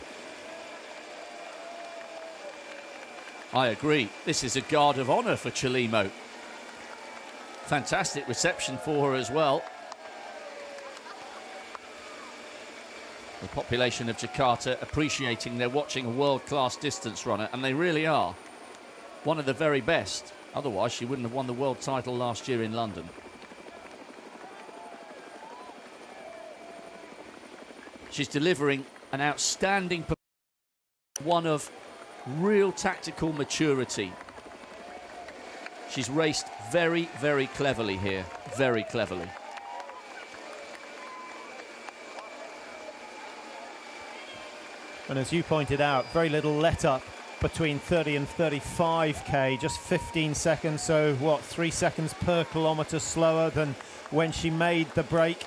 I agree. This is a guard of honour for Chelimo. Fantastic reception for her as well. The population of Jakarta appreciating they're watching a world-class distance runner, and they really are. One of the very best. Otherwise, she wouldn't have won the world title last year in London. She's delivering an outstanding performance, one of real tactical maturity. She's raced very, very cleverly here. Very cleverly. And as you pointed out, very little let up between 30 and 35k, just 15 seconds, so what, 3 seconds per kilometre slower than when she made the break.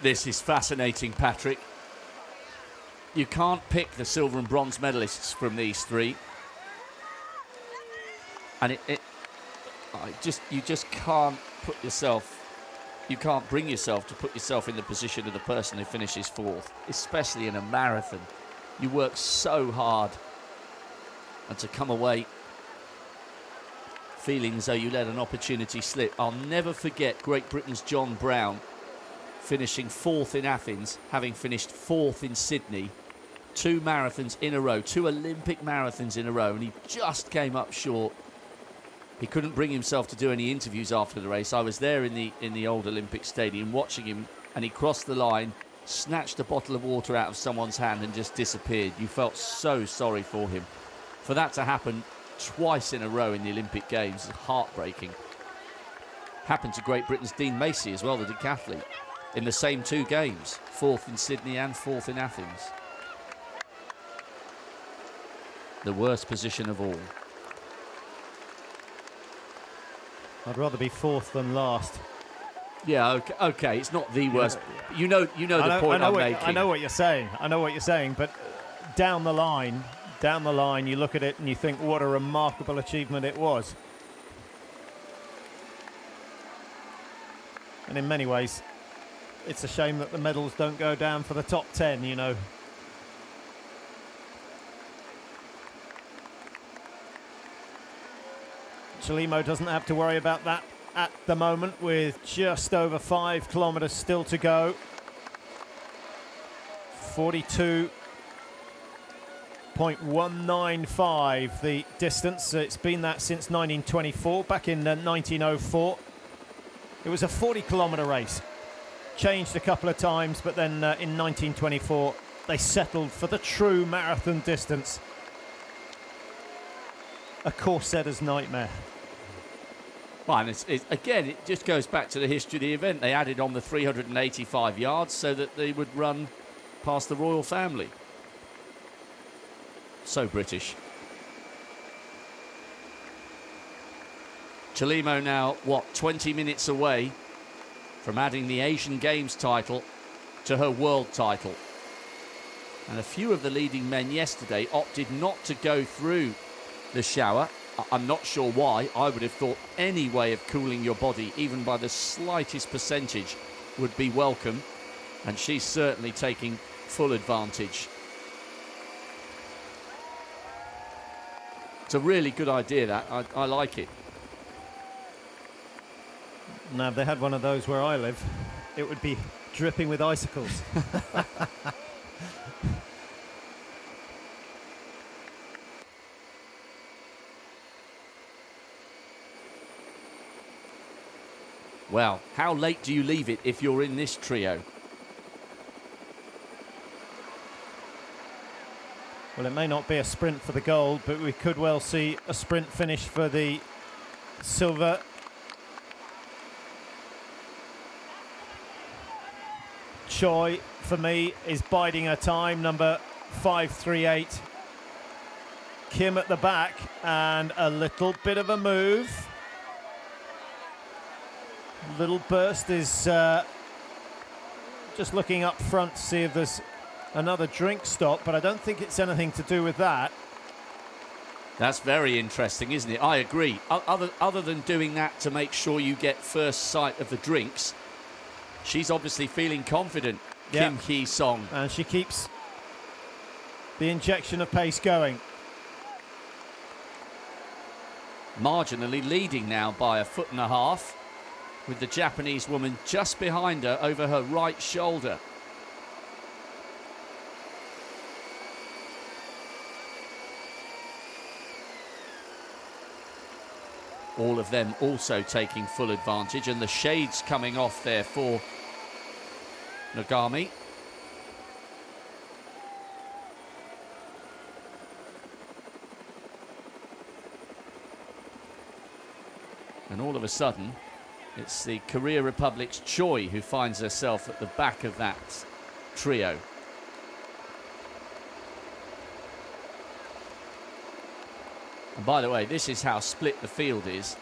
This is fascinating, Patrick. You can't pick the silver and bronze medalists from these three. And you just can't put yourself, you can't bring yourself to put yourself in the position of the person who finishes fourth, especially in a marathon. You work so hard, and to come away feeling as though you let an opportunity slip. I'll never forget Great Britain's John Brown finishing fourth in Athens, having finished fourth in Sydney, 2 marathons in a row, 2 Olympic marathons in a row, and he just came up short. He couldn't bring himself to do any interviews after the race. I was there in the old Olympic Stadium watching him, and he crossed the line, snatched a bottle of water out of someone's hand and just disappeared. You felt so sorry for him. For that to happen twice in a row in the Olympic Games is heartbreaking. Happened to Great Britain's Dean Macy as well, the decathlete, in the same 2 games, 4th in Sydney and 4th in Athens. The worst position of all. I'd rather be fourth than last. Yeah, okay, it's not the worst. You know the point I'm making. I know what you're saying. I know what you're saying, but down the line, you look at it and you think what a remarkable achievement it was. And in many ways, it's a shame that the medals don't go down for the top 10, you know. Chelimo doesn't have to worry about that at the moment, with just over 5 kilometres still to go. 42.195 the distance. It's been that since 1924, back in 1904. It was a 40-kilometre race. Changed a couple of times, but then in 1924 they settled for the true marathon distance. A course setter's nightmare. Well, and again, it just goes back to the history of the event. They added on the 385 yards so that they would run past the royal family. So British. Chelimo now, 20 minutes away from adding the Asian Games title to her world title. And a few of the leading men yesterday opted not to go through the shower. I'm not sure why. I would have thought any way of cooling your body, even by the slightest percentage, would be welcome. And she's certainly taking full advantage. It's a really good idea, that. I like it. Now, if they had one of those where I live, it would be dripping with icicles. Well, how late do you leave it if you're in this trio? Well, it may not be a sprint for the gold, but we could well see a sprint finish for the silver. Choi, for me, is biding her time, number 538. Kim at the back, and a little bit of a move. Little burst is just looking up front to see if there's another drink stop, but I don't think it's anything to do with that. That's very interesting, isn't it? I agree. Other than doing that to make sure you get first sight of the drinks, she's obviously feeling confident, Kim Hee-song. And she keeps the injection of pace going. Marginally leading now by 1.5 feet, with the Japanese woman just behind her over her right shoulder. All of them also taking full advantage, and the shades coming off there for Nagami. And all of a sudden, it's the Korea Republic's Choi who finds herself at the back of that trio. And by the way, this is how split the field is.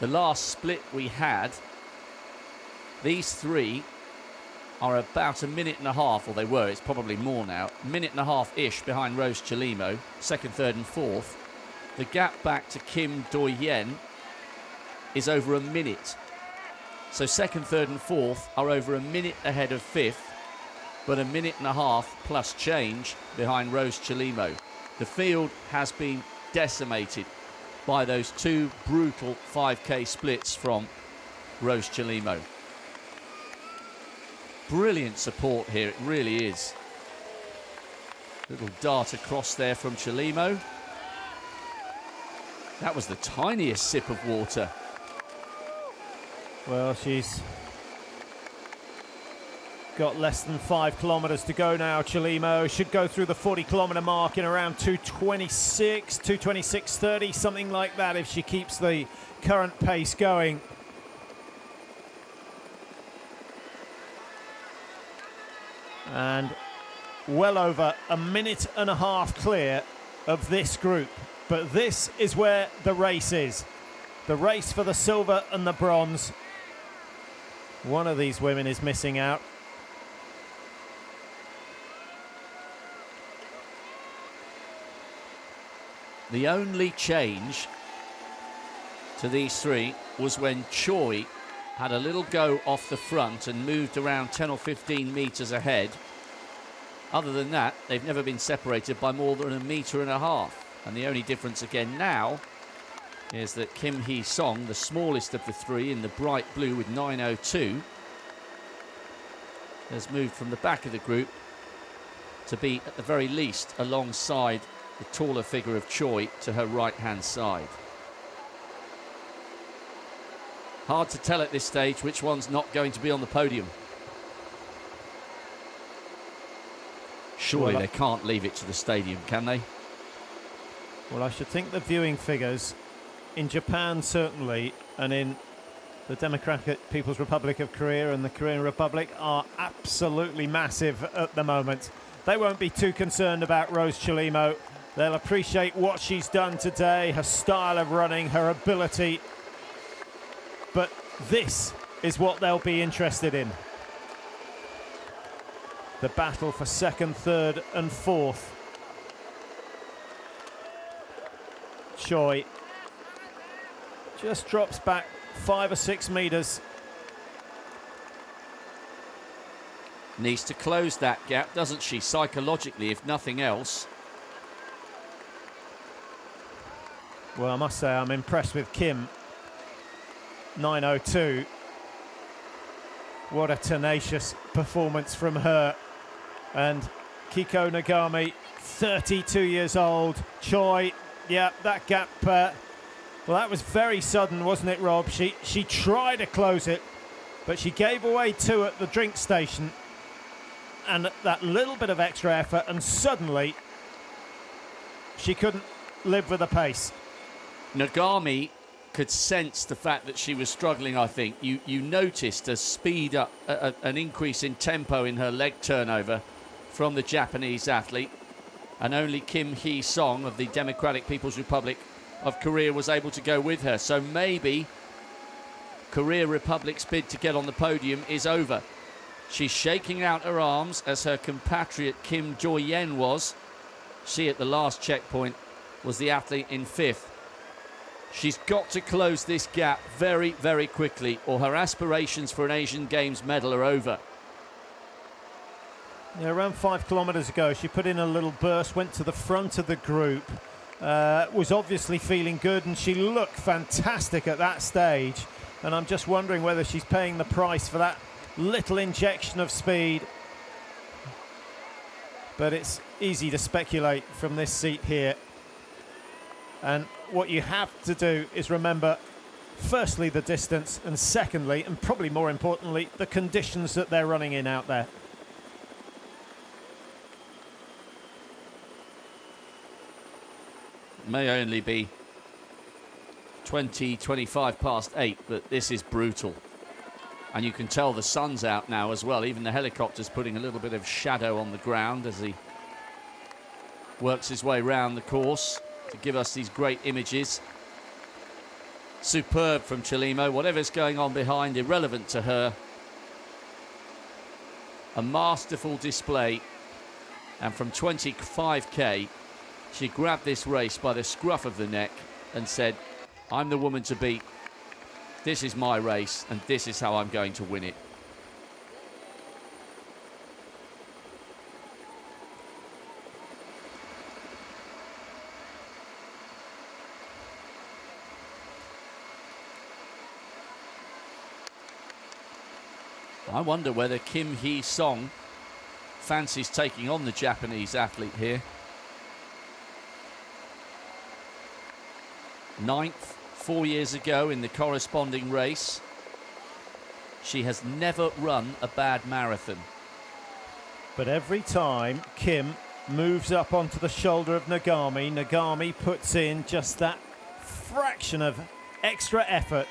The last split we had, these three are about 1.5 minutes, or they were, it's probably more now, 1.5 minutes-ish behind Rose Chalimo, second, third and fourth. The gap back to Kim Do-hyen is over 1 minute. So second, third and fourth are over 1 minute ahead of fifth, but 1.5 minutes plus change behind Rose Chalimo. The field has been decimated by those two brutal 5k splits from Rose Chalimo. Brilliant support here, it really is. Little dart across there from Chalimo. That was the tiniest sip of water. Well, she's got less than 5 kilometres to go now. Chalimo should go through the 40-kilometre mark in around 2:26:30, something like that, if she keeps the current pace going. And well over 1.5 minutes clear of this group. But this is where the race is. The race for the silver and the bronze. One of these women is missing out. The only change to these three was when Choi had a little go off the front and moved around 10 or 15 metres ahead. Other than that, they've never been separated by more than 1.5 meters. And the only difference again now is that Kim Hee-song, the smallest of the three in the bright blue with 9:02, has moved from the back of the group to be at the very least alongside the taller figure of Choi to her right-hand side. Hard to tell at this stage which one's not going to be on the podium. Surely they can't leave it to the stadium, can they? Well, I should think the viewing figures in Japan certainly, and in the Democratic People's Republic of Korea and the Korean Republic, are absolutely massive at the moment. They won't be too concerned about Rose Chalimo. They'll appreciate what she's done today, her style of running, her ability. But this is what they'll be interested in. The battle for second, third and fourth. Choi just drops back 5 or 6 metres. Needs to close that gap, doesn't she, psychologically, if nothing else. Well, I must say I'm impressed with Kim. 9:02. What a tenacious performance from her. And Kiko Nagami, 32 years old. Choi, yeah, that gap, well, that was very sudden, wasn't it, Rob? She tried to close it, but she gave away 2 at the drink station. And that little bit of extra effort, and suddenly she couldn't live with the pace. Nagami could sense the fact that she was struggling, I think. You noticed a speed up, an increase in tempo in her leg turnover from the Japanese athlete, and only Kim Hee-song of the Democratic People's Republic of Korea was able to go with her. So maybe Korea Republic's bid to get on the podium is over. She's shaking out her arms as her compatriot Kim Jo-yen was. She, at the last checkpoint, was the athlete in 5th. She's got to close this gap very, very quickly, or her aspirations for an Asian Games medal are over. Yeah, around 5 kilometres ago, she put in a little burst, went to the front of the group, was obviously feeling good, and she looked fantastic at that stage. And I'm just wondering whether she's paying the price for that little injection of speed. But it's easy to speculate from this seat here. And what you have to do is remember, firstly, the distance, and secondly, and probably more importantly, the conditions that they're running in out there. May only be 25 past 8, but this is brutal. And you can tell the sun's out now as well. Even the helicopter's putting a little bit of shadow on the ground as he works his way round the course to give us these great images. Superb from Chelimo. Whatever's going on behind, irrelevant to her. A masterful display. And from 25k, she grabbed this race by the scruff of the neck and said, I'm the woman to beat. This is my race, and this is how I'm going to win it. I wonder whether Kim Hee-song fancies taking on the Japanese athlete here. 9th 4 years ago in the corresponding race. She has never run a bad marathon. But every time Kim moves up onto the shoulder of Nagami, Nagami puts in just that fraction of extra effort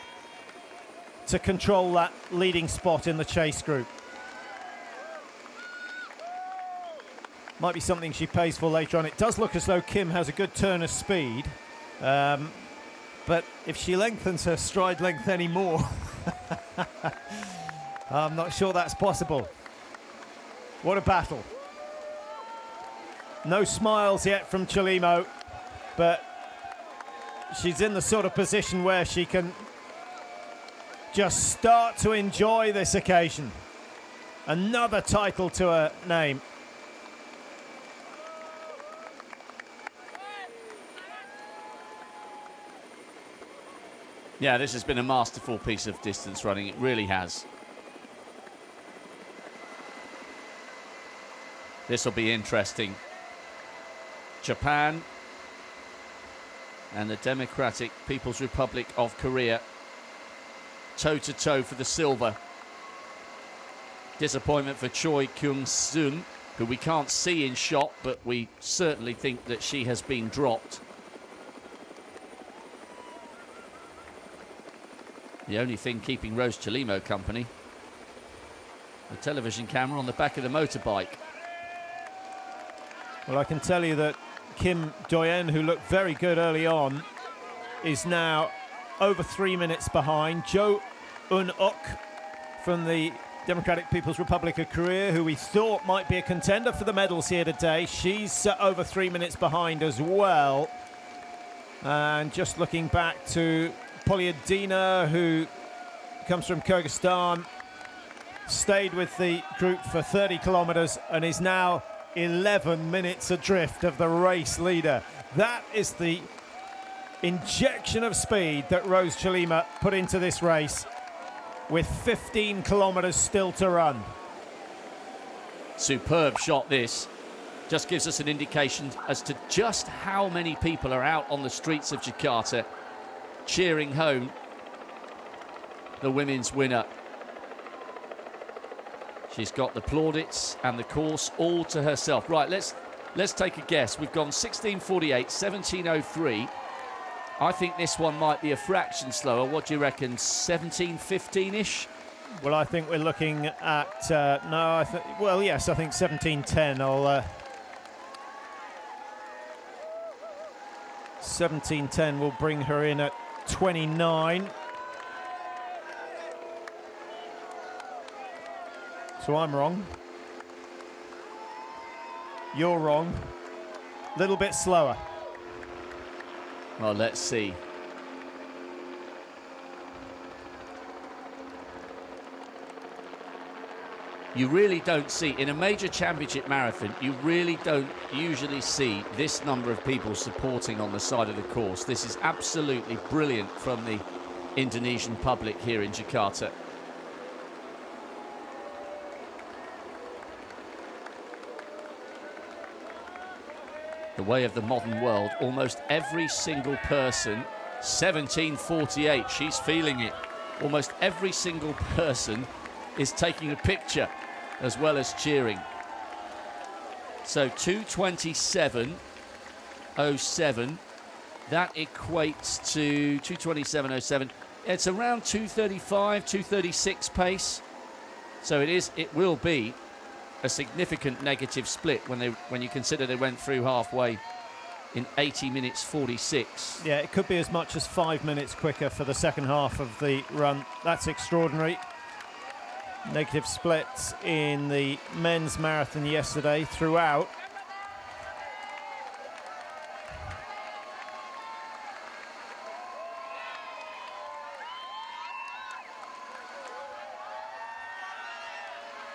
to control that leading spot in the chase group. Might be something she pays for later on. It does look as though Kim has a good turn of speed. But if she lengthens her stride length any more, I'm not sure that's possible. What a battle. No smiles yet from Chelimo, but she's in the sort of position where she can just start to enjoy this occasion. Another title to her name. Yeah, this has been a masterful piece of distance running. It really has. This will be interesting. Japan and the Democratic People's Republic of Korea toe-to-toe for the silver. Disappointment for Choi Kyung-sun, who we can't see in shot, but we certainly think that she has been dropped. The only thing keeping Rose Chelimo company, the television camera on the back of the motorbike. Well, I can tell you that Kim Jo-yen, who looked very good early on, is now over 3 minutes behind. Jo Eun-ok from the Democratic People's Republic of Korea, who we thought might be a contender for the medals here today. She's over 3 minutes behind as well. And just looking back to Polyadina, who comes from Kyrgyzstan, stayed with the group for 30 kilometres and is now 11 minutes adrift of the race leader. That is the injection of speed that Rose Chelimo put into this race with 15 kilometres still to run. Superb shot this. Just gives us an indication as to just how many people are out on the streets of Jakarta cheering home the women's winner. She's got the plaudits and the course all to herself. Right, let's take a guess. We've gone 16:48, 17:03. I think this one might be a fraction slower. What do you reckon, 17:15-ish? Well, I think we're looking at, yes, I think 17:10. 17:10 will bring her in at 29. So I'm wrong. You're wrong. Little bit slower. Well, let's see. You really don't see, in a major championship marathon, you really don't usually see this number of people supporting on the side of the course. This is absolutely brilliant from the Indonesian public here in Jakarta. The way of the modern world, almost every single person, 17:48, she's feeling it. Almost every single person is taking a picture as well as cheering. So 2:27.07, that equates to 2:27.07. It's around 2:35, 2:36 pace. So it will be a significant negative split when you consider they went through halfway in 80 minutes 46. Yeah, it could be as much as 5 minutes quicker for the second half of the run. That's extraordinary. Negative splits in the men's marathon yesterday throughout.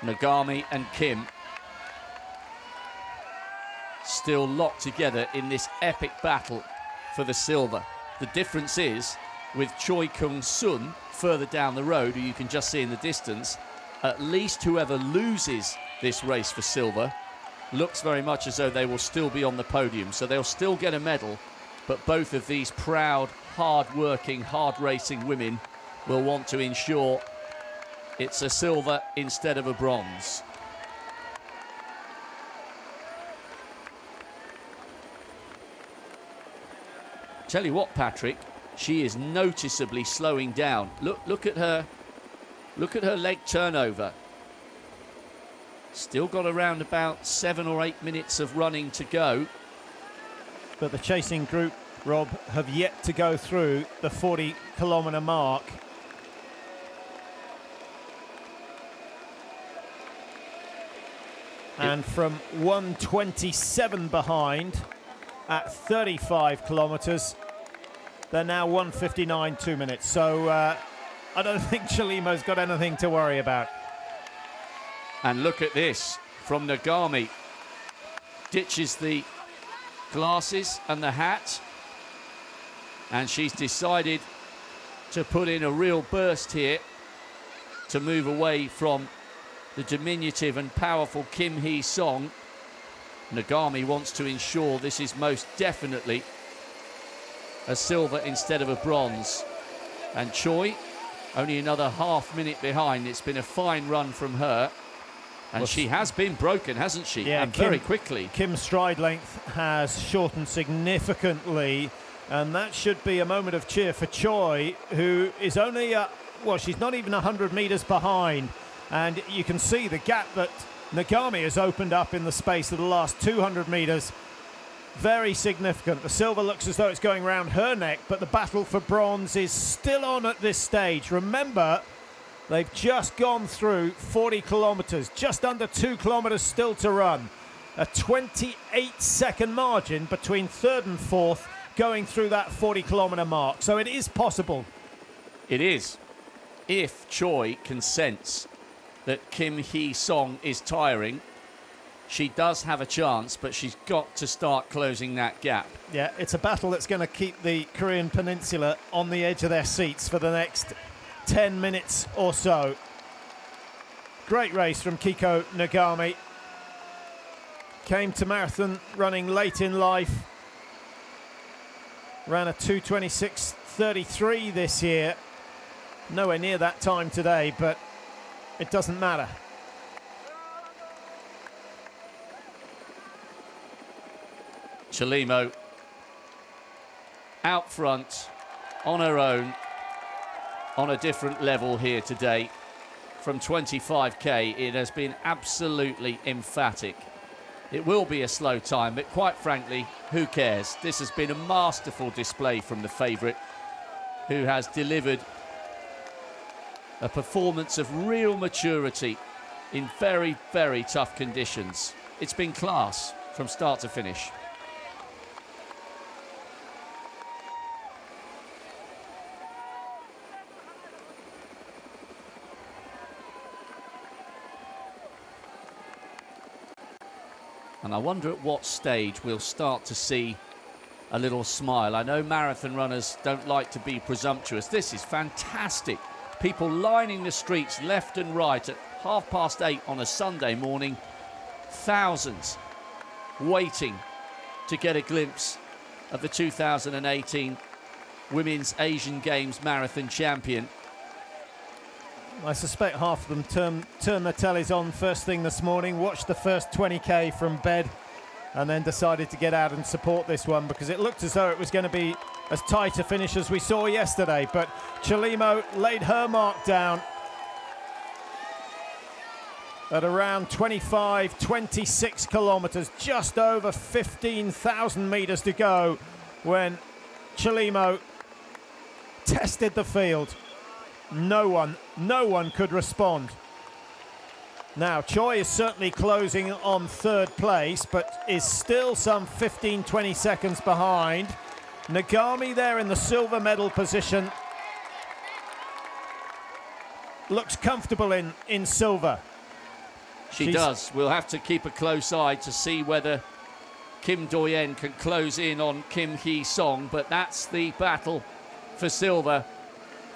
Nagami and Kim still locked together in this epic battle for the silver. The difference is, with Choi Kung-sun further down the road, who you can just see in the distance, at least whoever loses this race for silver looks very much as though they will still be on the podium. So they'll still get a medal, but both of these proud, hard-working, hard-racing women will want to ensure it's a silver instead of a bronze. Tell you what, Patrick, she is noticeably slowing down. Look at her leg turnover. Still got around about 7 or 8 minutes of running to go. But the chasing group, Rob, have yet to go through the 40-kilometre mark. And from 1:27 behind at 35 kilometres, they're now 1:59 2 minutes. So I don't think Chalimo's got anything to worry about. And look at this from Nagami. Ditches the glasses and the hat. And she's decided to put in a real burst here to move away from the diminutive and powerful Kim Hee-song. Nagami wants to ensure this is most definitely a silver instead of a bronze. And Choi, only another half minute behind. It's been a fine run from her. And she has been broken, hasn't she? Yeah, and very quickly. Kim's stride length has shortened significantly. And that should be a moment of cheer for Choi, who is only, she's not even 100 metres behind. And you can see the gap that Nagami has opened up in the space of the last 200 metres. Very significant. The silver looks as though it's going round her neck, but the battle for bronze is still on at this stage. Remember, they've just gone through 40 kilometres, just under 2 kilometres still to run. A 28-second margin between third and fourth going through that 40-kilometre mark. So it is possible. It is. If Choi can sense that Kim Hee-song is tiring, she does have a chance, but she's got to start closing that gap. Yeah, it's a battle that's going to keep the Korean Peninsula on the edge of their seats for the next 10 minutes or so. Great race from Kiko Nagami. Came to marathon running late in life. Ran a 2:26.33 this year. Nowhere near that time today, but it doesn't matter. Chalimo out front on her own on a different level here today. From 25k, it has been absolutely emphatic. It will be a slow time, but quite frankly, who cares? This has been a masterful display from the favourite, who has delivered a performance of real maturity in very, very tough conditions. It's been class from start to finish. And I wonder at what stage we'll start to see a little smile. I know marathon runners don't like to be presumptuous. This is fantastic. People lining the streets left and right at 8:30 on a Sunday morning. Thousands waiting to get a glimpse of the 2018 Women's Asian Games Marathon champion. I suspect half of them turned their tellies on first thing this morning, watched the first 20k from bed, and then decided to get out and support this one because it looked as though it was going to be as tight a finish as we saw yesterday. But Chelimo laid her mark down at around 25, 26 kilometres, just over 15,000 metres to go when Chelimo tested the field. No one could respond. Now, Choi is certainly closing on third place, but is still some 15, 20 seconds behind. Nagami there in the silver medal position. Looks comfortable in silver. She does. We'll have to keep a close eye to see whether Kim Do-yen can close in on Kim Hee-song, but that's the battle for silver.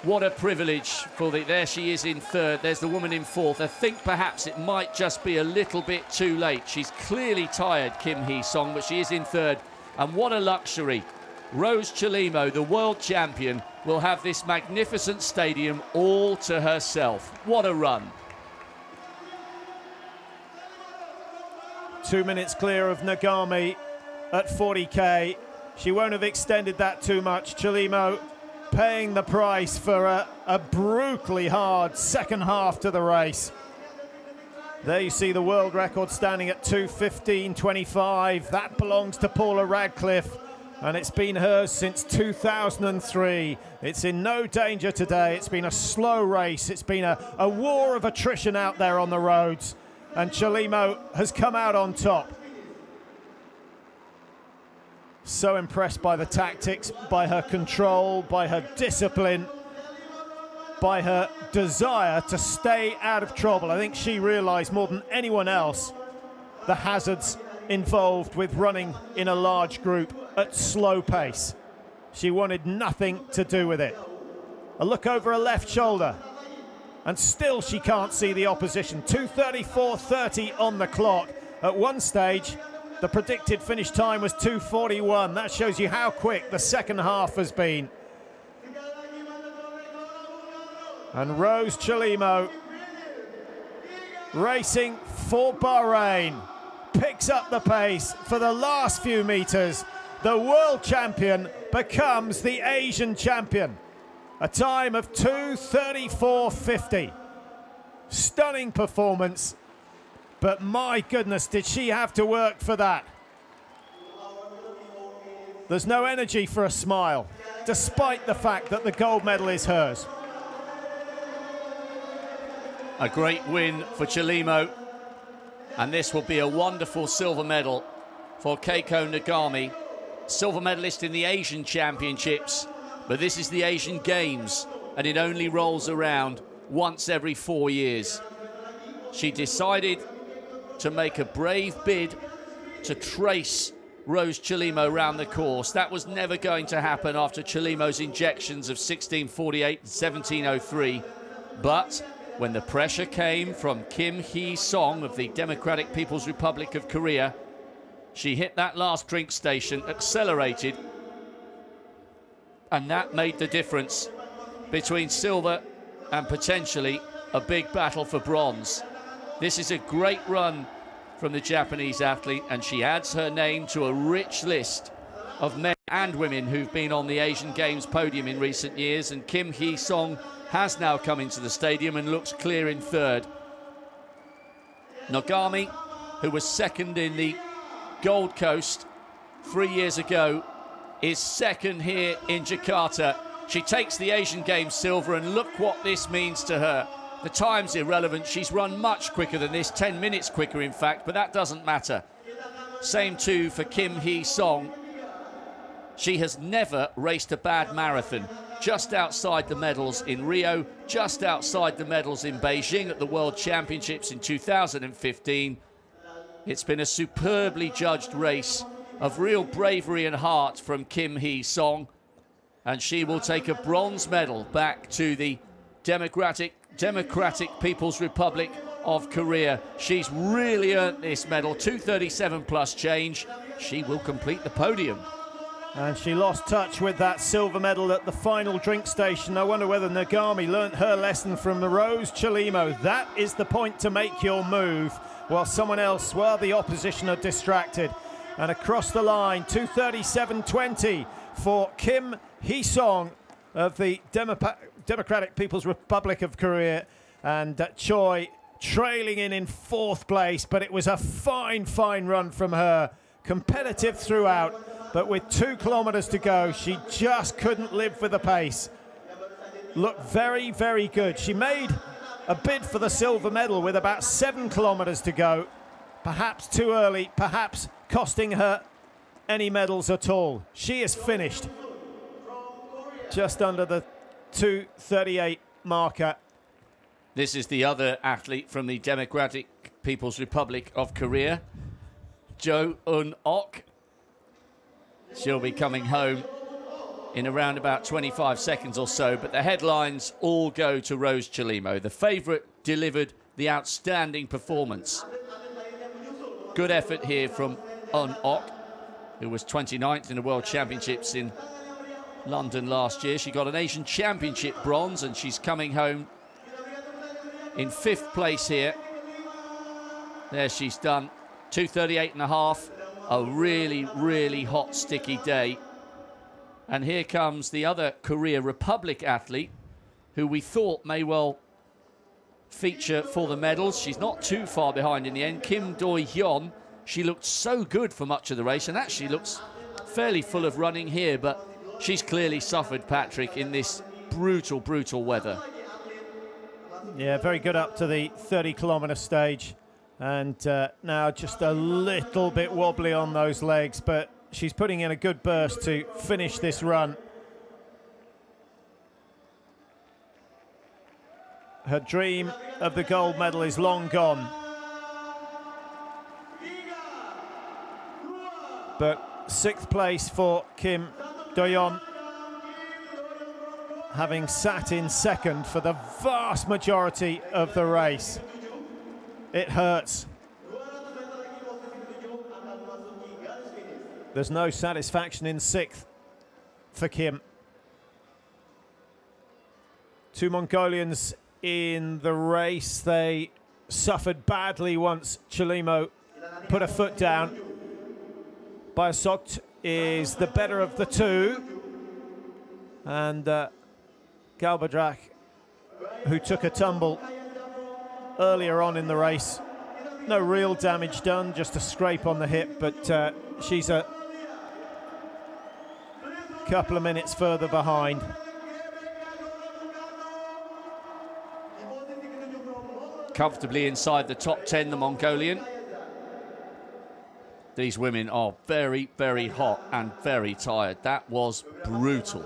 What a privilege for there she is in third. There's the woman in fourth. I think perhaps it might just be a little bit too late. She's clearly tired, Kim Hee-song, but she is in third. And what a luxury. Rose Chelimo, the world champion, will have this magnificent stadium all to herself. What a run. 2 minutes clear of Nagami at 40k. She won't have extended that too much. Chelimo paying the price for a brutally hard second half to the race. There you see the world record standing at 2:15.25. That belongs to Paula Radcliffe, and it's been hers since 2003. It's in no danger today. It's been a slow race. It's been a war of attrition out there on the roads, and Chelimo has come out on top. So impressed by the tactics, by her control, by her discipline, by her desire to stay out of trouble. I think she realised more than anyone else the hazards involved with running in a large group at slow pace. She wanted nothing to do with it. A look over her left shoulder, and still she can't see the opposition. 2:34.30 on the clock. At one stage, the predicted finish time was 2:41. That shows you how quick the second half has been. And Rose Chelimo, racing for Bahrain, picks up the pace for the last few metres. The world champion becomes the Asian champion. A time of 2:34.50. Stunning performance. But my goodness, did she have to work for that? There's no energy for a smile, despite the fact that the gold medal is hers. A great win for Chelimo, and this will be a wonderful silver medal for Keiko Nagami, silver medalist in the Asian Championships, but this is the Asian Games, and it only rolls around once every 4 years. She decided to make a brave bid to trace Rose Chelimo round the course. That was never going to happen after Chelimo's injections of 16:48 and 17:03. But when the pressure came from Kim Hee-song of the Democratic People's Republic of Korea, she hit that last drink station, accelerated, and that made the difference between silver and potentially a big battle for bronze. This is a great run from the Japanese athlete, and she adds her name to a rich list of men and women who've been on the Asian Games podium in recent years, and Kim Hee-song has now come into the stadium and looks clear in third. Nagami, who was second in the Gold Coast 3 years ago, is second here in Jakarta. She takes the Asian Games silver, and look what this means to her. The time's irrelevant. She's run much quicker than this, 10 minutes quicker, in fact, but that doesn't matter. Same too for Kim Hee-song. She has never raced a bad marathon. Just outside the medals in Rio, just outside the medals in Beijing at the World Championships in 2015. It's been a superbly judged race of real bravery and heart from Kim Hee-song, and she will take a bronze medal back to the Democratic People's Republic of Korea. She's really earned this medal, 2:37 plus change. She will complete the podium. And she lost touch with that silver medal at the final drink station. I wonder whether Nagami learnt her lesson from Rose Chalimo. That is the point to make your move, while someone else, well, the opposition are distracted. And across the line, 2:37.20 for Kim Hee-song of the Democratic People's Republic of Korea. And Choi trailing in fourth place, but it was a fine run from her. Competitive throughout, but with 2 kilometers to go, she just couldn't live with the pace. Looked very good. She made a bid for the silver medal with about 7 kilometers to go. Perhaps too early, perhaps costing her any medals at all. She is finished just under the 2:38 marker. This is the other athlete from the Democratic People's Republic of Korea, Jo Eun-ok. She'll be coming home in around about 25 seconds or so, but the headlines all go to Rose Chalimo. The favourite delivered the outstanding performance. Good effort here from Eun-ok, who was 29th in the World Championships in London last year. She got an Asian Championship bronze, and she's coming home in 5th place here. There she's done 2:38.5, a really hot, sticky day. And here comes the other Korea Republic athlete, who we thought may well feature for the medals. She's not too far behind in the end. Kim Do-hyun, she looked so good for much of the race, and actually looks fairly full of running here, but she's clearly suffered, Patrick, in this brutal weather. Yeah, very good up to the 30-kilometer stage. And now just a little bit wobbly on those legs, but she's putting in a good burst to finish this run. Her dream of the gold medal is long gone. But 6th place for Kim Do-hyun, having sat in 2nd for the vast majority of the race. It hurts. There's no satisfaction in 6th for Kim. 2 Mongolians in the race. They suffered badly once Chalimo put her foot down. Bayosokt is the better of the 2. And Galbadrak, who took a tumble earlier on in the race. No real damage done, just a scrape on the hip, but she's a couple of minutes further behind. Comfortably inside the top 10, the Mongolian. These women are very hot and very tired. That was brutal.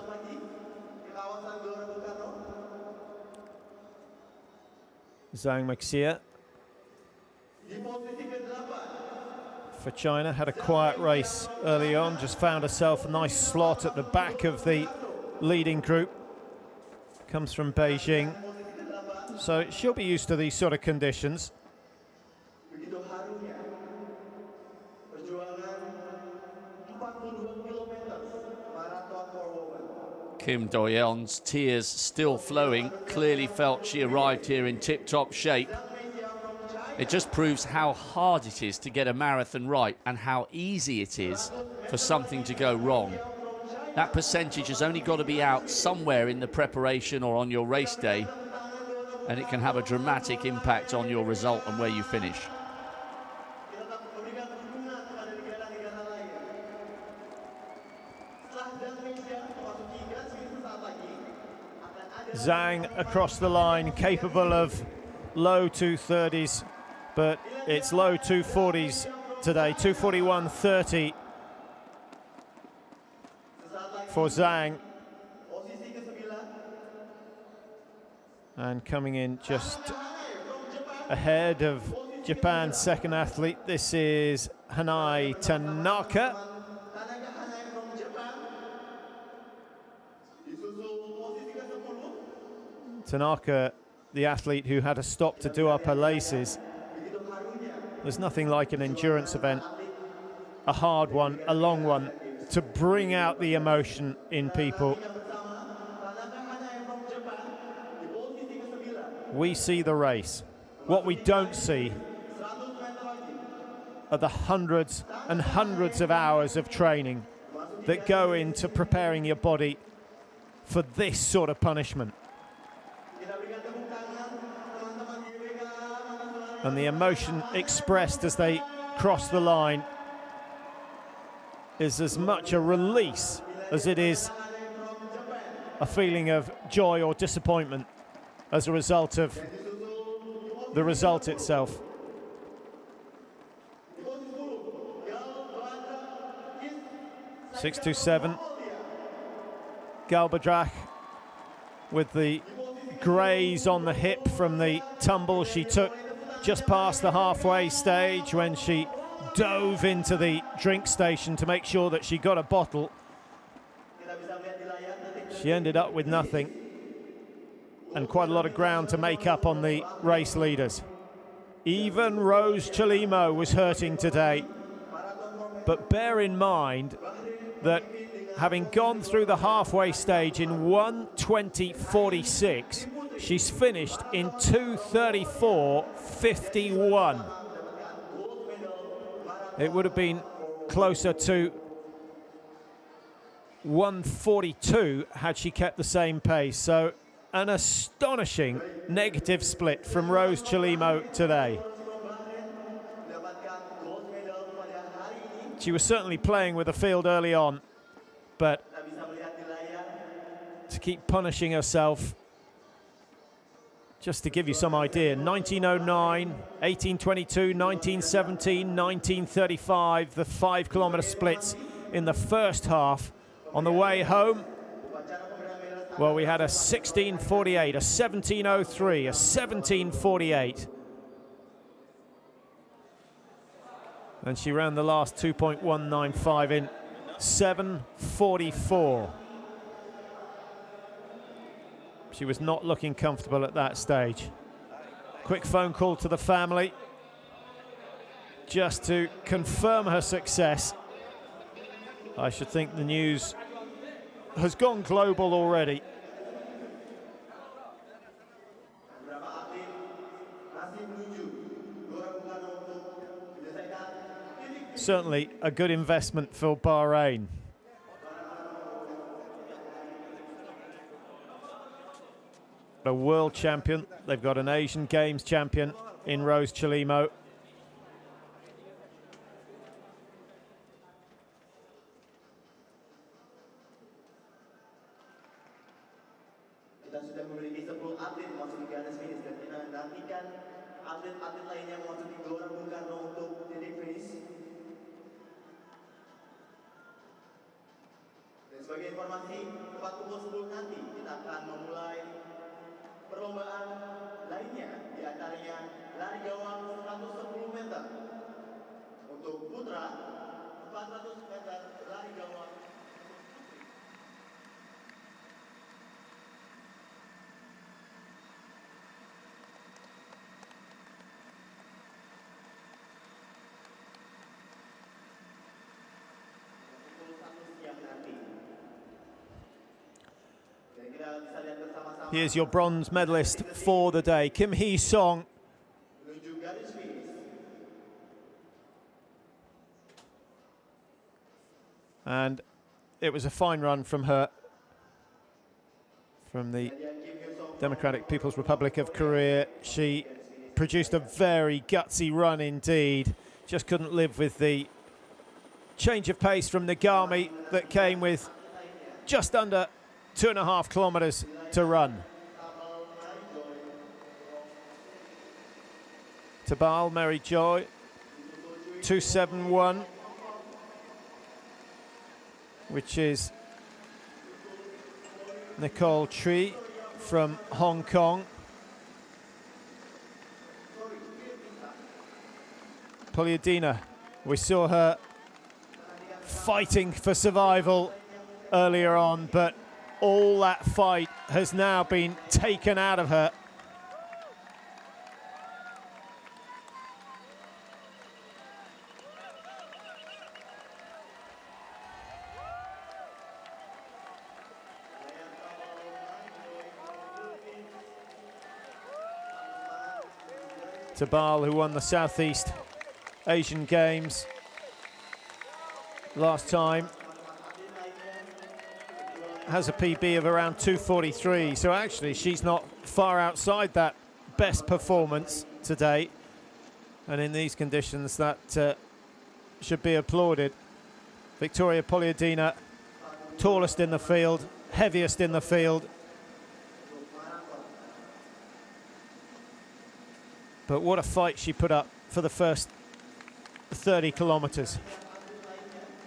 Zhang Maxia for China had a quiet race early on, just found herself a nice slot at the back of the leading group. Comes from Beijing, so she'll be used to these sort of conditions. Kim Do-hyun's tears still flowing, clearly felt she arrived here in tip-top shape. It just proves how hard it is to get a marathon right and how easy it is for something to go wrong. That percentage has only got to be out somewhere in the preparation or on your race day, and it can have a dramatic impact on your result and where you finish. Zhang across the line, capable of low 230s, but it's low 240s today, 241.30 for Zhang. And coming in just ahead of Japan's second athlete, this is Hanai Tanaka. Tanaka, the athlete who had to stop to do up her laces. There's nothing like an endurance event, a hard one, a long one, to bring out the emotion in people. We see the race. What we don't see are the hundreds and hundreds of hours of training that go into preparing your body for this sort of punishment. And the emotion expressed as they cross the line is as much a release as it is a feeling of joy or disappointment as a result of the result itself. (627) Galbadrach with the graze on the hip from the tumble she took just past the halfway stage when she dove into the drink station to make sure that she got a bottle. She ended up with nothing, and quite a lot of ground to make up on the race leaders. Even Rose Chalimo was hurting today. But bear in mind that having gone through the halfway stage in 1:20.46, she's finished in 2:34.51. It would have been closer to 1:42 had she kept the same pace. So an astonishing negative split from Rose Chalimo today. She was certainly playing with the field early on, but to keep punishing herself, just to give you some idea, 1909, 1822, 1917, 1935, the 5 kilometre splits in the first half. On the way home, well, we had a 16:48, a 17:03, a 17:48. And she ran the last 2.195 in 7:44. She was not looking comfortable at that stage. Quick phone call to the family just to confirm her success. I should think the news has gone global already. Certainly a good investment for Bahrain. A world champion, they've got an Asian Games champion in Rose Chalimo. Kita sudah memiliki 10 atlet memasuki garis finish dan kita nantikan atlet-atlet lainnya memasuki gelora Bung Karno untuk titik finish. Dan sebagai informasi, tepat pukul 10 nanti kita akan memulai perlombaan lainnya, di antaranya lari gawang 110 meter. Untuk putra, 400 meter lari gawang. Here's your bronze medalist for the day, Kim Hee-song. And it was a fine run from her, from the Democratic People's Republic of Korea. She produced a very gutsy run indeed. Just couldn't live with the change of pace from Nagami that came with just under 2.5 kilometers to run. Tabal Mary Joy 271, which is Nicole Tree from Hong Kong. Poliadina, we saw her fighting for survival earlier on, but all that fight has now been taken out of her. Tabal, who won the Southeast Asian Games last time, has a PB of around 243, so actually she's not far outside that best performance today, and in these conditions that should be applauded. Victoria Poliadina, tallest in the field, heaviest in the field, but what a fight she put up for the first 30 kilometers.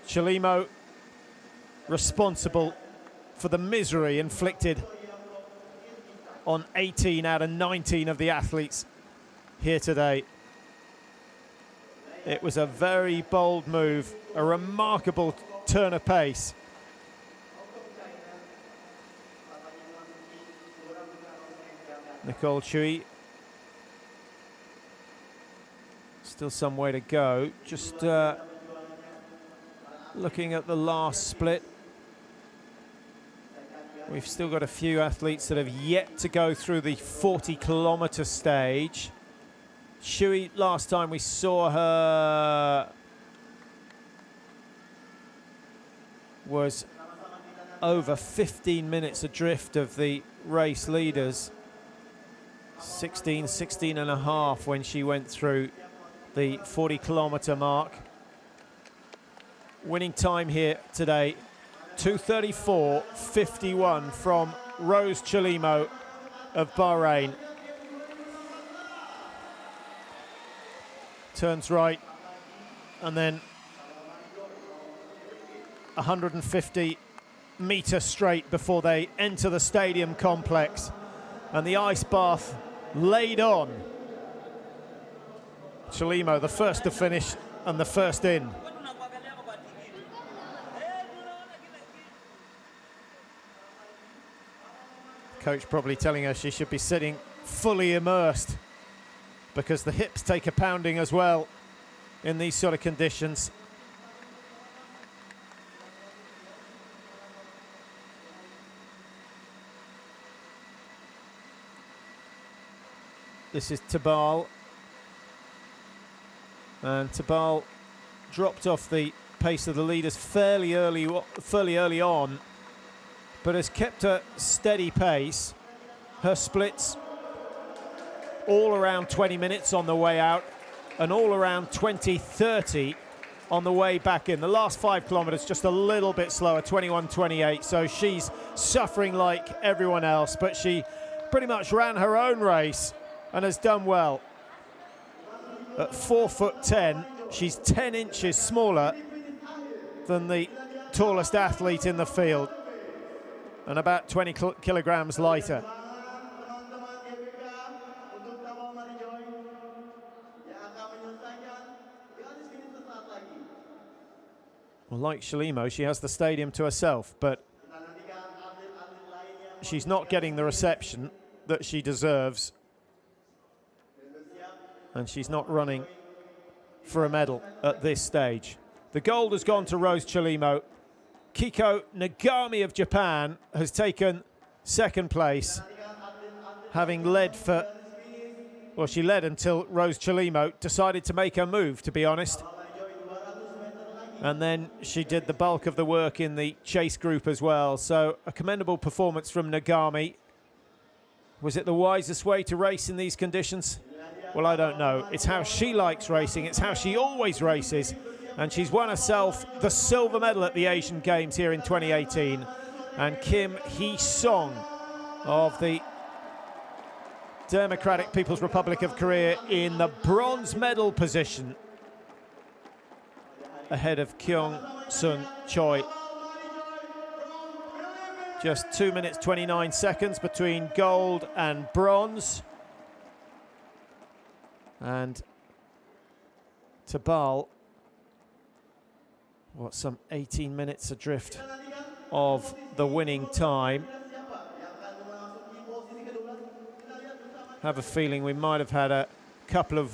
Chelimo responsible for the misery inflicted on 18 out of 19 of the athletes here today. It was a very bold move, a remarkable turn of pace. Nicole Chui, still some way to go. Just looking at the last split, we've still got a few athletes that have yet to go through the 40-kilometer stage. Shui, last time we saw her was over 15 minutes adrift of the race leaders. 16 and a half when she went through the 40-kilometer mark. Winning time here today, 2:34.51 from Rose Chelimo of Bahrain. Turns right and then 150 meters straight before they enter the stadium complex, and the ice bath laid on. Chelimo, the first to finish and the first in. Coach probably telling her she should be sitting fully immersed because the hips take a pounding as well in these sort of conditions. This is Tabal, and Tabal dropped off the pace of the leaders fairly early on, but has kept a steady pace. Her splits all around 20 minutes on the way out and all around 20:30 on the way back in. The last 5 kilometers just a little bit slower, 21:28, so she's suffering like everyone else, but she pretty much ran her own race and has done well. At 4'10", she's 10 inches smaller than the tallest athlete in the field and about 20 kilograms lighter. Well, like Chelimo, she has the stadium to herself, but she's not getting the reception that she deserves, and she's not running for a medal at this stage. The gold has gone to Rose Chelimo. Kiko Nagami of Japan has taken second place, having led for, well, she led until Rose Chelimo decided to make her move, to be honest. And then she did the bulk of the work in the chase group as well. So a commendable performance from Nagami. Was it the wisest way to race in these conditions? Well, I don't know. It's how she likes racing. It's how she always races. And she's won herself the silver medal at the Asian Games here in 2018. And Kim Hee-sung of the Democratic People's Republic of Korea in the bronze medal position, ahead of Kyung Sun Choi. Just 2 minutes 29 seconds between gold and bronze. And Tabal, some 18 minutes adrift of the winning time. Have a feeling we might have had a couple of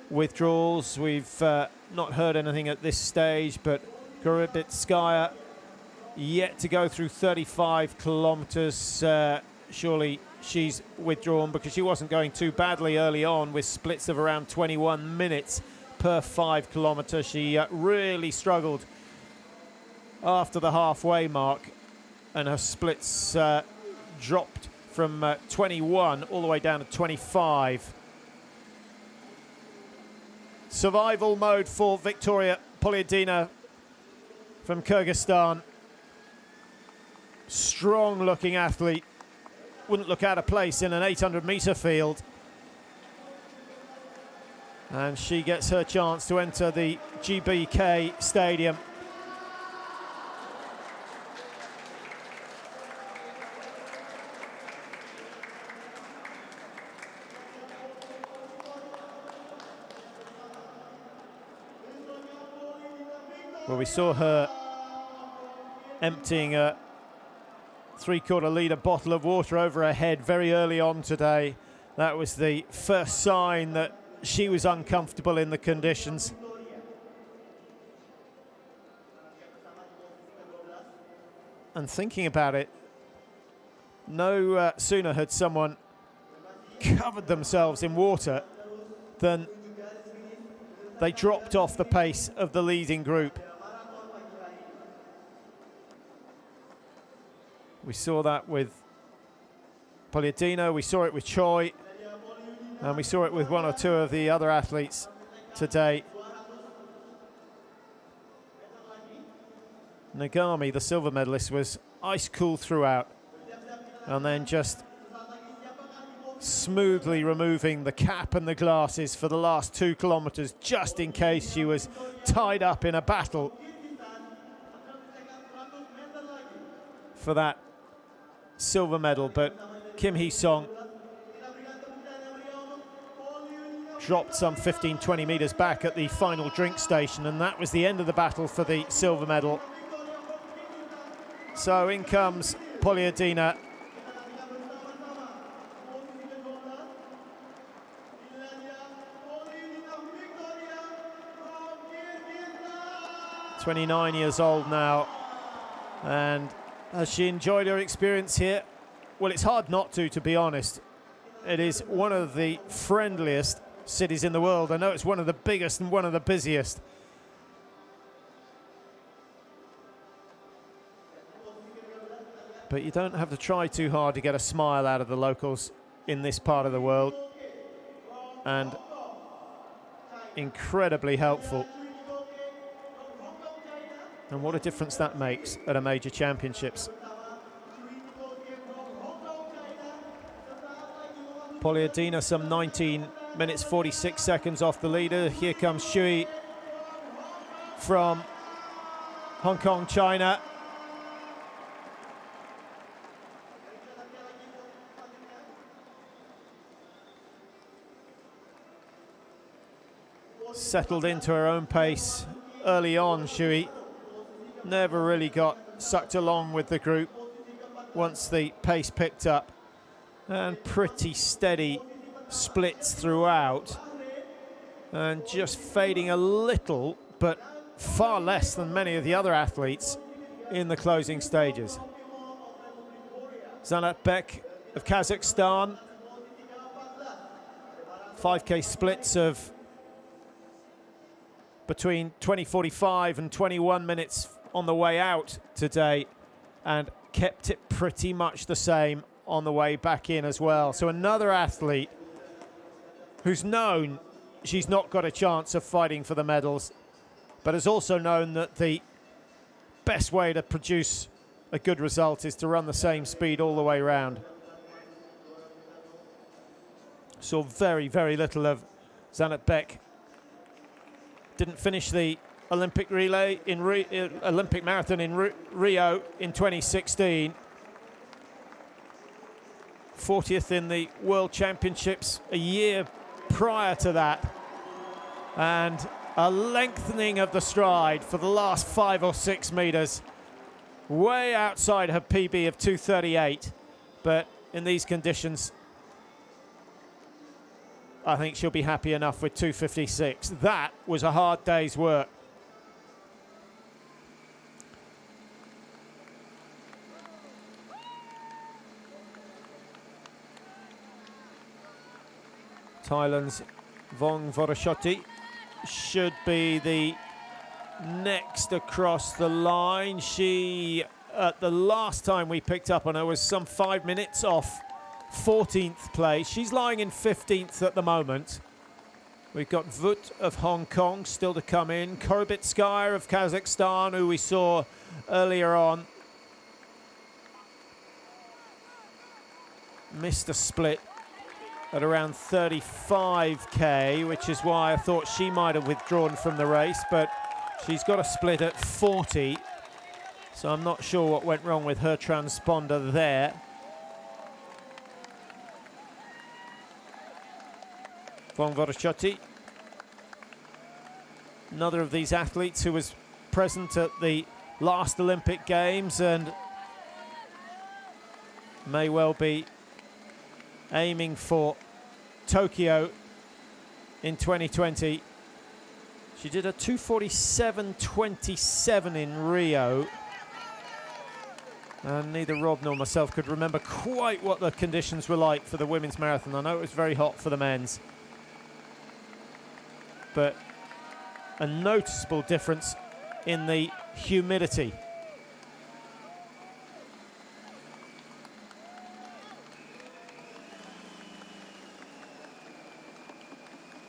withdrawals. We've not heard anything at this stage, but Gorobetskaya yet to go through 35 kilometers. Surely she's withdrawn because she wasn't going too badly early on with splits of around 21 minutes per 5 kilometers. She really struggled after the halfway mark, and her splits dropped from 21 all the way down to 25. Survival mode for Victoria Polyadina from Kyrgyzstan. Strong looking athlete. Wouldn't look out of place in an 800-meter field. And she gets her chance to enter the GBK Stadium. Well, we saw her emptying a 3/4 litre bottle of water over her head very early on today. That was the first sign that she was uncomfortable in the conditions. And thinking about it, no sooner had someone covered themselves in water than they dropped off the pace of the leading group. We saw that with Polyadina, we saw it with Choi, and we saw it with one or two of the other athletes today. Nagami, the silver medalist, was ice cool throughout, and then just smoothly removing the cap and the glasses for the last 2 kilometers, just in case she was tied up in a battle for that silver medal. But Kim Hee-sung dropped some 15-20 meters back at the final drink station, and that was the end of the battle for the silver medal. So in comes Polyadina. "29 years old now, and has she enjoyed her experience here? Well, it's hard not to be honest. It is one of the friendliest cities in the world. I know it's one of the biggest and one of the busiest. But you don't have to try too hard to get a smile out of the locals in this part of the world. And incredibly helpful. And what a difference that makes at a major championships. Polyadina some 19 minutes 46 seconds off the leader. Here comes Shui from Hong Kong, China. Settled into her own pace early on, Shui. Never really got sucked along with the group once the pace picked up, and pretty steady splits throughout, and just fading a little, but far less than many of the other athletes in the closing stages. Zanat Bek of Kazakhstan, 5K splits of between 20:45 and 21 minutes on the way out today, and kept it pretty much the same on the way back in as well. So another athlete who's known she's not got a chance of fighting for the medals, but has also known that the best way to produce a good result is to run the same speed all the way around. Saw very, very little of Zanat Beck. Didn't finish the Olympic relay in Olympic marathon in Rio in 2016. 40th in the World Championships a year prior to that. And a lengthening of the stride for the last 5 or 6 meters. Way outside her PB of 2:38. But in these conditions, I think she'll be happy enough with 2:56. That was a hard day's work. Thailand's Vong Vorashoti should be the next across the line. She, at the last time we picked up on her, was some 5 minutes off 14th place. She's lying in 15th at the moment. We've got Vut of Hong Kong still to come in. Korobitskaya of Kazakhstan, who we saw earlier on. Missed a split at around 35k, which is why I thought she might have withdrawn from the race, but she's got a split at 40, so I'm not sure what went wrong with her transponder there. Vong Vorashoti, another of these athletes who was present at the last Olympic Games and may well be aiming for Tokyo in 2020. She did a 2:47.27 in Rio. And neither Rob nor myself could remember quite what the conditions were like for the women's marathon. I know it was very hot for the men's, but a noticeable difference in the humidity.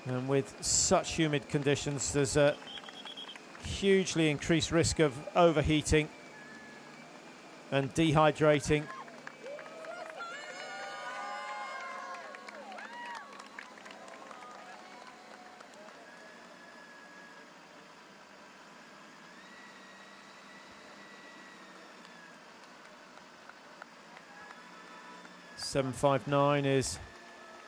And with such humid conditions, there's a hugely increased risk of overheating and dehydrating. .759 is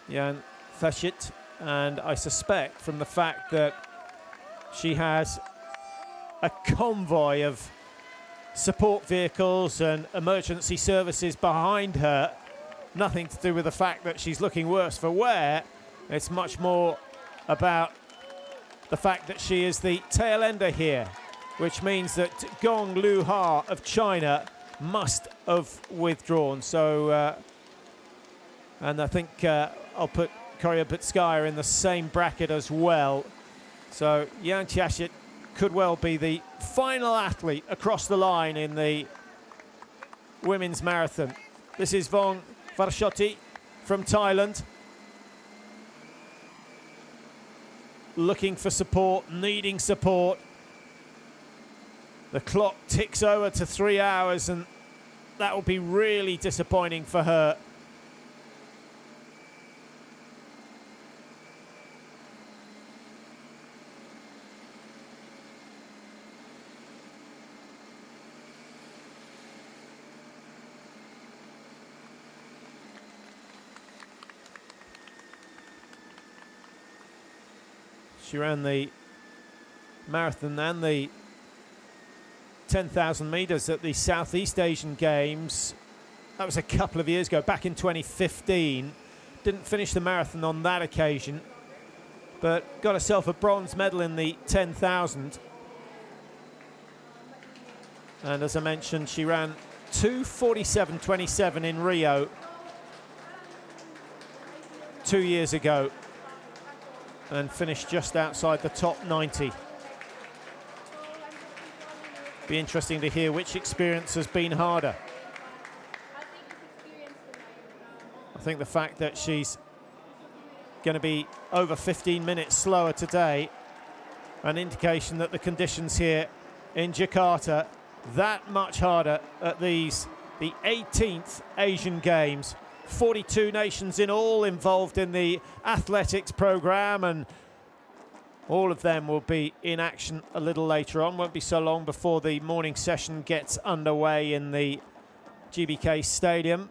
Jan Thachit. And I suspect from the fact that she has a convoy of support vehicles and emergency services behind her, nothing to do with the fact that she's looking worse for wear. It's much more about the fact that she is the tail ender here, which means that Gong Lu Ha of China must have withdrawn. So, and I think I'll put Korobitskaya in the same bracket as well. So Jan Thachit could well be the final athlete across the line in the women's marathon. This is Vong Vorashoti from Thailand. Looking for support, needing support. The clock ticks over to 3 hours, and that will be really disappointing for her. She ran the marathon and the 10,000 metres at the Southeast Asian Games. That was a couple of years ago, back in 2015. Didn't finish the marathon on that occasion, but got herself a bronze medal in the 10,000. And as I mentioned, she ran 2:47.27 in Rio 2 years ago and finished just outside the top 90. Be interesting to hear which experience has been harder. I think the fact that she's going to be over 15 minutes slower today, an indication that the conditions here in Jakarta that much harder at these, the 18th Asian Games 42 nations in all involved in the athletics program, and all of them will be in action a little later on. Won't be so long before the morning session gets underway in the GBK Stadium.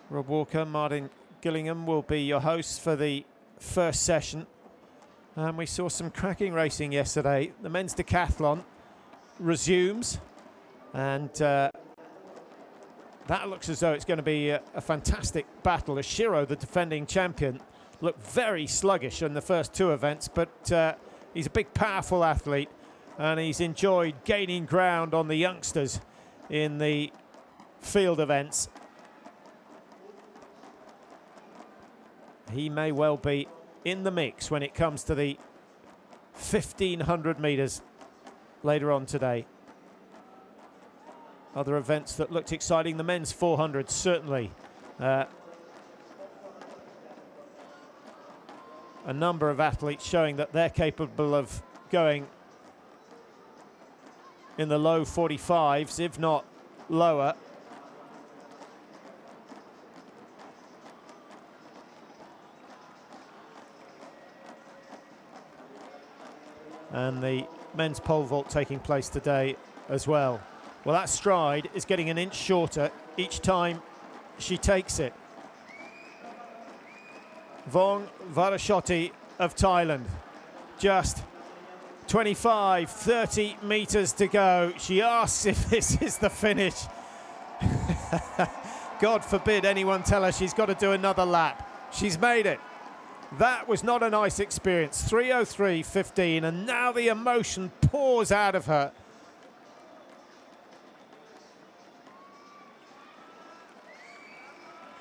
Rob Walker, Martin Gillingham will be your hosts for the first session. And we saw some cracking racing yesterday. The men's decathlon resumes, and that looks as though it's going to be a fantastic battle. Ashiro, the defending champion, looked very sluggish in the first two events, but he's a big, powerful athlete, and he's enjoyed gaining ground on the youngsters in the field events. He may well be in the mix when it comes to the 1,500 metres later on today. Other events that looked exciting, the men's 400 certainly. A number of athletes showing that they're capable of going in the low 45s, if not lower. And the men's pole vault taking place today as well. Well, that stride is getting an inch shorter each time she takes it. Vong Varashoti of Thailand, just 25, 30 metres to go. She asks if this is the finish. God forbid anyone tell her she's got to do another lap. She's made it. That was not a nice experience. 3:03.15, and now the emotion pours out of her.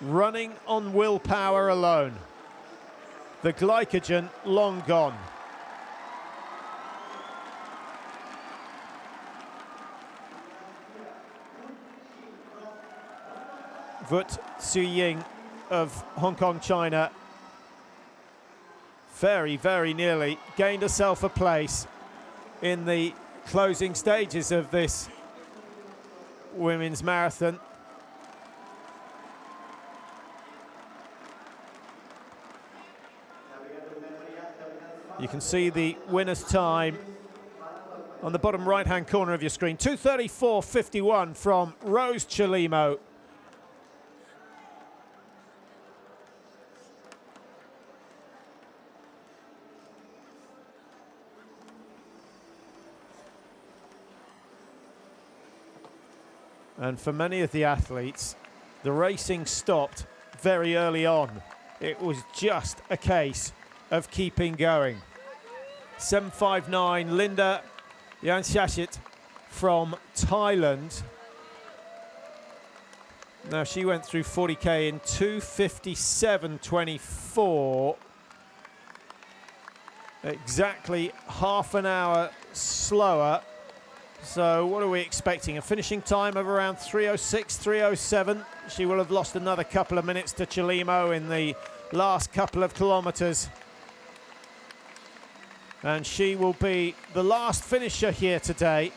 Running on willpower alone. The glycogen long gone. Vut Suying of Hong Kong, China, very, very nearly gained herself a place in the closing stages of this women's marathon. You can see the winner's time on the bottom right-hand corner of your screen. 2:34.51 from Rose Chalimo. And for many of the athletes, the racing stopped very early on. It was just a case of keeping going. 7:59, Linda Yanshashit from Thailand. Now she went through 40k in 2:57.24. Exactly half an hour slower. So what are we expecting? A finishing time of around 3:06, 3:07. She will have lost another couple of minutes to Chalimo in the last couple of kilometres. And she will be the last finisher here today.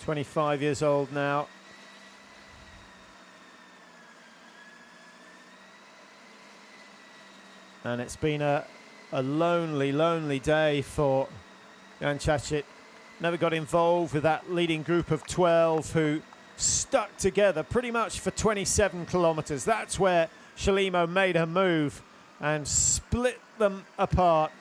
"25 years old now. And it's been a lonely, lonely day for Jan Chachit. Never got involved with that leading group of 12 who stuck together pretty much for 27 kilometres. That's where Chalimo made her move and split them apart.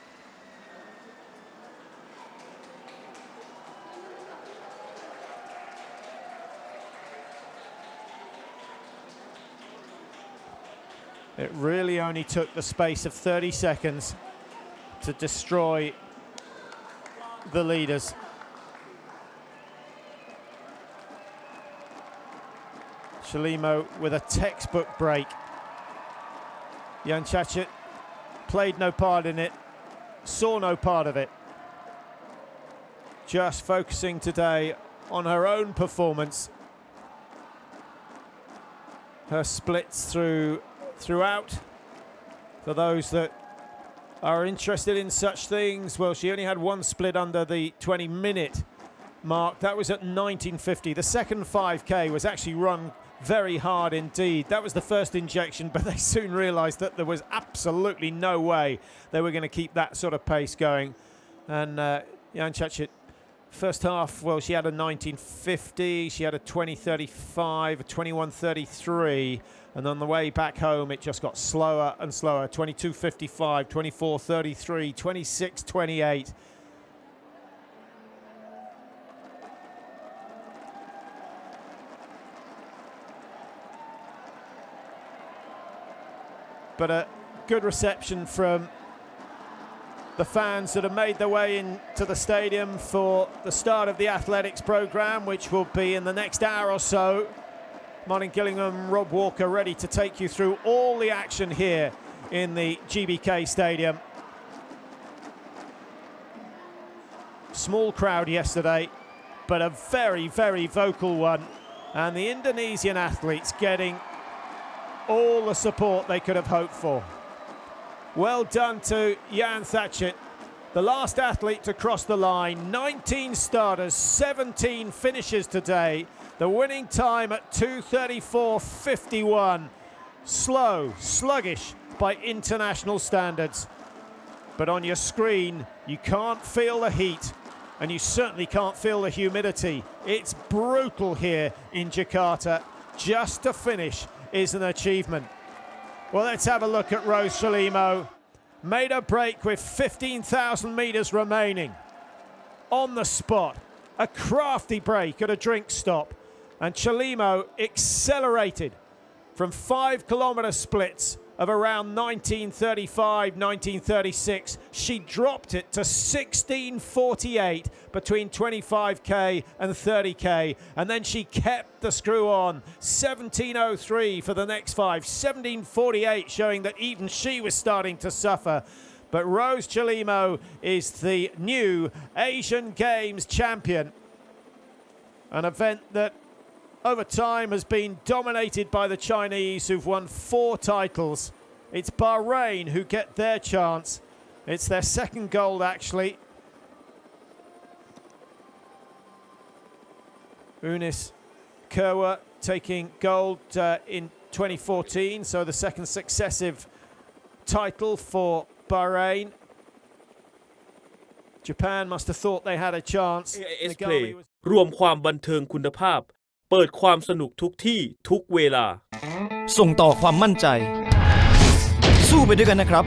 It really only took the space of 30 seconds to destroy the leaders. Chelimo with a textbook break. Jan Chachet played no part in it, saw no part of it. Just focusing today on her own performance. Her splits throughout. For those that are interested in such things, well, she only had one split under the 20-minute mark. That was at 1950. The second 5K was actually run very hard indeed. That was the first injection, but they soon realized that there was absolutely no way they were going to keep that sort of pace going. And Jan Chachet, first half, well, she had a 1950, she had a 2035, a 2133, and on the way back home it just got slower and slower. 2255, 2433, 2628. But a good reception from the fans that have made their way into the stadium for the start of the athletics programme, which will be in the next hour or so. Martin Gillingham, Rob Walker ready to take you through all the action here in the GBK Stadium. Small crowd yesterday, but a very, very vocal one. And the Indonesian athletes getting all the support they could have hoped for. Well done to Jan Chachet, the last athlete to cross the line. 19 starters, 17 finishes today. The winning time at 2:34.51. Slow, sluggish by international standards. But on your screen, you can't feel the heat, and you certainly can't feel the humidity. It's brutal here in Jakarta. Just to finish is an achievement. Well, let's have a look at Rose Chelimo. Made a break with 15,000 metres remaining. On the spot, a crafty break at a drink stop. And Chelimo accelerated from 5-kilometre splits of around 1935, 1936. She dropped it to 16:48 between 25k and 30k, and then she kept the screw on. 17:03 for the next 5, 17:48, showing that even she was starting to suffer. But Rose Chelimo is the new Asian Games champion, an event that over time has been dominated by the Chinese, who've won 4 titles. It's Bahrain who get their chance. It's their second gold, actually. Unis Kerwa taking gold in 2014, so the second successive title for Bahrain. Japan must have thought they had a chance. AIS Play รวมความบันเทิงคุณภาพ เปิดความสนุกทุกที่ทุกเวลา ส่งต่อความมั่นใจ สู้ไปด้วยกันนะครับ